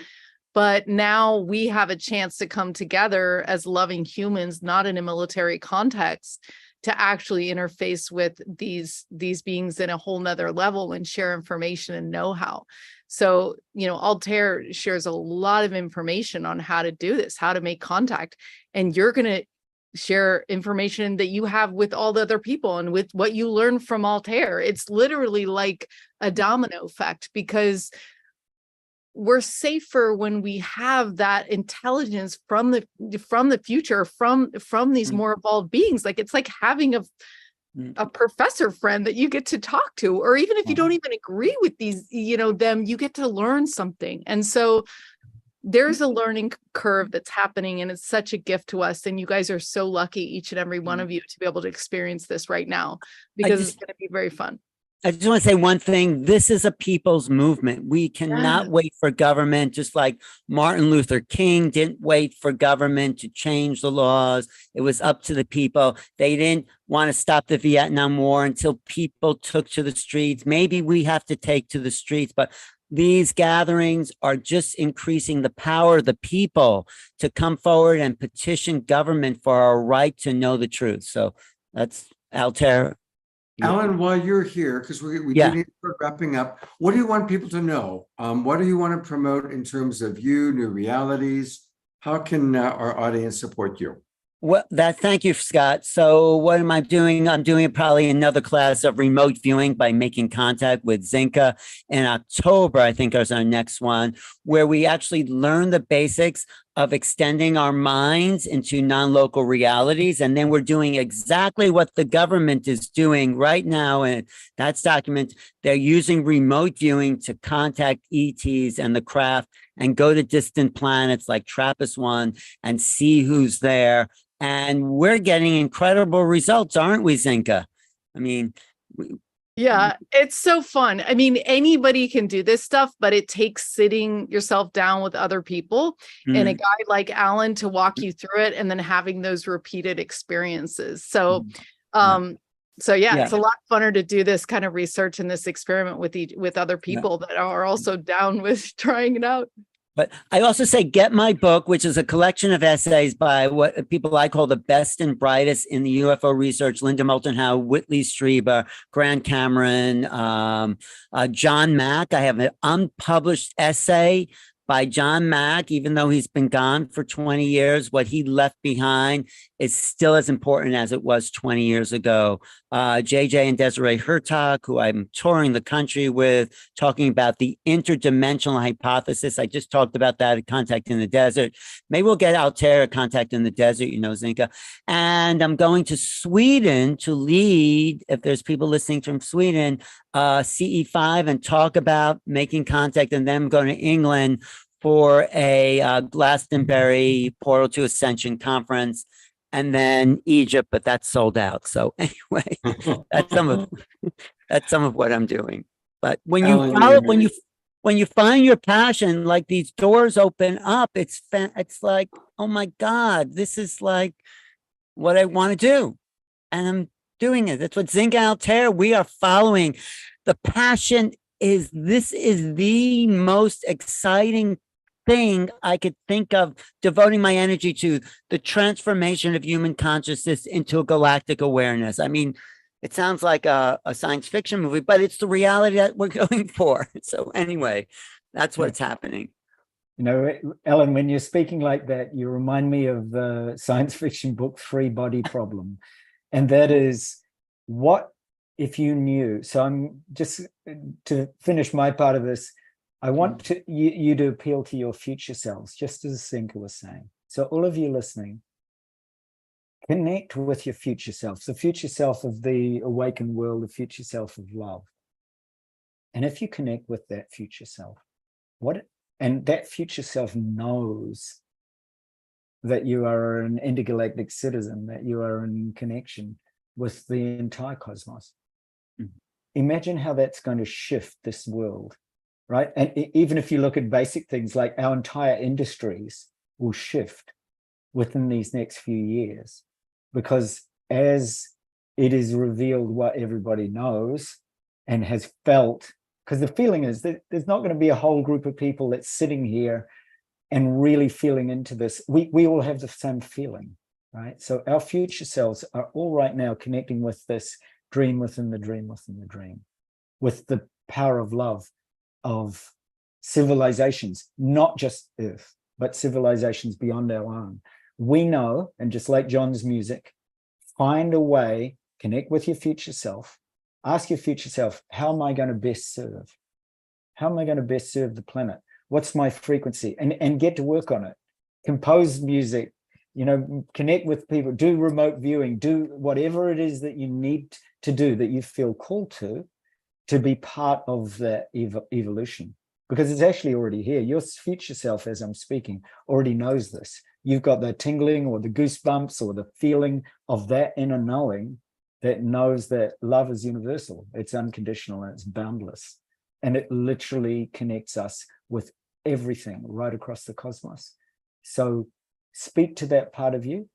But now we have a chance to come together as loving humans, not in a military context, to actually interface with these beings in a whole nother level and share information and know-how. So, Altair shares a lot of information on how to do this, how to make contact, and you're going to share information that you have with all the other people and with what you learn from Altair. It's literally like a domino effect, because we're safer when we have that intelligence from the future, from these more evolved beings. Like, it's like having a professor friend that you get to talk to, or even if you don't even agree with these, them, you get to learn something. And so there's a learning curve that's happening, and it's such a gift to us. And you guys are so lucky, each and every one of you, to be able to experience this right now, because it's going to be very fun. I just want to say one thing. This is a people's movement. We cannot wait for government, just like Martin Luther King didn't wait for government to change the laws. It was up to the people. They didn't want to stop the Vietnam War until people took to the streets. Maybe we have to take to the streets, but these gatherings are just increasing the power of the people to come forward and petition government for our right to know the truth. So that's Altair. Alan, while you're here, because we do need to start wrapping up, what do you want people to know? What do you want to promote in terms of you, new realities? How can our audience support you? Well, thank you, Scott. So what am I doing? I'm doing probably another class of remote viewing by making contact with Zenka in October, I think is our next one, where we actually learn the basics of extending our minds into non-local realities. And then we're doing exactly what the government is doing right now. And that's documented. They're using remote viewing to contact ETs and the craft and go to distant planets like TRAPPIST-1 and see who's there. And we're getting incredible results, aren't we, Zenka? I mean, yeah, it's so fun. I mean, anybody can do this stuff, but it takes sitting yourself down with other people and a guy like Alan to walk you through it, and then having those repeated experiences. So, it's a lot funner to do this kind of research and this experiment with other people that are also down with trying it out. But I also say, get my book, which is a collection of essays by what people I call the best and brightest in the UFO research: Linda Moulton Howe, Whitley Strieber, Grant Cameron, John Mack. I have an unpublished essay by John Mack. Even though he's been gone for 20 years, what he left behind is still as important as it was 20 years ago. JJ and Desiree Hertog, who I'm touring the country with, talking about the interdimensional hypothesis. I just talked about that at Contact in the Desert. Maybe we'll get Altair at Contact in the Desert, Zenka. And I'm going to Sweden to lead, if there's people listening from Sweden, CE5, and talk about making contact, and then going to England for a Glastonbury Portal to Ascension conference, and then Egypt, but that's sold out. So anyway, that's some of what I'm doing. But when you follow, when you find your passion, like these doors open up, it's like, oh my God, this is like what I want to do, and I'm doing it. That's what Zenka Altair, we are following. The passion is the most exciting thing I could think of, devoting my energy to the transformation of human consciousness into a galactic awareness. I mean, it sounds like a science fiction movie, but it's the reality that we're going for. So anyway, that's what's happening. Ellen, when you're speaking like that, you remind me of the science fiction book Free Body Problem. And that is, what if you knew? So I'm just, to finish my part of this, I want you to appeal to your future selves, just as Zenka was saying. So all of you listening, connect with your future self, the future self of the awakened world, the future self of love. And if you connect with that future self, and that future self knows that you are an intergalactic citizen, that you are in connection with the entire cosmos. Imagine how that's going to shift this world right? And even if you look at basic things like our entire industries will shift within these next few years, because as it is revealed what everybody knows and has felt, because the feeling is that there's not going to be a whole group of people that's sitting here and really feeling into this. We all have the same feeling, right? So our future selves are all right now connecting with this dream within the dream within the dream, with the power of love of civilizations, not just Earth, but civilizations beyond our own. We know, and just like John's music, find a way, connect with your future self, ask your future self, how am I going to best serve? How am I going to best serve the planet? What's my frequency? And get to work on it. Compose music, connect with people, do remote viewing, do whatever it is that you need to do, that you feel called to be part of that evolution, because it's actually already here. Your future self, as I'm speaking, already knows this. You've got the tingling or the goosebumps or the feeling of that inner knowing that knows that love is universal, it's unconditional, and it's boundless. And it literally connects us with everything right across the cosmos. So speak to that part of you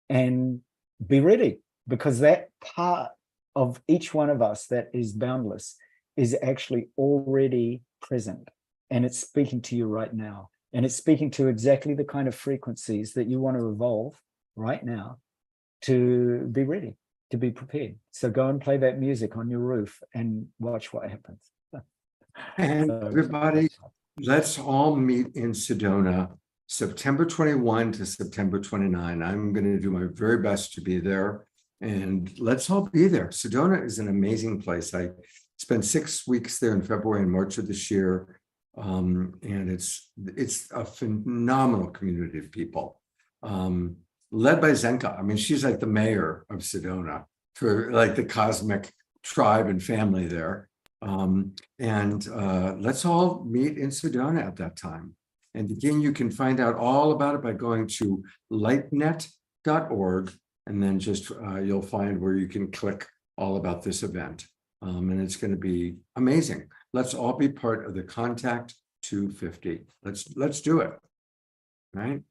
and be ready, because that part of each one of us that is boundless is actually already present, and it's speaking to you right now, and it's speaking to exactly the kind of frequencies that you want to evolve right now to be ready, to be prepared. So go and play that music on your roof and watch what happens. And So, everybody, let's all meet in Sedona, September 21 to September 29. I'm going to do my very best to be there, and let's all be there. Sedona is an amazing place. I spent 6 weeks there in February and March of this year. And it's a phenomenal community of people, led by Zenka. I mean, she's like the mayor of Sedona for like the cosmic tribe and family there. Let's all meet in Sedona at that time. And again, you can find out all about it by going to lightnet.org, and then just you'll find where you can click all about this event. And it's going to be amazing. Let's all be part of the Contact 250. Let's do it. Right.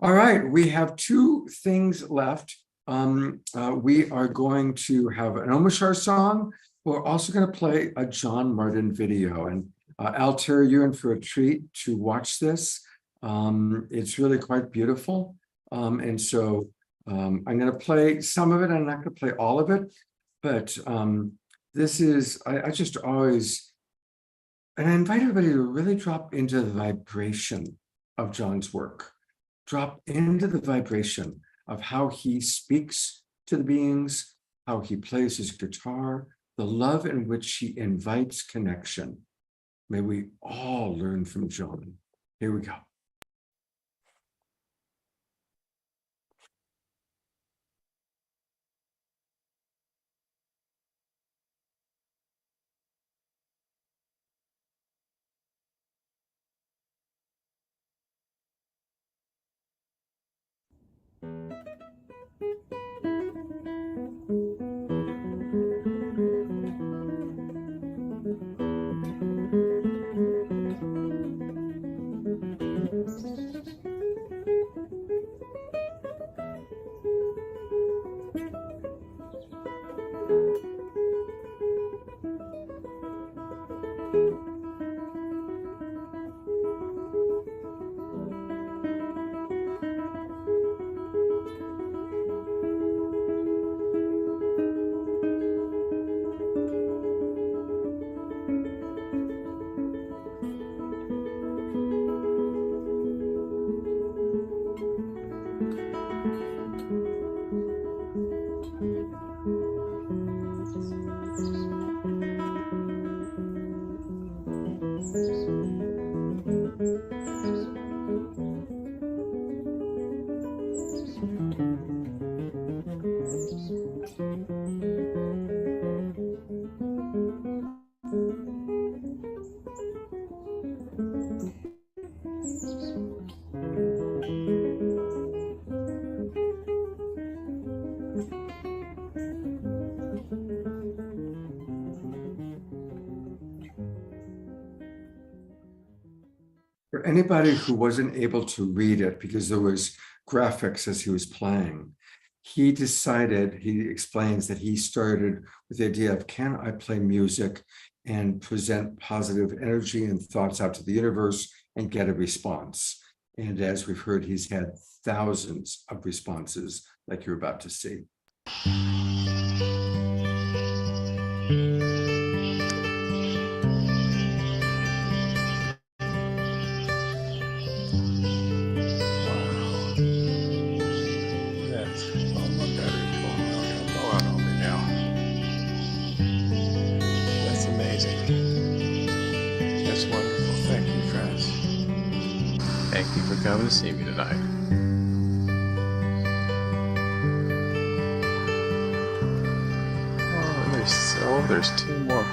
All right. We have 2 things left. We are going to have an Omashar song. We're also going to play a John Martin video. And Altair, you're in for a treat to watch this. It's really quite beautiful. I'm going to play some of it. I'm not going to play all of it, but this is, I just always, and I invite everybody to really drop into the vibration of John's work. Drop into the vibration of how he speaks to the beings, how he plays his guitar, the love in which he invites connection. May we all learn from John. Here we go. anybody who wasn't able to read it because there was graphics as he was playing, he explains that he started with the idea of, can I play music and present positive energy and thoughts out to the universe and get a response? And as we've heard, he's had thousands of responses like you're about to see. That's amazing. That's wonderful. Thank you, friends. Thank you for coming to see me tonight. There's two more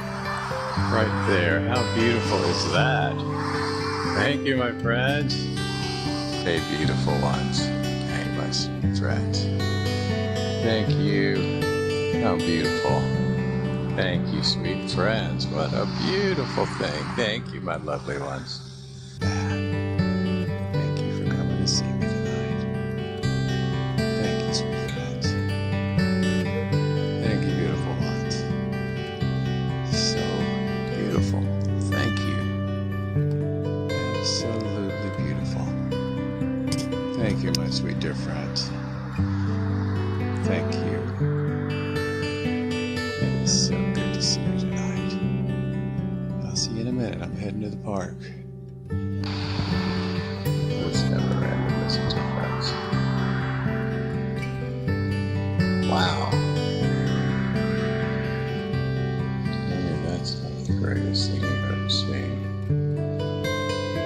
right there. How beautiful is that? Thank you, my friends. Hey, beautiful ones. Hey, my sweet friends. Thank you. How beautiful. Thank you, sweet friends. What a beautiful thing. Thank you, my lovely ones. Thank you for coming to see me tonight. Thank you, sweet friends. Thank you, beautiful ones. So beautiful. Thank you. Absolutely beautiful. Thank you, my sweet dear friends. Thank you. It is so good to see you tonight. I'll see you in a minute. I'm heading to the park. It's never random, listen to friends. Wow. That's the greatest thing I've ever seen.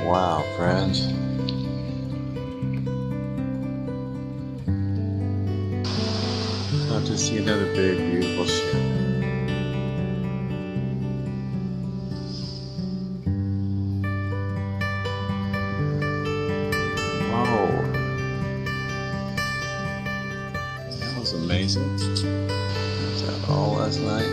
Wow, friends. Love to see another big, beautiful ship. Whoa. That was amazing. Was that all last night?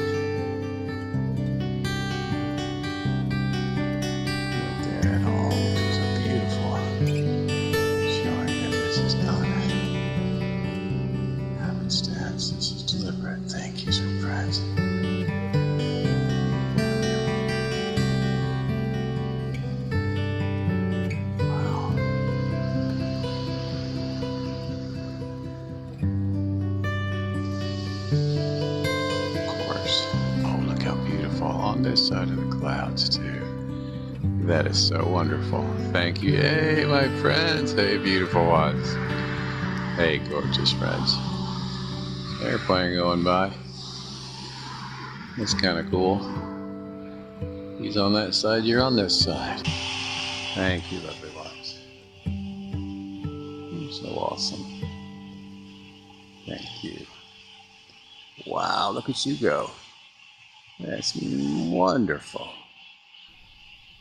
On this side of the clouds too. That is so wonderful. Thank you. Hey, my friends. Hey, beautiful ones. Hey, gorgeous friends. Airplane going by. That's kind of cool. He's on that side, you're on this side. Thank you, lovely ones. You're so awesome. Thank you. Wow, look at you go. That's wonderful.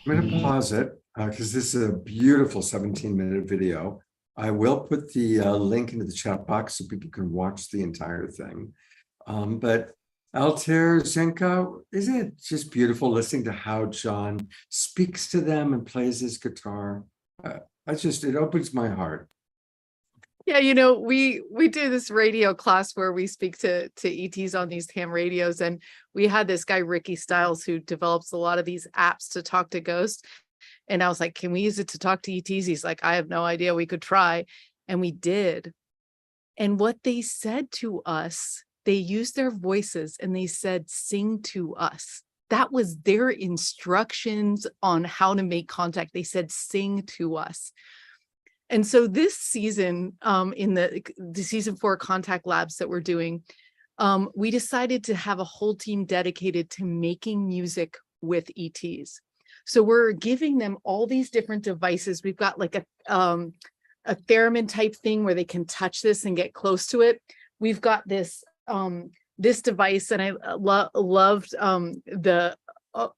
I'm going to pause it because this is a beautiful 17-minute video. I will put the link into the chat box so people can watch the entire thing. But Altair, Zenka, isn't it just beautiful listening to how John speaks to them and plays his guitar? It opens my heart. Yeah, you know, we do this radio class where we speak to ETs on these ham radios, and we had this guy Ricky Stiles who develops a lot of these apps to talk to ghosts. And I was like, can we use it to talk to ETs? He's like, I have no idea. We could try. And we did. And what they said to us, they used their voices and they said, sing to us. That was their instructions on how to make contact. They said, sing to us. And so this season, in the season 4 contact labs that we're doing, we decided to have a whole team dedicated to making music with ETs. So we're giving them all these different devices. We've got like a theremin type thing where they can touch this and get close to it. We've got this this device, and I loved the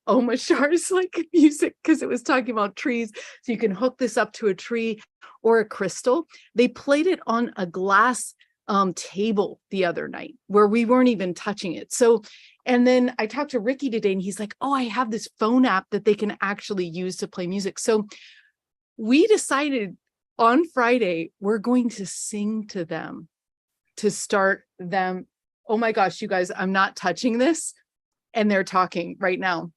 Omashar's like music because it was talking about trees. So you can hook this up to a tree or a crystal. They played it on a glass table the other night where we weren't even touching it. So, and then I talked to Ricky today and he's like, oh, I have this phone app that they can actually use to play music. So we decided on Friday, we're going to sing to them to start them. Oh my gosh, you guys, I'm not touching this. And they're talking right now.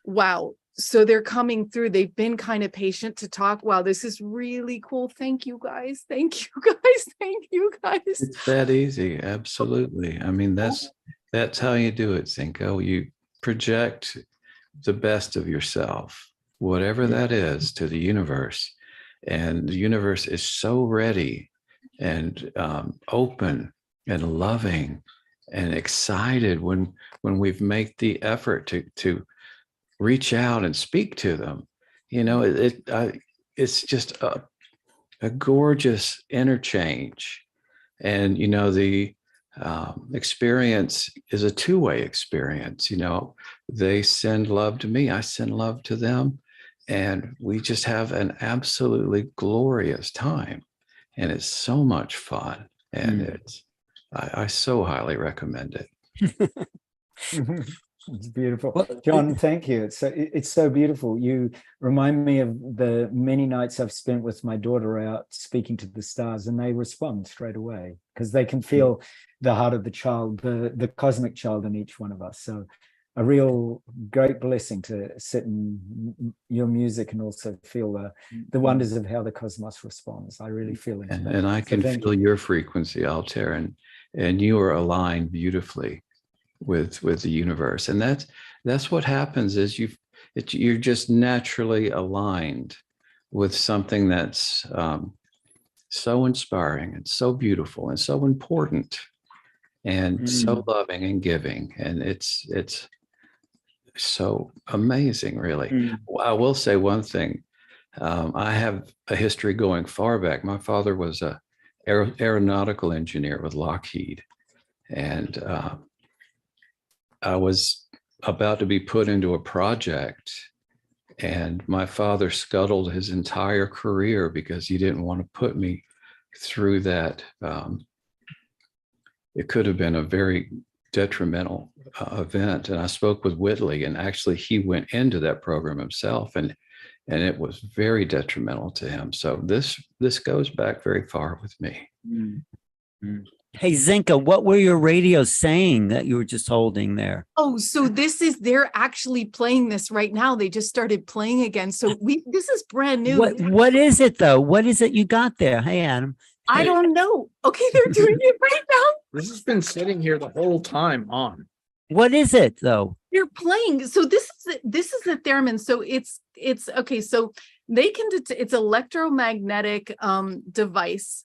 Wow. So they're coming through. They've been kind of patient to talk. Wow, this is really cool. Thank you guys. Thank you guys. Thank you guys. It's that easy. Absolutely. I mean, that's how you do it, Zenka. You project the best of yourself, whatever that is, to the universe. And the universe is so ready and open and loving and excited when we've made the effort to reach out and speak to them. You know, it's just a gorgeous interchange. And, you know, the experience is a two-way experience. You know, they send love to me, I send love to them, and we just have an absolutely glorious time. And it's so much fun. And I so highly recommend it. It's beautiful. John, thank you. It's so beautiful. You remind me of the many nights I've spent with my daughter out speaking to the stars, and they respond straight away because they can feel the heart of the child, the cosmic child in each one of us. So a real great blessing to sit in your music and also feel the wonders of how the cosmos responds. I really feel it. And I can feel your frequency, Altair, and you are aligned beautifully with the universe. And that's what happens is you're just naturally aligned with something that's so inspiring and so beautiful and so important and so loving and giving. And it's so amazing, really. I will say one thing. I have a history going far back. My father was a aeronautical engineer with Lockheed, and I was about to be put into a project, and my father scuttled his entire career because he didn't want to put me through that. It could have been a very detrimental event. And I spoke with Whitley, and actually he went into that program himself, and it was very detrimental to him. So this goes back very far with me. Hey, Zenka, what were your radios saying that you were just holding there? Oh, so they're actually playing this right now. They just started playing again. So this is brand new. What is it though? What is it you got there? Hey, Adam. I don't know. Okay, they're doing it right now. This has been sitting here the whole time on. What is it though? They're playing. So this is the theremin. So it's okay. So they can it's electromagnetic device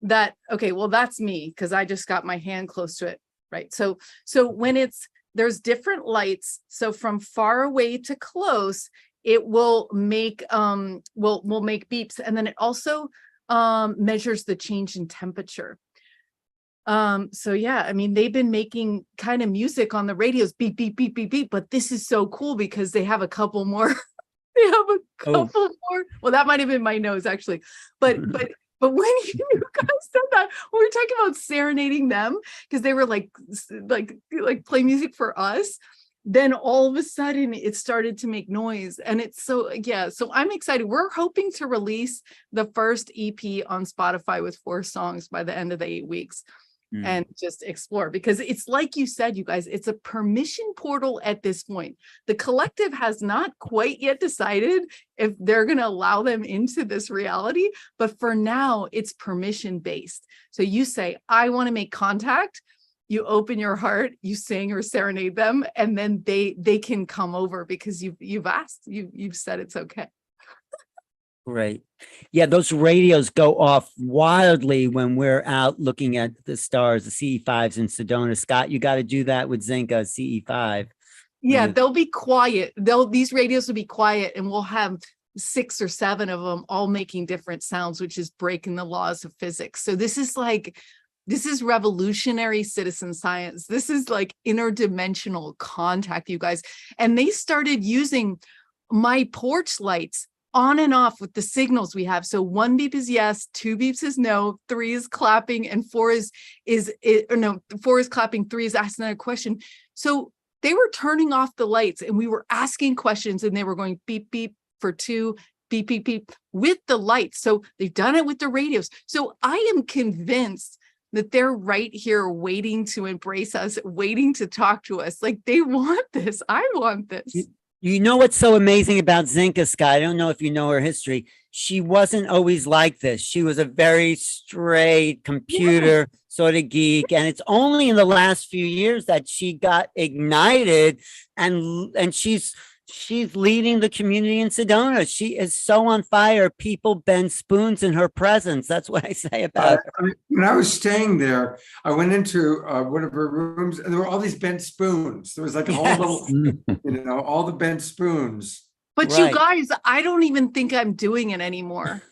that, okay, well, that's me because I just got my hand close to it, right? So when there's different lights. So from far away to close, it will make will make beeps, and then it also measures the change in temperature. So yeah, I mean, they've been making kind of music on the radios, beep, beep, beep, beep, beep, but this is so cool because they have a couple more. They have a couple more. Well, that might have been my nose actually, but when you guys said that, when we were talking about serenading them, because they were like play music for us, then all of a sudden it started to make noise. And it's so, yeah, so I'm excited. We're hoping to release the first EP on Spotify with 4 songs by the end of the 8 weeks. And just explore, because it's like you said, you guys, it's a permission portal at this point. The collective has not quite yet decided if they're going to allow them into this reality, but for now it's permission based. So you say, I want to make contact, you open your heart, you sing or serenade them, and then they can come over because you've asked, you've said it's okay. Right. Yeah, those radios go off wildly when we're out looking at the stars, the CE5s in Sedona. Scott, you got to do that with Zenka CE5. Yeah, they'll be quiet. These radios will be quiet, and we'll have 6 or 7 of them all making different sounds, which is breaking the laws of physics. So this is revolutionary citizen science. This is like interdimensional contact, you guys. And they started using my porch lights on and off with the signals we have. So 1 beep is yes, 2 beeps is no, 3 is clapping, and 4 4 is clapping, 3 is asking a question. So they were turning off the lights and we were asking questions, and they were going beep, beep for 2, beep, beep, beep with the lights. So they've done it with the radios. So I am convinced that they're right here waiting to embrace us, waiting to talk to us. Like they want this. I want this. You know what's so amazing about Zenka, Scott? I don't know if you know her history. She wasn't always like this. She was a very straight computer sort of geek. And it's only in the last few years that she got ignited and she's leading the community in Sedona. She is so on fire. People bend spoons in her presence. That's what I say about her. When I was staying there, I went into one of her rooms and there were all these bent spoons. There was like a whole little, all the bent spoons. But you guys, I don't even think I'm doing it anymore.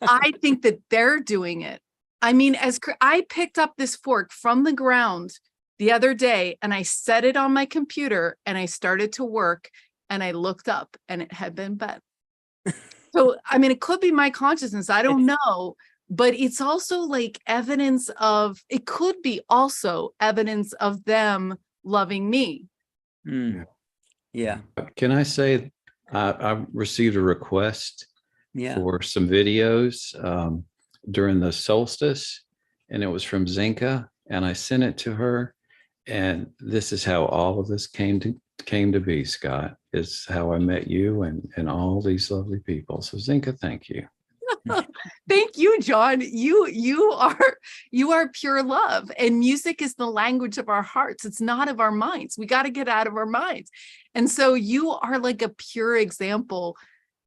I think that they're doing it. I mean, I picked up this fork from the ground the other day and I set it on my computer and I started to work. And I looked up and it had been bent. So, I mean, it could be my consciousness. I don't know. But it's also like evidence of, it could be also evidence of them loving me. Yeah. Can I say, I received a request for some videos during the solstice, and it was from Zenka, and I sent it to her. And this is how all of this came to be, Scott, is how I met you and all these lovely people. So Zenka, thank you. Thank you, John. You are pure love, and music is the language of our hearts. It's not of our minds. We got to get out of our minds. And so you are like a pure example,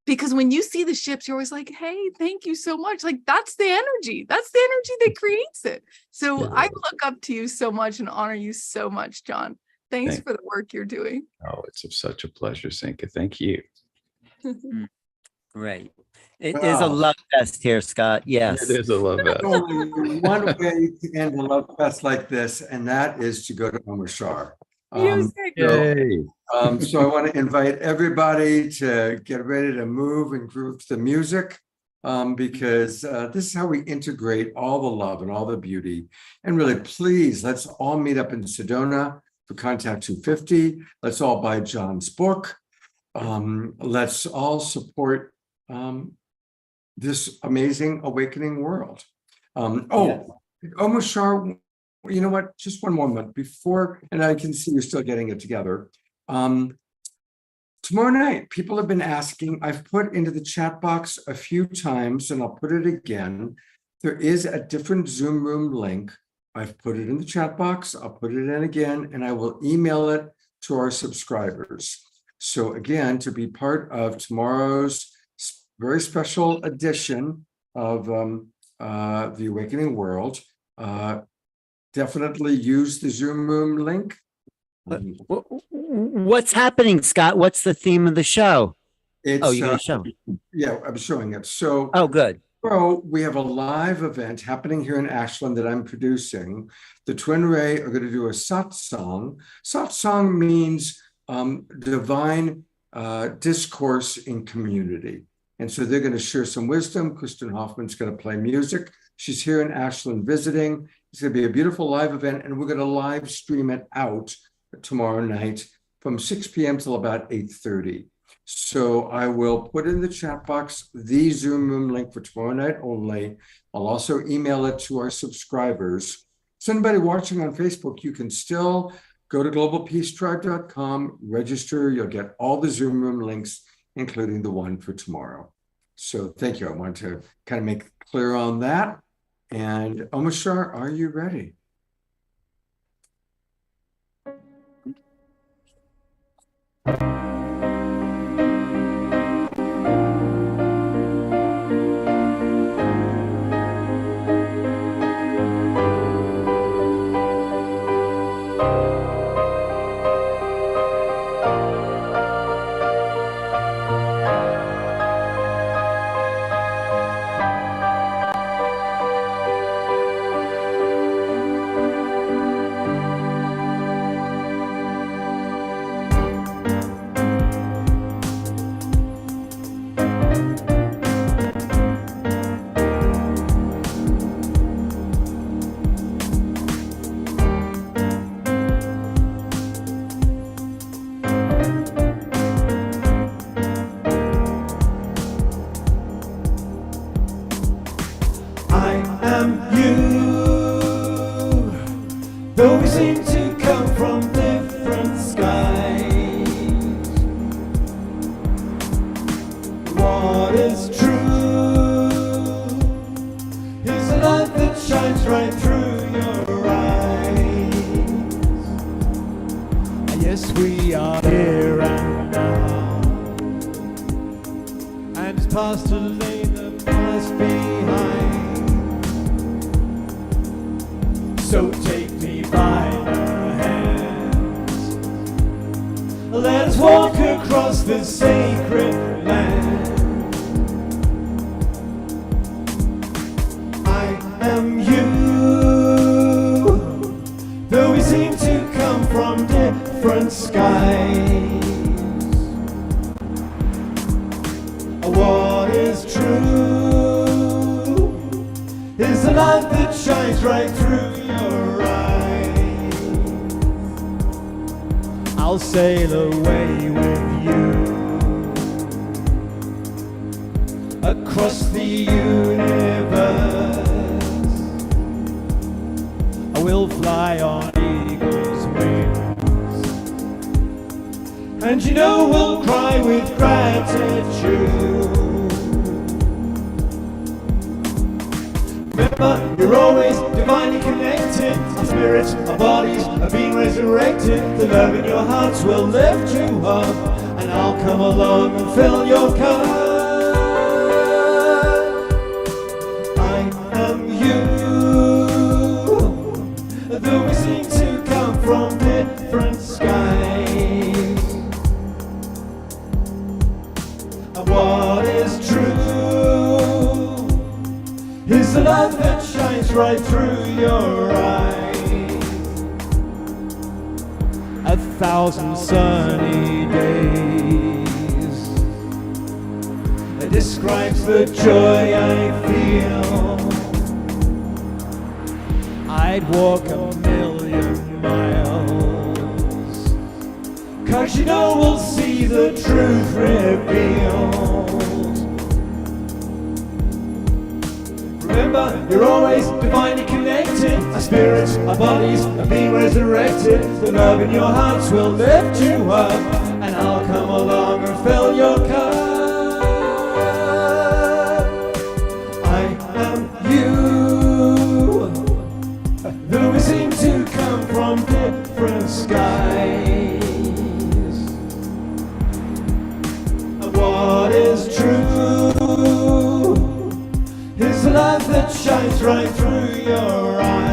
because when you see the ships, you're always like, hey, thank you so much. Like that's the energy. That's the energy that creates it. So I look up to you so much and honor you so much, John. Thanks for the work you're doing. Oh, it's such a pleasure, Zenka. Thank you. Great. It is a love fest here, Scott. Yes. It is a love fest. Only one way to end a love fest like this, and that is to go to Omar Shar. So I want to invite everybody to get ready to move and groove to the music, because this is how we integrate all the love and all the beauty. And really, please, let's all meet up in Sedona for Contact 250. Let's all buy John's book. Let's all support this amazing awakening world. Omar Shar, you know what? Just one moment before, and I can see you're still getting it together. Tomorrow night, people have been asking, I've put into the chat box a few times, and I'll put it again. There is a different Zoom room link. I've put it in the chat box. I'll put it in again, and I will email it to our subscribers. So again, to be part of tomorrow's very special edition of the Awakening World, definitely use the Zoom room link. What's happening, Scott? What's the theme of the show? It's, you're going to show. Yeah, I'm showing it. So, good. So we have a live event happening here in Ashland that I'm producing. The Twin Ray are going to do a satsang. Satsang means divine discourse in community. And so they're going to share some wisdom. Kristen Hoffman's going to play music. She's here in Ashland visiting. It's going to be a beautiful live event, and we're going to live stream it out tomorrow night from 6 p.m. till about 8:30. So I will put in the chat box the Zoom room link for tomorrow night only. I'll also email it to our subscribers. So anybody watching on Facebook, you can still go to globalpeacetribe.com, register. You'll get all the Zoom room links, including the one for tomorrow. So thank you. I want to kind of make clear on that. And Omar Shar, are you ready? Yes, we are here and now, and it's past to leave the past behind. So take me by the hand, let us walk across the sacred land. I am you, though we seem to come from different skies. What is true is the light that shines right through your eyes. I'll sail away with you across the universe. I will fly on eagle's wings, and you know we'll cry with gratitude. Remember, you're always divinely connected. Our spirits, our bodies have been resurrected. The love in your hearts will lift you up, and I'll come along and fill your cup. I am you, though we seem to come from different skies. What is true is the love that shines right through your eyes. 1,000 sunny days, it describes the joy I feel. I'd walk 1,000,000 miles, 'cause you know we'll see the truth revealed. Remember, you're always divinely connected. Our spirits, our bodies have been resurrected. The love in your hearts will lift you up, and I'll come along and fill your cup. I am you, though we seem to come from different skies. What is true is the light that shines right through your eyes.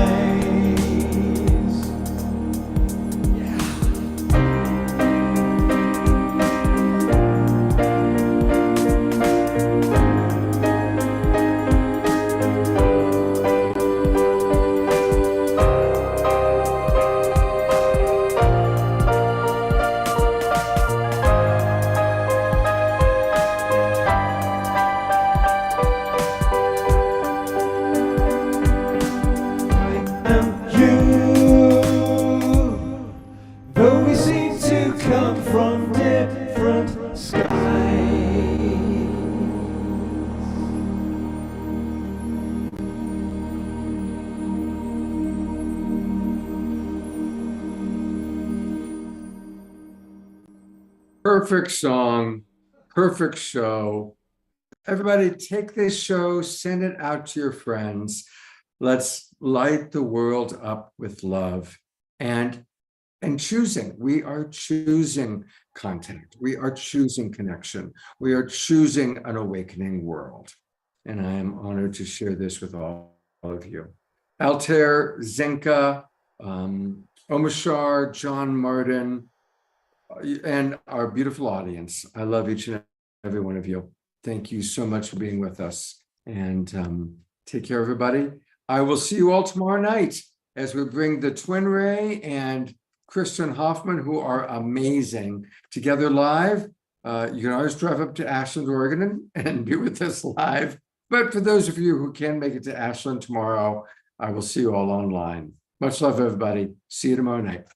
Perfect song, perfect show. Everybody take this show, send it out to your friends. Let's light the world up with love and choosing. We are choosing contact. We are choosing connection. We are choosing an awakening world. And I am honored to share this with all of you. Altair, Zenka, Omashar, John Martin, and our beautiful audience. I love each and every one of you. Thank you so much for being with us. And take care, everybody. I will see you all tomorrow night as we bring the Twin Ray and Kristen Hoffman, who are amazing, together live. You can always drive up to Ashland, Oregon and be with us live. But for those of you who can make it to Ashland tomorrow, I will see you all online. Much love, everybody. See you tomorrow night.